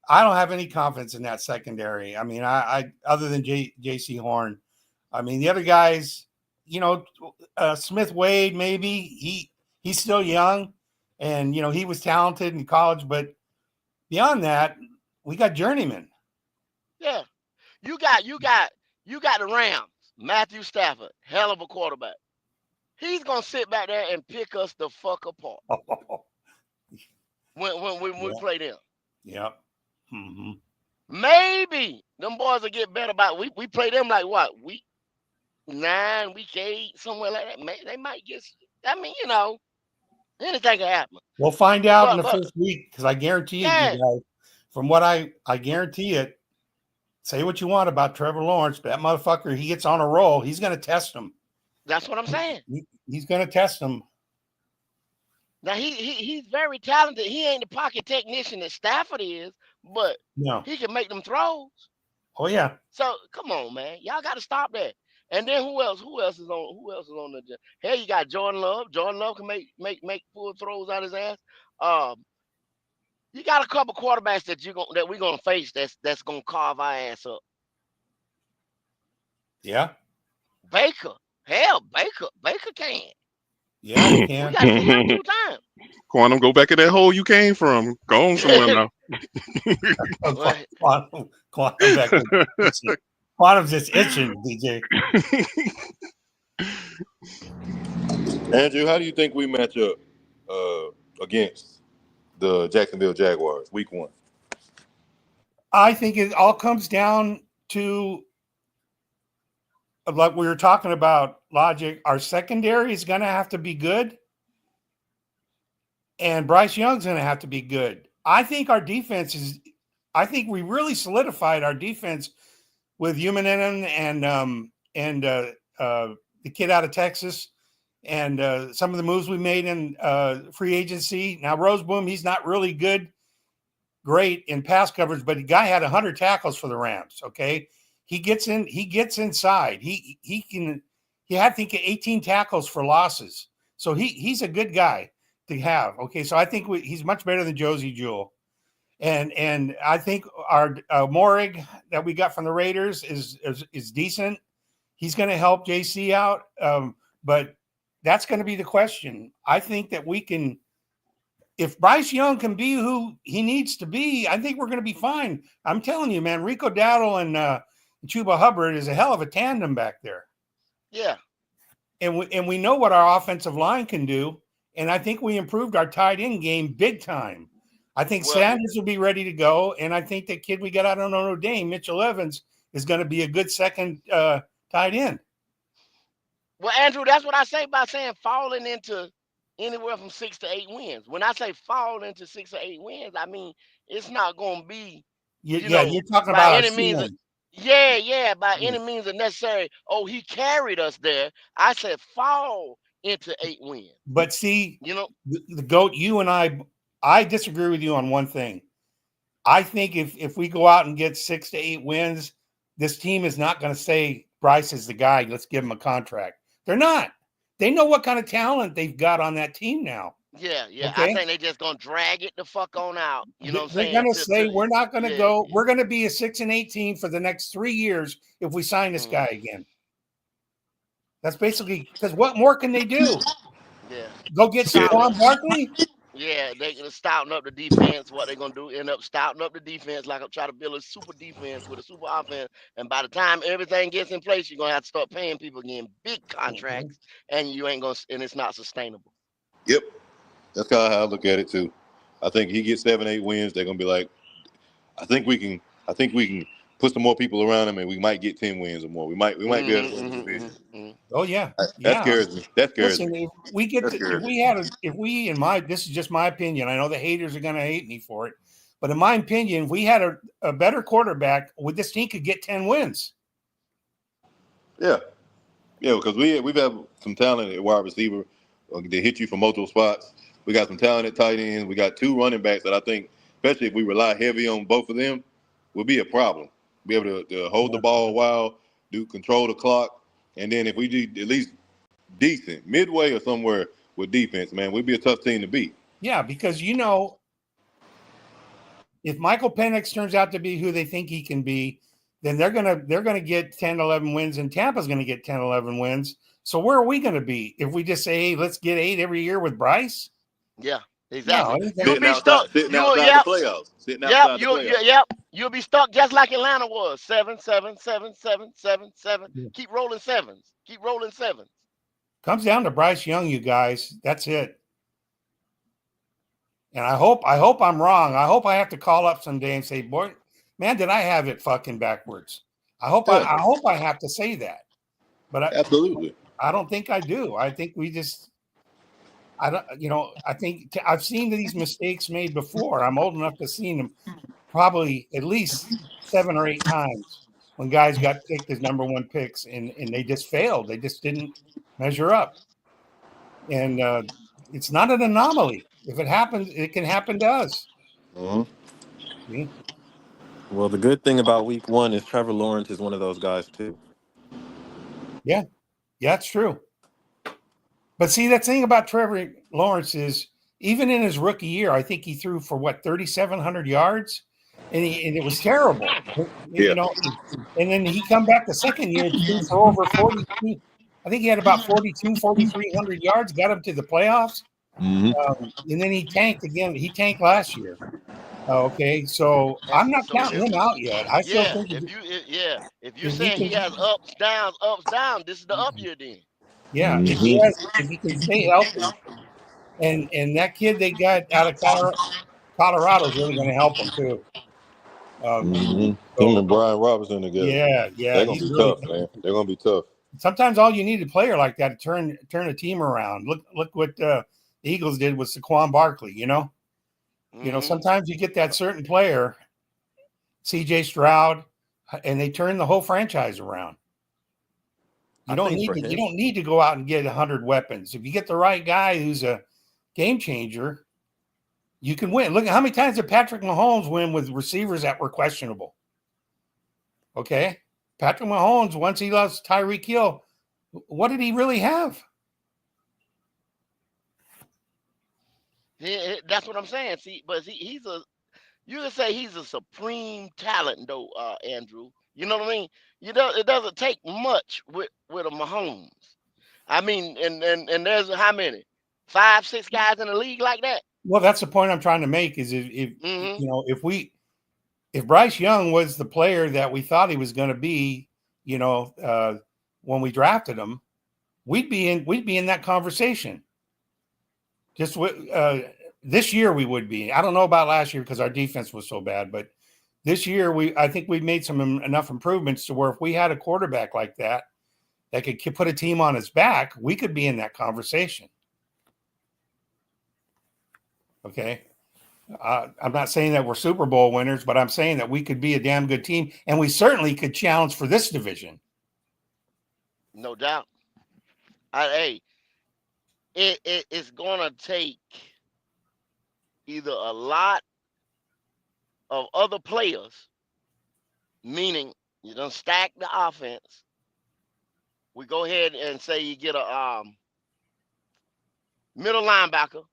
I don't have any confidence in that secondary. I mean, I other than J.C. Horn, I mean the other guys. You know, Smith Wade, maybe he's still young, and you know he was talented in college, but beyond that, we got journeymen. Yeah. You got the Rams. Matthew Stafford, hell of a quarterback. He's gonna sit back there and pick us the fuck apart when we play them. Yep. Mm-hmm. Maybe them boys will get better about we play them like what, week 9, week 8, somewhere like that. They might get. I mean, anything can happen. We'll find out in the But first week because I guarantee it, yeah, you guys. From what I guarantee it. Say what you want about Trevor Lawrence, but that motherfucker, he gets on a roll. He's going to test him. that's what I'm saying. He's going to test him. Now he's very talented. He ain't the pocket technician that Stafford is, but No. he can make them throws. Oh yeah. So come on, man, y'all got to stop that. And then who else? Who else is on the? Hey, you got Jordan Love. Jordan Love can make full throws out his ass. You got a couple quarterbacks that we're gonna face that's gonna carve our ass up. Yeah. Baker, hell, Baker can. Yeah, he can. We got to see him 2 times. Quantum, go back in that hole you came from. Go on somewhere now. Quantum back there. Quantum's just itching, DJ. Andrew, how do you think we match up against the Jacksonville Jaguars week 1? I think it all comes down to, like we were talking about, logic. Our secondary is going to have to be good, and Bryce Young's going to have to be good. I think our defense is. I think we really solidified our defense with Humanen and the kid out of Texas, and some of the moves we made in free agency. Now Roseboom, he's not really great in pass coverage, but the guy had 100 tackles for the Rams. Okay. He gets inside. He had, I think, 18 tackles for losses. So he's a good guy to have. Okay. So I think he's much better than Josie Jewell. And I think our Morig that we got from the Raiders is decent. He's going to help JC out. But that's going to be the question. I think that we can, if Bryce Young can be who he needs to be, I think we're going to be fine. I'm telling you, man, Rico Dowdle and Chuba Hubbard is a hell of a tandem back there. Yeah. And we know what our offensive line can do. And I think we improved our tight end game big time. I think Sanders will be ready to go. And I think the kid we got out of Notre Dame, Mitchell Evans, is going to be a good second tight end. Well, Andrew, that's what I say by saying falling into anywhere from 6 to 8 wins. When I say fall into 6 or 8 wins, I mean it's not going to be, you're talking about any means. By any means necessary. Oh, he carried us there. I said fall into 8 wins. But see, the GOAT, you and I disagree with you on one thing. I think if we go out and get 6 to 8 wins, this team is not going to say Bryce is the guy. Let's give him a contract. They're not. They know what kind of talent they've got on that team now. Yeah. I Okay, think they just gonna drag it the fuck on out. You know what I'm they're saying? going to say we're not going to Yeah. go. We're going to be a 6-8 team for the next 3 years if we sign this guy again. That's basically because what more can they do? Yeah. Go get Saquon Barkley? Yeah, they're gonna stouting up the defense. What they're gonna do? End up stouting up the defense, like I'm trying to build a super defense with a super offense. And by the time everything gets in place, you're gonna have to start paying people again big contracts, and you ain't gonna, and it's not sustainable. Yep, that's kind of how I look at it too. I think he gets 7-8 wins. They're gonna be like, I think we can put some more people around him, and we might get 10 wins or more. We might be able to win the division. Oh yeah, That scares me. That scares Listen, me. if we get to, this is just my opinion. I know the haters are going to hate me for it, but in my opinion, if we had a better quarterback, with this team could get 10 wins. Yeah, because we've had some talent at wide receiver. They hit you from multiple spots. We got some talent at tight ends. We got 2 running backs that I think, especially if we rely heavy on both of them, will be a problem. Be able to hold the ball a while, control the clock, and then if we do at least decent midway or somewhere with defense, man, we'd be a tough team to beat. Yeah, because if Michael Penix turns out to be who they think he can be, then they're gonna get 10, 11 wins, and Tampa's gonna get 10, 11 wins. So where are we gonna be if we just say, hey, let's get 8 every year with Bryce? Yeah, exactly. No, You'll be stuck. Sitting outside the playoffs. Sitting outside the playoffs. You'll be stuck just like Atlanta was. 7, 7, 7, 7, 7, 7. Keep rolling sevens. Keep rolling sevens. Comes down to Bryce Young, you guys. That's it. And I hope I'm wrong. I hope I have to call up someday and say, boy, man, did I have it fucking backwards? I hope I have to say that. But absolutely. I don't think I do. I think we just I don't, I think I've seen these mistakes made before. I'm old enough to seen them probably at least 7 or 8 times when guys got picked as number 1 picks and they just failed. They just didn't measure up. And it's not an anomaly. If it happens, it can happen to us. See? Well, the good thing about week 1 is Trevor Lawrence is one of those guys too. Yeah, it's true. But see, that thing about Trevor Lawrence is even in his rookie year, I think he threw for 3,700 yards, and it was terrible. Yeah. And then he come back the second year and threw for over 42. I think he had about 4,300 yards, got him to the playoffs. And then he tanked again. He tanked last year. Okay, so I'm not counting him out yet. I still think if you're saying he has ups, downs, this is the up year then. Yeah, if he can stay healthy, and that kid they got out of Colorado is really going to help him too. Him and Brian Robinson together. Yeah, They're gonna be tough, man. They're gonna be tough. Sometimes all you need is a player like that to turn a team around. Look what the Eagles did with Saquon Barkley. Sometimes you get that certain player, C.J. Stroud, and they turn the whole franchise around. You don't need to go out and get 100 weapons. If you get the right guy who's a game changer, you can win. Look at how many times did Patrick Mahomes win with receivers that were questionable. Okay, Patrick Mahomes, once he lost Tyreek Hill, what did he really have? Yeah, that's what I'm saying. See, but you can say he's a supreme talent, though, Andrew. You know what I mean? It doesn't take much with a Mahomes. I mean, and there's how many? 5, 6 guys in the league like that. Well, that's the point I'm trying to make. Is if Bryce Young was the player that we thought he was going to be, when we drafted him, we'd be in that conversation. Just this year we would be. I don't know about last year because our defense was so bad, but this year I think we made enough improvements to where if we had a quarterback like that could put a team on his back, we could be in that conversation. Okay. I'm not saying that we're Super Bowl winners, but I'm saying that we could be a damn good team, and we certainly could challenge for this division. No doubt. It's gonna take either a lot of other players, meaning you don't stack the offense. We go ahead and say you get a middle linebacker.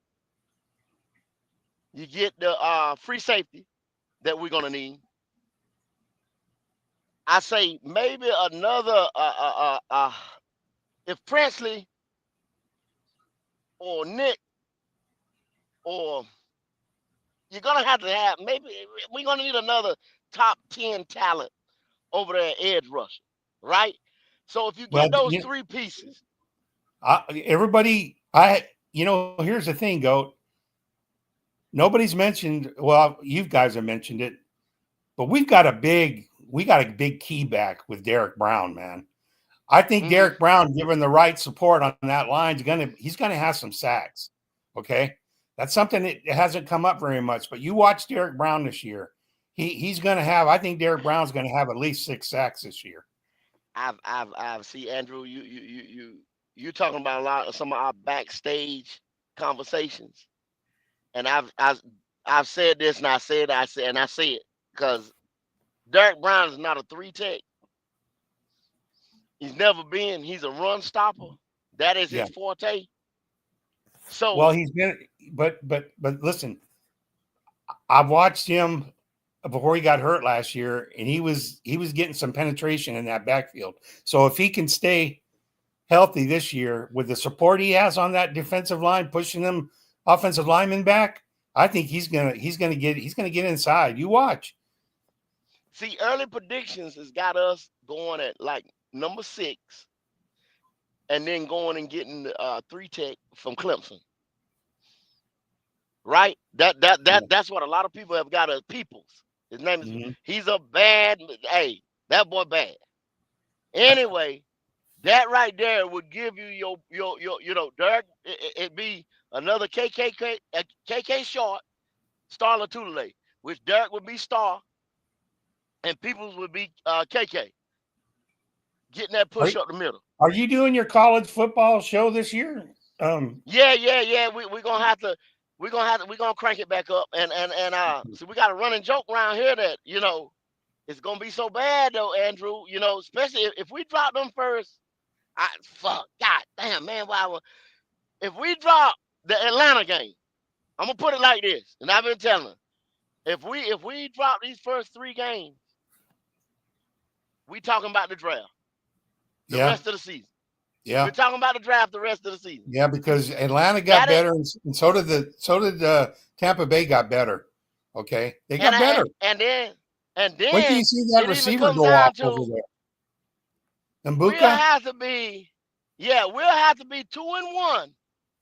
You get the free safety that we're gonna need. I say maybe another if Presley or Nick or you're gonna have to have maybe we're gonna need another top 10 talent over there at edge rusher, right? So if you Well, get those three pieces, everybody, here's the thing, Goat. Nobody's mentioned. Well, you guys have mentioned it, but we got a big key back with Derek Brown, man. I think Derek Brown, given the right support on that line, he's gonna have some sacks. Okay, that's something that hasn't come up very much. But you watch Derek Brown this year. He's gonna have. I think Derek Brown's gonna have at least 6 sacks this year. I've see Andrew, you talking about a lot of some of our backstage conversations, and I've said this and I say it because Derek Brown is not a 3 tech. He's never been. He's a run stopper. That is his forte. So well, he's been, but listen, I've watched him before he got hurt last year, and he was getting some penetration in that backfield. So if he can stay healthy this year with the support he has on that defensive line, pushing them offensive linemen back, I think he's gonna get inside. You watch. See, early predictions has got us going at like number 6, and then going and getting the 3 tech from Clemson. Right? That's what a lot of people have got as Peoples. His name is he's a bad that boy bad. Anyway, that right there would give you your Derek. It'd be another KK short, Star Latulele, which Derek would be Star, and Peoples would be KK. Getting that push up the middle. Are you doing your college football show this year? Yeah. We're gonna crank it back up, and so we got a running joke around here that it's gonna be so bad though, Andrew. Especially if we drop them first. God damn, man. If we drop the Atlanta game, I'm gonna put it like this, and I've been telling them, if we drop these first 3 games, we talking about the draft, the rest of the season. Yeah, we're talking about the draft the rest of the season. Yeah, because Atlanta got better, and so did Tampa Bay got better. Okay, they got better. And then wait till you see that receiver go off over there. And Buka? We'll have to be 2-1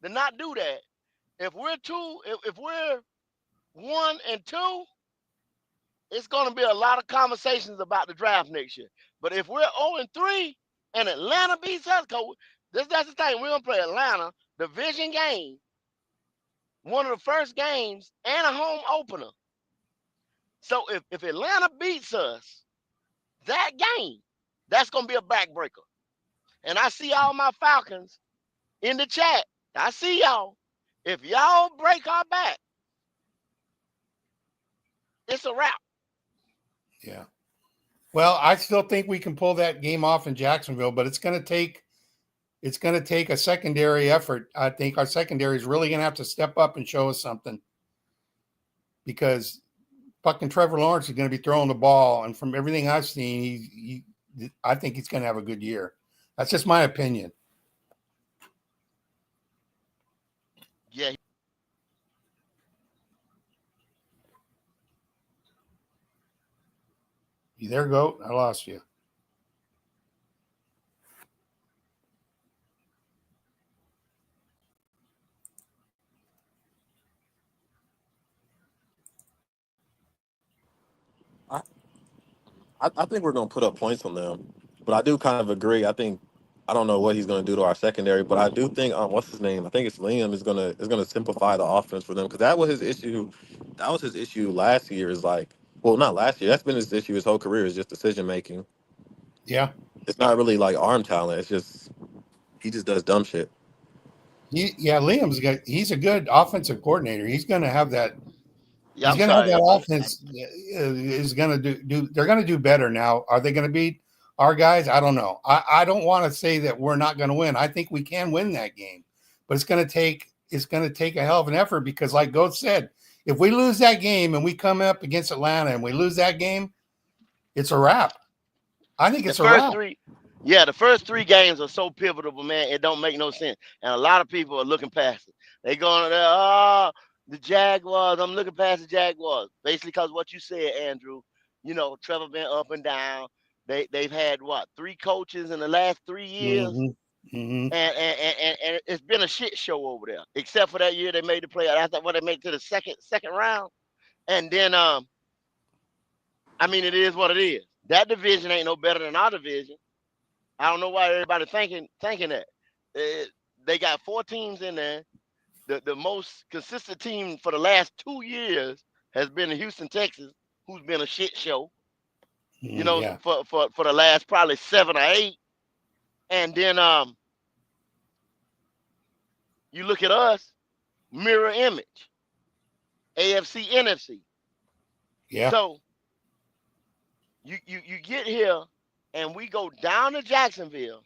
to not do that. If we're 1-2, it's going to be a lot of conversations about the draft next year. But if we're 0-3 and Atlanta beats us, that's the thing. We're going to play Atlanta, division game, one of the first games, and a home opener. So if Atlanta beats us, that game, that's going to be a backbreaker. And I see all my Falcons in the chat. I see y'all. If y'all break our back, it's a wrap. Yeah. Well, I still think we can pull that game off in Jacksonville, but it's going to take a secondary effort. I think our secondary is really going to have to step up and show us something, because fucking Trevor Lawrence is going to be throwing the ball, and from everything I've seen, I think he's going to have a good year. That's just my opinion. Yeah. You there, Goat? I lost you. I think we're going to put up points on them, but I do kind of agree. I don't know what he's going to do to our secondary, but I do think what's his name? I think it's Liam is going to simplify the offense for them, because that was his issue. That was his issue last year. Is like, well, not last year. That's been his issue his whole career, is just decision making. Yeah, it's not really like arm talent. It's just he just does dumb shit. He's a good offensive coordinator. He's going to have that. Yeah, he's going to have that offense is going to do. They're going to do better now. Are they going to beat our guys? I don't know. I don't want to say that we're not going to win. I think we can win that game, but it's going to take is going to take a hell of an effort because, like Goat said, if we lose that game and we come up against Atlanta and we lose that game, it's a wrap. I think The it's a first wrap. three, yeah, the first 3 games are so pivotal, man. It don't make no sense, and a lot of people are looking past it. They going there, oh, the Jaguars. I'm looking past the Jaguars, basically because what you said, Andrew. You know, Trevor been up and down. They've had what 3 coaches in the last 3 years, Mm-hmm. Mm-hmm. and it's been a shit show over there. Except for that year they made the playoff. I thought what they made to the second round, and then I mean it is what it is. That division ain't no better than our division. I don't know why everybody thinking that. They got 4 teams in there. The most consistent team for the last 2 years has been in Houston, Texas, who's been a shit show. You know, Yeah. for the last probably 7 or 8. And then you look at us, mirror image, AFC, NFC. Yeah. So you get here and we go down to Jacksonville,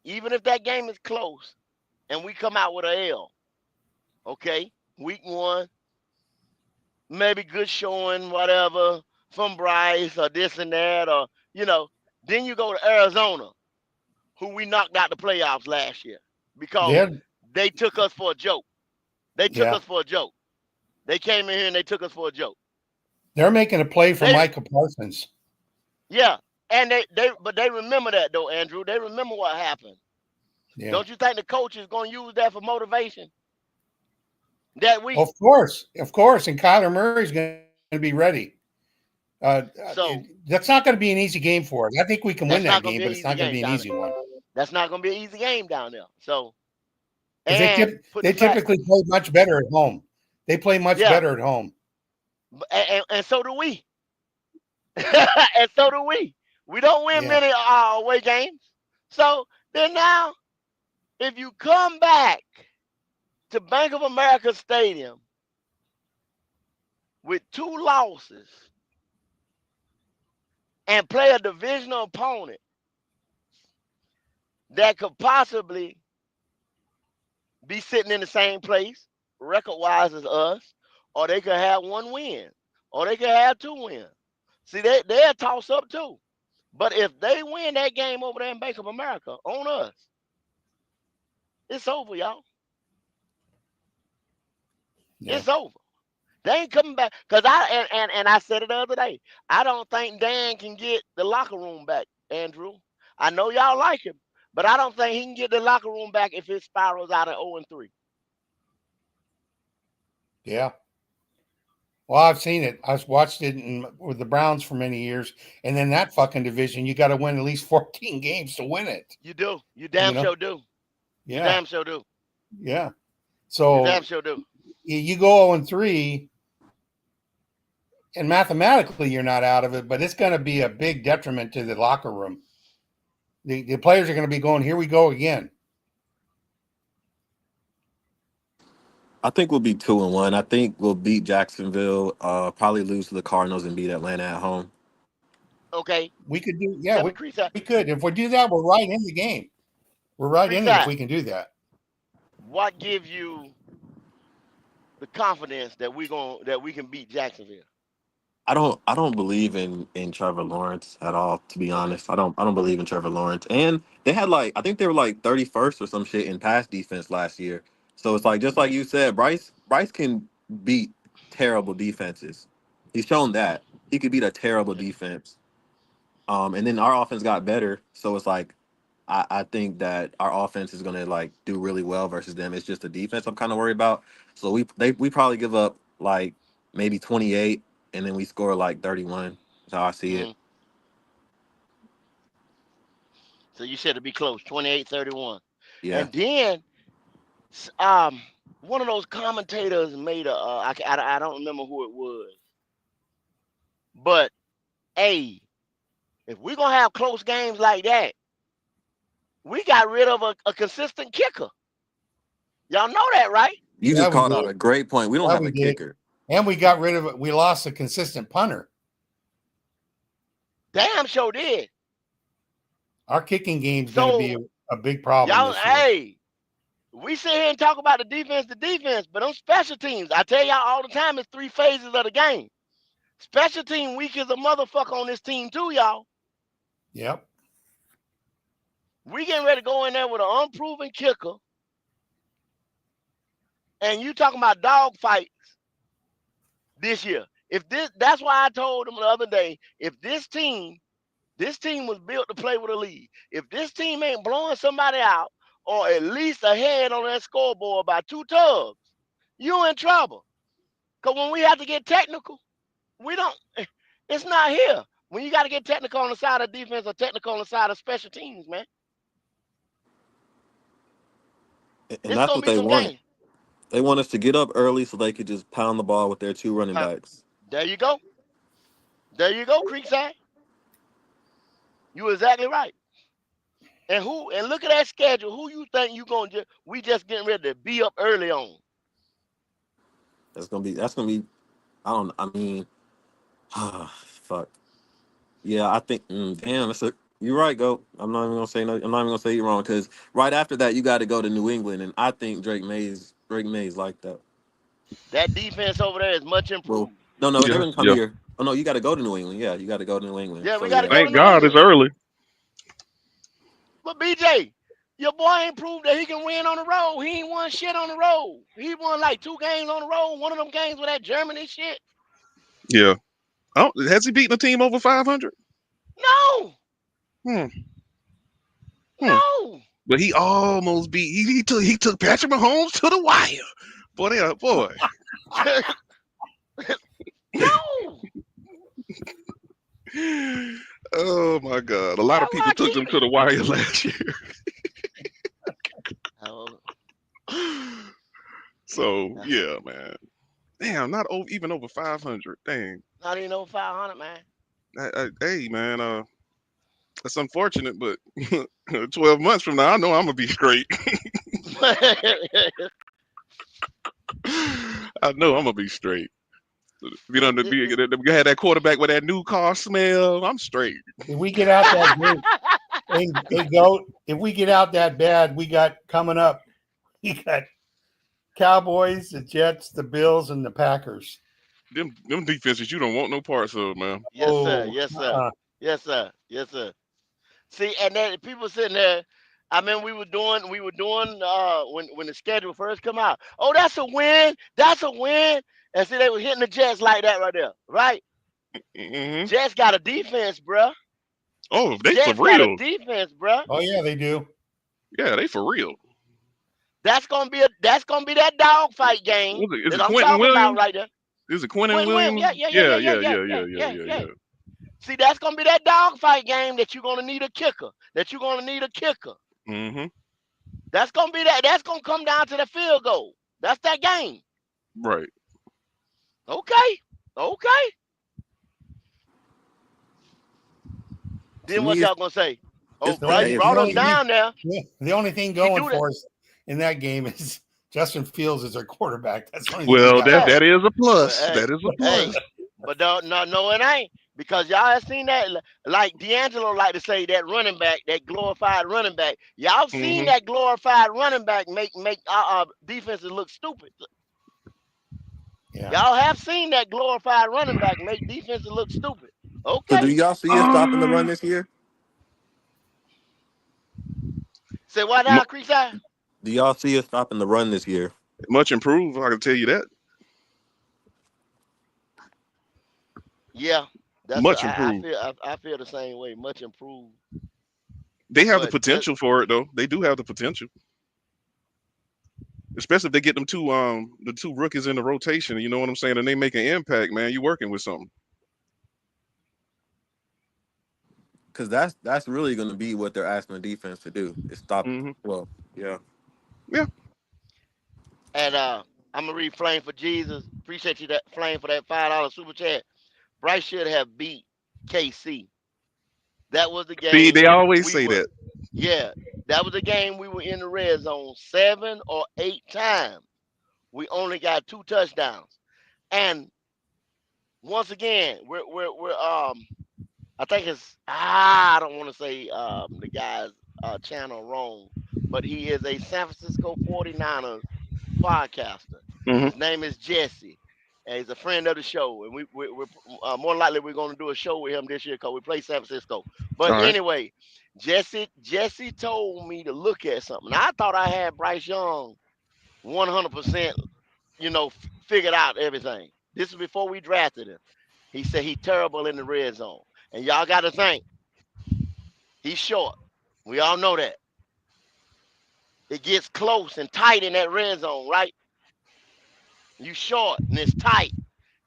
even if that game is close, and we come out with a L. Okay, week 1, maybe good showing, whatever, from Bryce or this and that, or then you go to Arizona, who we knocked out the playoffs last year because They're, they took us for a joke. They took yeah. us for a joke. They came in here and they took us for a joke. They're making a play for They, Micah Parsons. yeah, and but they remember that though, Andrew. They remember what happened. Yeah. Don't you think the coach is going to use that for motivation? That week. Of course. And Kyler Murray's going to be ready. So That's not going to be an easy game for us. I think we can win that's not that going to game, be but an it's easy not going to be game an down easy there. one. That's not going to be an easy game down there. So, Because and they typically play much better at home. They play much better at home. And so do we. And so do we. We don't win many away games. So then now, if you come back to Bank of America Stadium with 2 losses and play a divisional opponent that could possibly be sitting in the same place record-wise as us, or they could have 1 win, or they could have 2 wins. See, they'll toss up too. But if they win that game over there in Bank of America on us, it's over, y'all. Yeah. It's over. They ain't coming back. Because I said it the other day. I don't think Dan can get the locker room back, Andrew. I know y'all like him, but I don't think he can get the locker room back if it spirals out of 0-3. Yeah. Well, I've seen it. I've watched it with the Browns for many years. And then that fucking division, you got to win at least 14 games to win it. You do. You damn sure do. Yeah. You damn sure do. Yeah. You So damn sure do. you go 0-3, and mathematically you're not out of it, but it's going to be a big detriment to the locker room. The players are going to be going, here we go again. I think we'll be 2-1. I think we'll beat Jacksonville, probably lose to the Cardinals and beat Atlanta at home. Okay. We could do, we could. If we do that, we're right in the game. We're right in it if we can do that. What gives you the confidence that we can beat Jacksonville? I don't believe in Trevor Lawrence at all, to be honest. I don't believe in Trevor Lawrence. And they had I think they were 31st or some shit in pass defense last year. So it's just like you said, Bryce can beat terrible defenses. He's shown that. He could beat a terrible defense. And then our offense got better. So it's I think that our offense is gonna do really well versus them. It's just the defense I'm kind of worried about. So we probably give up maybe 28, and then we score 31. That's how I see it. So you said it'd be close, 28-31. Yeah. And then one of those commentators made I don't remember who it was, but hey, if we're gonna have close games like that, we got rid of a consistent kicker. Y'all know that, right? You just called out a great point. We don't have a kicker. And we got rid of it. We lost a consistent punter. Damn sure did. Our kicking game's going to be a big problem Y'all, this year. hey, We sit here and talk about the defense, but on special teams, I tell y'all all the time, it's 3 phases of the game. Special team weak as a motherfucker on this team too, y'all. Yep. We getting ready to go in there with an unproven kicker, and you talking about dog fights this year. That's why I told them the other day, if this team was built to play with a lead. If this team ain't blowing somebody out or at least ahead on that scoreboard by 2 tubs, you in trouble. Because when we have to get technical, it's not here. When you got to get technical on the side of defense or technical on the side of special teams, man, And it's that's going what to be they some wanted. games. They want us to get up early so they could just pound the ball with their 2 running backs. There you go. There you go, Creekside. You were exactly right. And look at that schedule. Who you think we just getting ready to be up early on? That's gonna be. I mean, fuck. Yeah, I think. Damn, you're right, Go. I'm not even gonna say no. I'm not even gonna say you're wrong because right after that you got to go to New England, and I think Drake Mays like that. That defense over there is much Well, improved. no, they're Yeah, gonna come yeah. here. Oh no, you got to go to New England. Yeah, you got to go to New England. Yeah, So we got to yeah, go to Thank New God it's England. early. But BJ, your boy ain't proved that he can win on the road. He ain't won shit on the road. He won like 2 games on the road. One of them games with that Germany shit. Yeah. Oh, has he beaten a team over 500? No, Hmm. no, But he almost beat. He took Patrick Mahomes to the wire. Boy. no. Oh my God! A lot of That's people why I took keep them to the wire last year. it. So yeah, man. Damn, not even over 500. Dang. Not even over 500, man. Hey, man. That's unfortunate, but 12 months from now, I know I'm gonna be straight. I know I'm gonna be straight. We don't had that quarterback with that new car smell. I'm straight. If we get out that game, hey, Goat, if we get out that bad, we got coming up, we got Cowboys, the Jets, the Bills, and the Packers. Them defenses you don't want no parts of, man. Yes, sir. Yes, sir. Yes, sir. Yes, sir. See, and then people sitting there. I mean, we were doing when the schedule first come out. Oh, that's a win. That's a win. And see, they were hitting the Jets like that right there, right? Mm-hmm. Jets got a defense, bruh. Oh, they Jets for got a real. defense, bruh. Oh yeah, they do. Yeah, they for real. That's gonna be that dogfight game Is that it I'm Quentin talking about Williams? right there. Is it Quentin Quentin Williams, Williams? Yeah. See, that's gonna be that dogfight game that you're gonna need a kicker. Mm-hmm. That's gonna be that. That's gonna come down to the field goal. That's that game. Right. Okay. To Then what me, y'all gonna say? Oh, The Bryce only, brought us down there. the only thing He going do that. for us in that game is Justin Fields is our quarterback. That's the only thing we Well, got. that is a plus. But That is a plus. but no, it ain't because y'all have seen that. Like D'Angelo like to say that running back, that glorified running back. Y'all seen Mm-hmm. that glorified running back make defenses look stupid. Yeah. Y'all have seen that glorified running back make defenses look stupid. so do Okay. y'all see us stopping the run this year? Say what now, Creekside? Do y'all see us stopping the run this year? Much improved, I can tell you that. Yeah, Much improved. I feel the same way. Much improved. They have the But potential for it, though. They do have the potential, especially if they get them the 2 rookies in the rotation. You know what I'm saying? And they make an impact, man. You working with something. Because that's really going to be what they're asking the defense to do is stop. Mm-hmm. Well, yeah. And I'm gonna read Flame for Jesus. Appreciate you that Flame for that $5 super chat. Bryce should have beat KC. That was the game. See, they always say that. Yeah, that was the game we were in the red zone 7 or 8 times. We only got 2 touchdowns. And once again, we're I think it's I don't want to say the guy's channel wrong, but he is a San Francisco 49ers podcaster. Mhm. His name is Jesse, and he's a friend of the show. And we're more likely we're going to do a show with him this year because we play San Francisco. But All right. anyway, Jesse told me to look at something. I thought I had Bryce Young 100%, figured out everything. This is before we drafted him. He said he's terrible in the red zone, and y'all got to think he's short. We all know that. It gets close and tight in that red zone, right? You short and it's tight.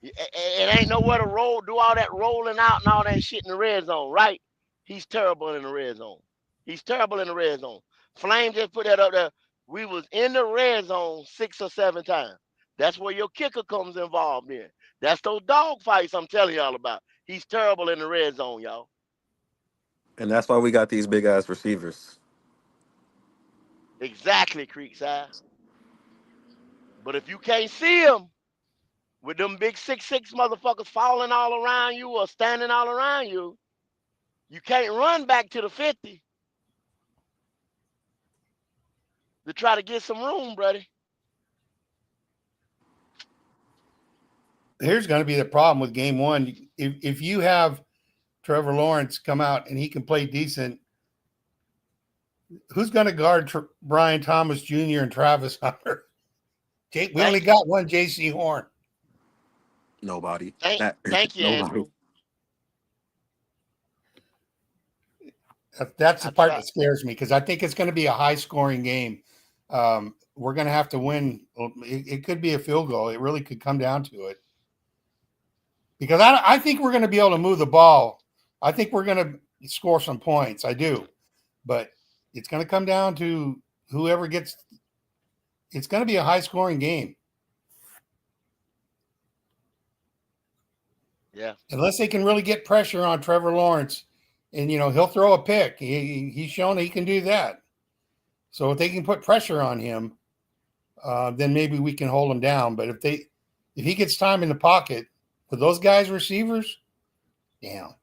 It ain't nowhere to roll, do all that rolling out and all that shit in the red zone, right? He's terrible in the red zone. He's terrible in the red zone. Flame just put that up there. We was in the red zone 6 or 7 times. That's where your kicker comes involved in. That's those dog fights I'm telling y'all about. He's terrible in the red zone, y'all. And that's why we got these big ass receivers. Exactly, Creekside. But if you can't see him with them big 6'6" motherfuckers falling all around you or standing all around you, you can't run back to the 50 to try to get some room, buddy. Here's going to be the problem with game one. If you have Trevor Lawrence come out and he can play decent, who's going to guard Brian Thomas Jr. and Travis Hunter? We only got one J.C. Horn. Nobody. Thank you, Nobody. Andrew. That's the part that scares me because I think it's going to be a high-scoring game. We're going to have to win. It could be a field goal. It really could come down to it. Because I think we're going to be able to move the ball. I think we're going to score some points. I do. But it's going to come down to whoever gets – it's going to be a high-scoring game. Yeah. Unless they can really get pressure on Trevor Lawrence. And, he'll throw a pick. He's shown he can do that. So if they can put pressure on him, then maybe we can hold him down. But if he gets time in the pocket with those guys receivers, damn.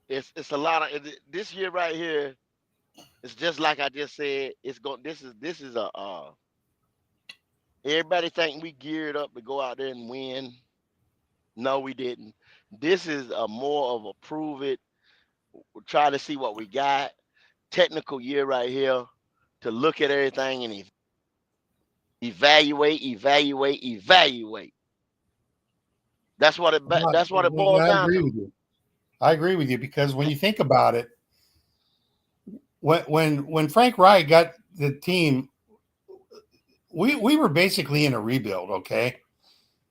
It's a lot of this year right here. It's just like I just said. This is a everybody think we geared up to go out there and win. No, we didn't. This is a more of a prove it. We'll try to see what we got. Technical year right here to look at everything and evaluate. That's what it boils down to. I agree with you because when you think about it, when Frank Reich got the team, we were basically in a rebuild, okay?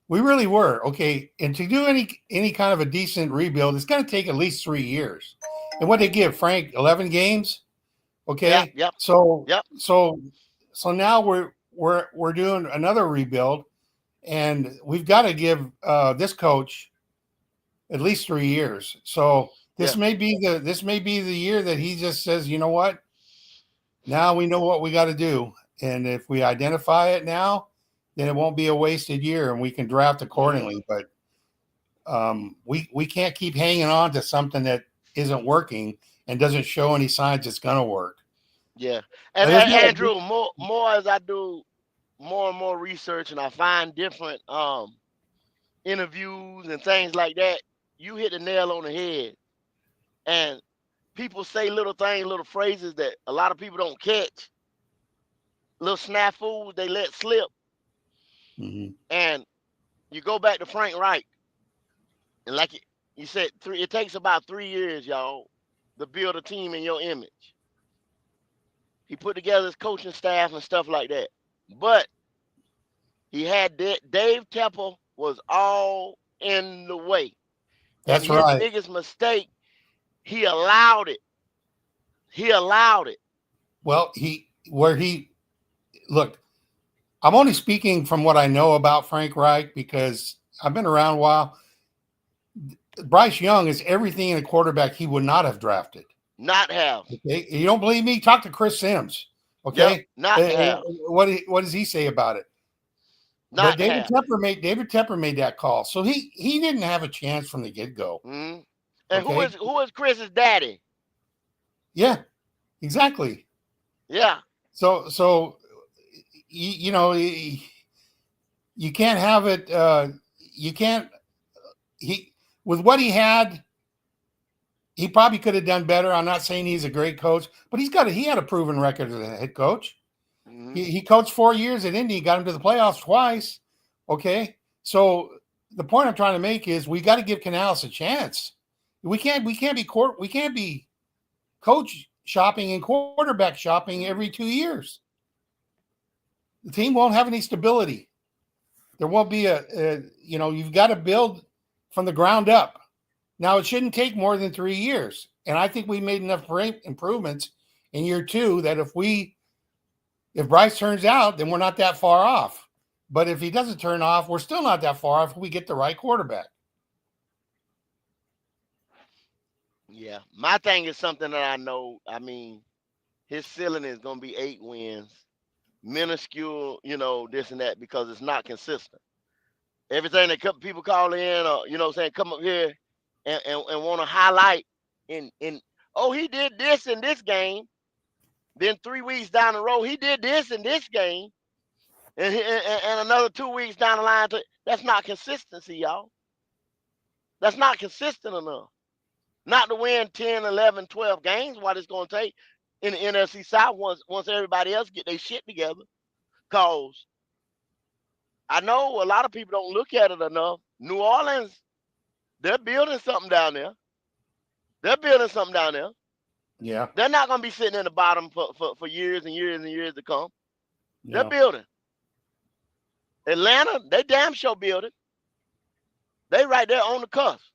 We really were, okay? And to do any kind of a decent rebuild, it's going to take at least 3 years. And what they give Frank 11 games, okay? Yep. So now we're doing another rebuild, and we've got to give this coach at least 3 years. So this may be the year that he just says, you know what? Now we know what we got to do, and if we identify it now, then it won't be a wasted year, and we can draft accordingly. But we can't keep hanging on to something that isn't working and doesn't show any signs it's going to work. Yeah, and Andrew, more as I do more and more research, and I find different interviews and things like that, you hit the nail on the head. And people say little things, little phrases that a lot of people don't catch. Little snafus they let slip. Mm-hmm. And you go back to Frank Reich, and like you said, it takes about 3 years, y'all, to build a team in your image. He put together his coaching staff and stuff like that. But he had Dave Tepper was all in the way. That's and his right. biggest mistake, he allowed it. Well, look, I'm only speaking from what I know about Frank Reich because I've been around a while. Bryce Young is everything in a quarterback he would not have drafted. Not have. Okay? You don't believe me? Talk to Chris Sims. Okay. Yep, not have. What does he say about it? Not but David have. Tepper made that call. So he didn't have a chance from the get-go. Mm-hmm. And Okay. who is Chris's daddy? Yeah, exactly. Yeah. So you know, you can't have it. You can't. He with what he had, he probably could have done better. I'm not saying he's a great coach, but he had a proven record as a head coach. Mm-hmm. He coached 4 years at Indy, got him to the playoffs twice. Okay, so the point I'm trying to make is we got to give Canales a chance. We can't be coach shopping and quarterback shopping every 2 years. The team won't have any stability. There won't be you've got to build from the ground up. Now, it shouldn't take more than 3 years. And I think we made enough improvements in year 2 that if Bryce turns out, then we're not that far off. But if he doesn't turn off, we're still not that far off if we get the right quarterback. Yeah. My thing is something that I know. I mean, his ceiling is going to be 8 wins. Minuscule, this and that, because it's not consistent. Everything that people call in, or come up here and want to highlight in he did this in this game. Then 3 weeks down the road, he did this in this game, and another 2 weeks down the line. That's not consistency, y'all. That's not consistent enough. Not to win 10, 11, 12 games. What it's going to take in the NFC South once everybody else get their shit together. Cause I know a lot of people don't look at it enough. New Orleans, they're building something down there. They're building something down there. Yeah. They're not going to be sitting in the bottom for years and years and years to come. Yeah. They're building. Atlanta, they damn sure building. They right there on the cusp.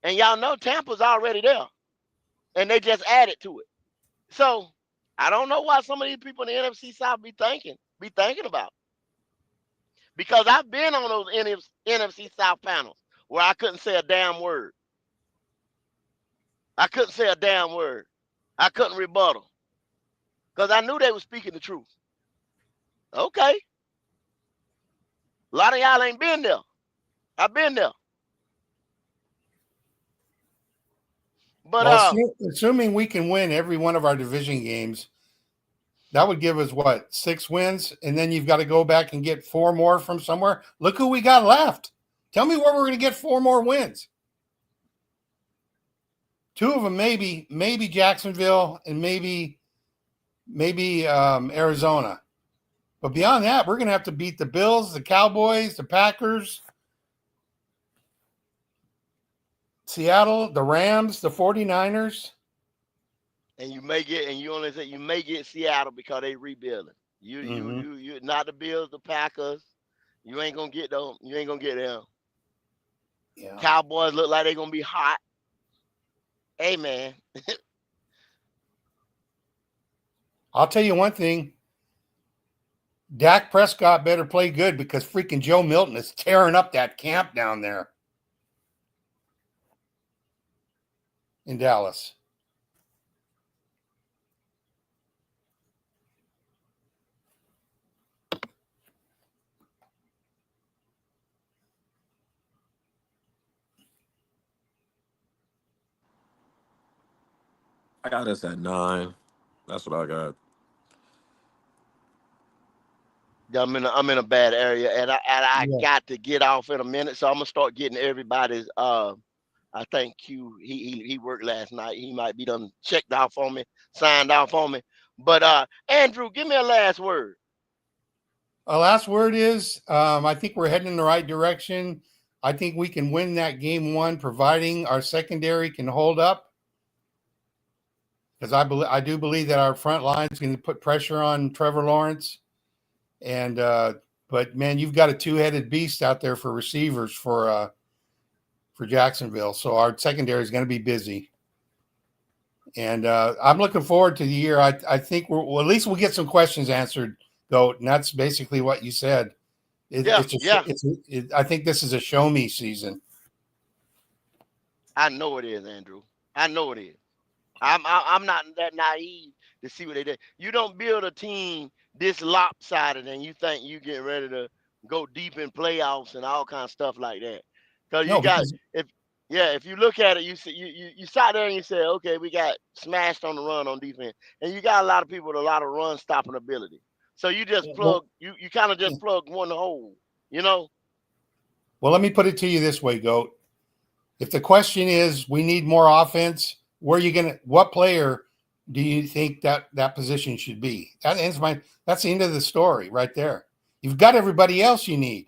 And y'all know Tampa's already there. And they just added to it. So I don't know why some of these people in the NFC South be thinking about. Because I've been on those NFC South panels where I couldn't say a damn word. I couldn't say a damn word. I couldn't rebuttal. Because I knew they were speaking the truth. Okay. A lot of y'all ain't been there. I've been there. But assuming we can win every one of our division games, that would give us what, 6 wins, and then you've got to go back and get 4 more from somewhere. Look who we got left. Tell me where we're going to get 4 more wins. 2 of them maybe Jacksonville and maybe Arizona. But beyond that, we're going to have to beat the Bills, the Cowboys, the Packers, Seattle, the Rams, the 49ers. And you only say you may get Seattle because they rebuilding. You not the Bills, the Packers. You ain't gonna get them. You ain't gonna get them. Yeah. Cowboys look like they're gonna be hot. Hey man. I'll tell you one thing. Dak Prescott better play good because freaking Joe Milton is tearing up that camp down there in Dallas. I got us at 9. That's what I got. I'm in a bad area, and I got to get off in a minute, so I'm gonna start getting everybody's. I think Q he worked last night. He might be done checked off on me, signed off on me. But Andrew, give me a last word. Last word is I think we're heading in the right direction. I think we can win that game 1, providing our secondary can hold up. Because I do believe that our front line is going to put pressure on Trevor Lawrence. And but man, you've got a 2-headed beast out there for receivers for Jacksonville. So our secondary is going to be busy. And I'm looking forward to the year. I think at least we'll get some questions answered, Goat. And that's basically what you said. I think this is a show me season. I know it is, Andrew. I know it is. I'm not that naive to see what they did. You don't build a team this lopsided and you think you get ready to go deep in playoffs and all kind of stuff like that. Because Yeah, if you look at it, you see you sat there and you said, okay, we got smashed on the run on defense, and you got a lot of people with a lot of run stopping ability. So you just Well, you kind of just plug one hole, you know. well, let me put it to you this way, Goat. If the question is we need more offense, what player do you think that position should be? That's the end of the story right there. You've got everybody else you need.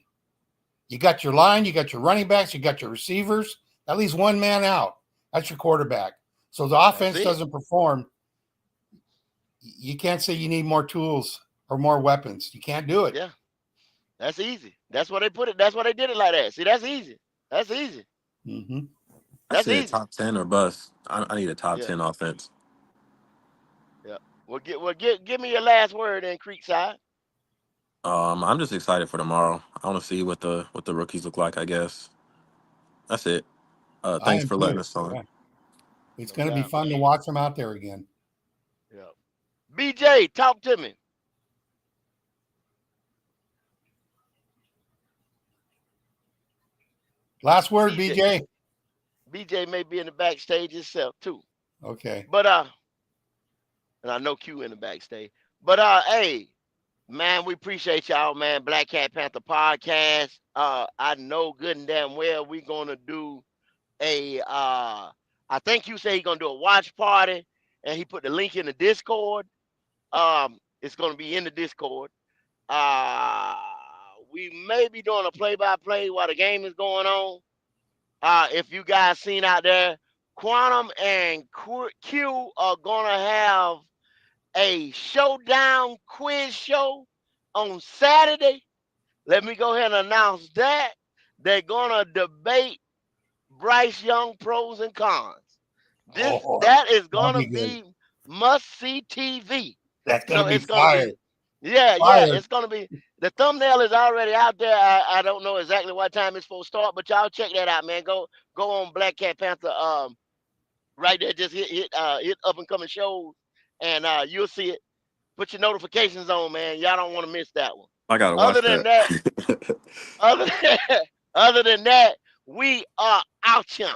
You got your line, you got your running backs, you got your receivers. That leaves one man out. That's your quarterback. So the offense doesn't perform. You can't say you need more tools or more weapons. You can't do it. Yeah, that's easy. That's why they put it. That's why they did it like that. See, that's easy. That's easy. Mm-hmm. I That's said easy. top 10 or bust. I need a top Yeah. 10 offense. Yeah. Give me your last word in Creekside. I'm just excited for tomorrow. I want to see what the rookies look like, I guess. That's it. I Thanks am for letting too. us on. Yeah. It's No going to be doubt, fun man. to watch them out there again. Yeah. BJ, talk to me. Last word, BJ. BJ may be in the backstage himself too. Okay. But and I know Q in the backstage. But hey, man, we appreciate y'all, man. Black Cat Panther podcast. I know good and damn well we gonna do a I think you say he's gonna do a watch party, and he put the link in the Discord. It's gonna be in the Discord. We may be doing a play-by-play while the game is going on. If you guys seen out there, Quantum and Q are gonna have a showdown quiz show on Saturday. Let me go ahead and announce that. They're gonna debate Bryce Young pros and cons. That is that'll gonna be good. be must-see TV. That's going So to be it's gonna fire. be yeah, Fire. it's gonna be the thumbnail is already out there. I don't know exactly what time it's supposed to start, but y'all check that out, man. Go on Black Cat Panther right there, just hit up and coming shows and you'll see it. Put your notifications on, man. Y'all don't want to miss that one. I gotta Other watch than that. that, other than that, we are out here.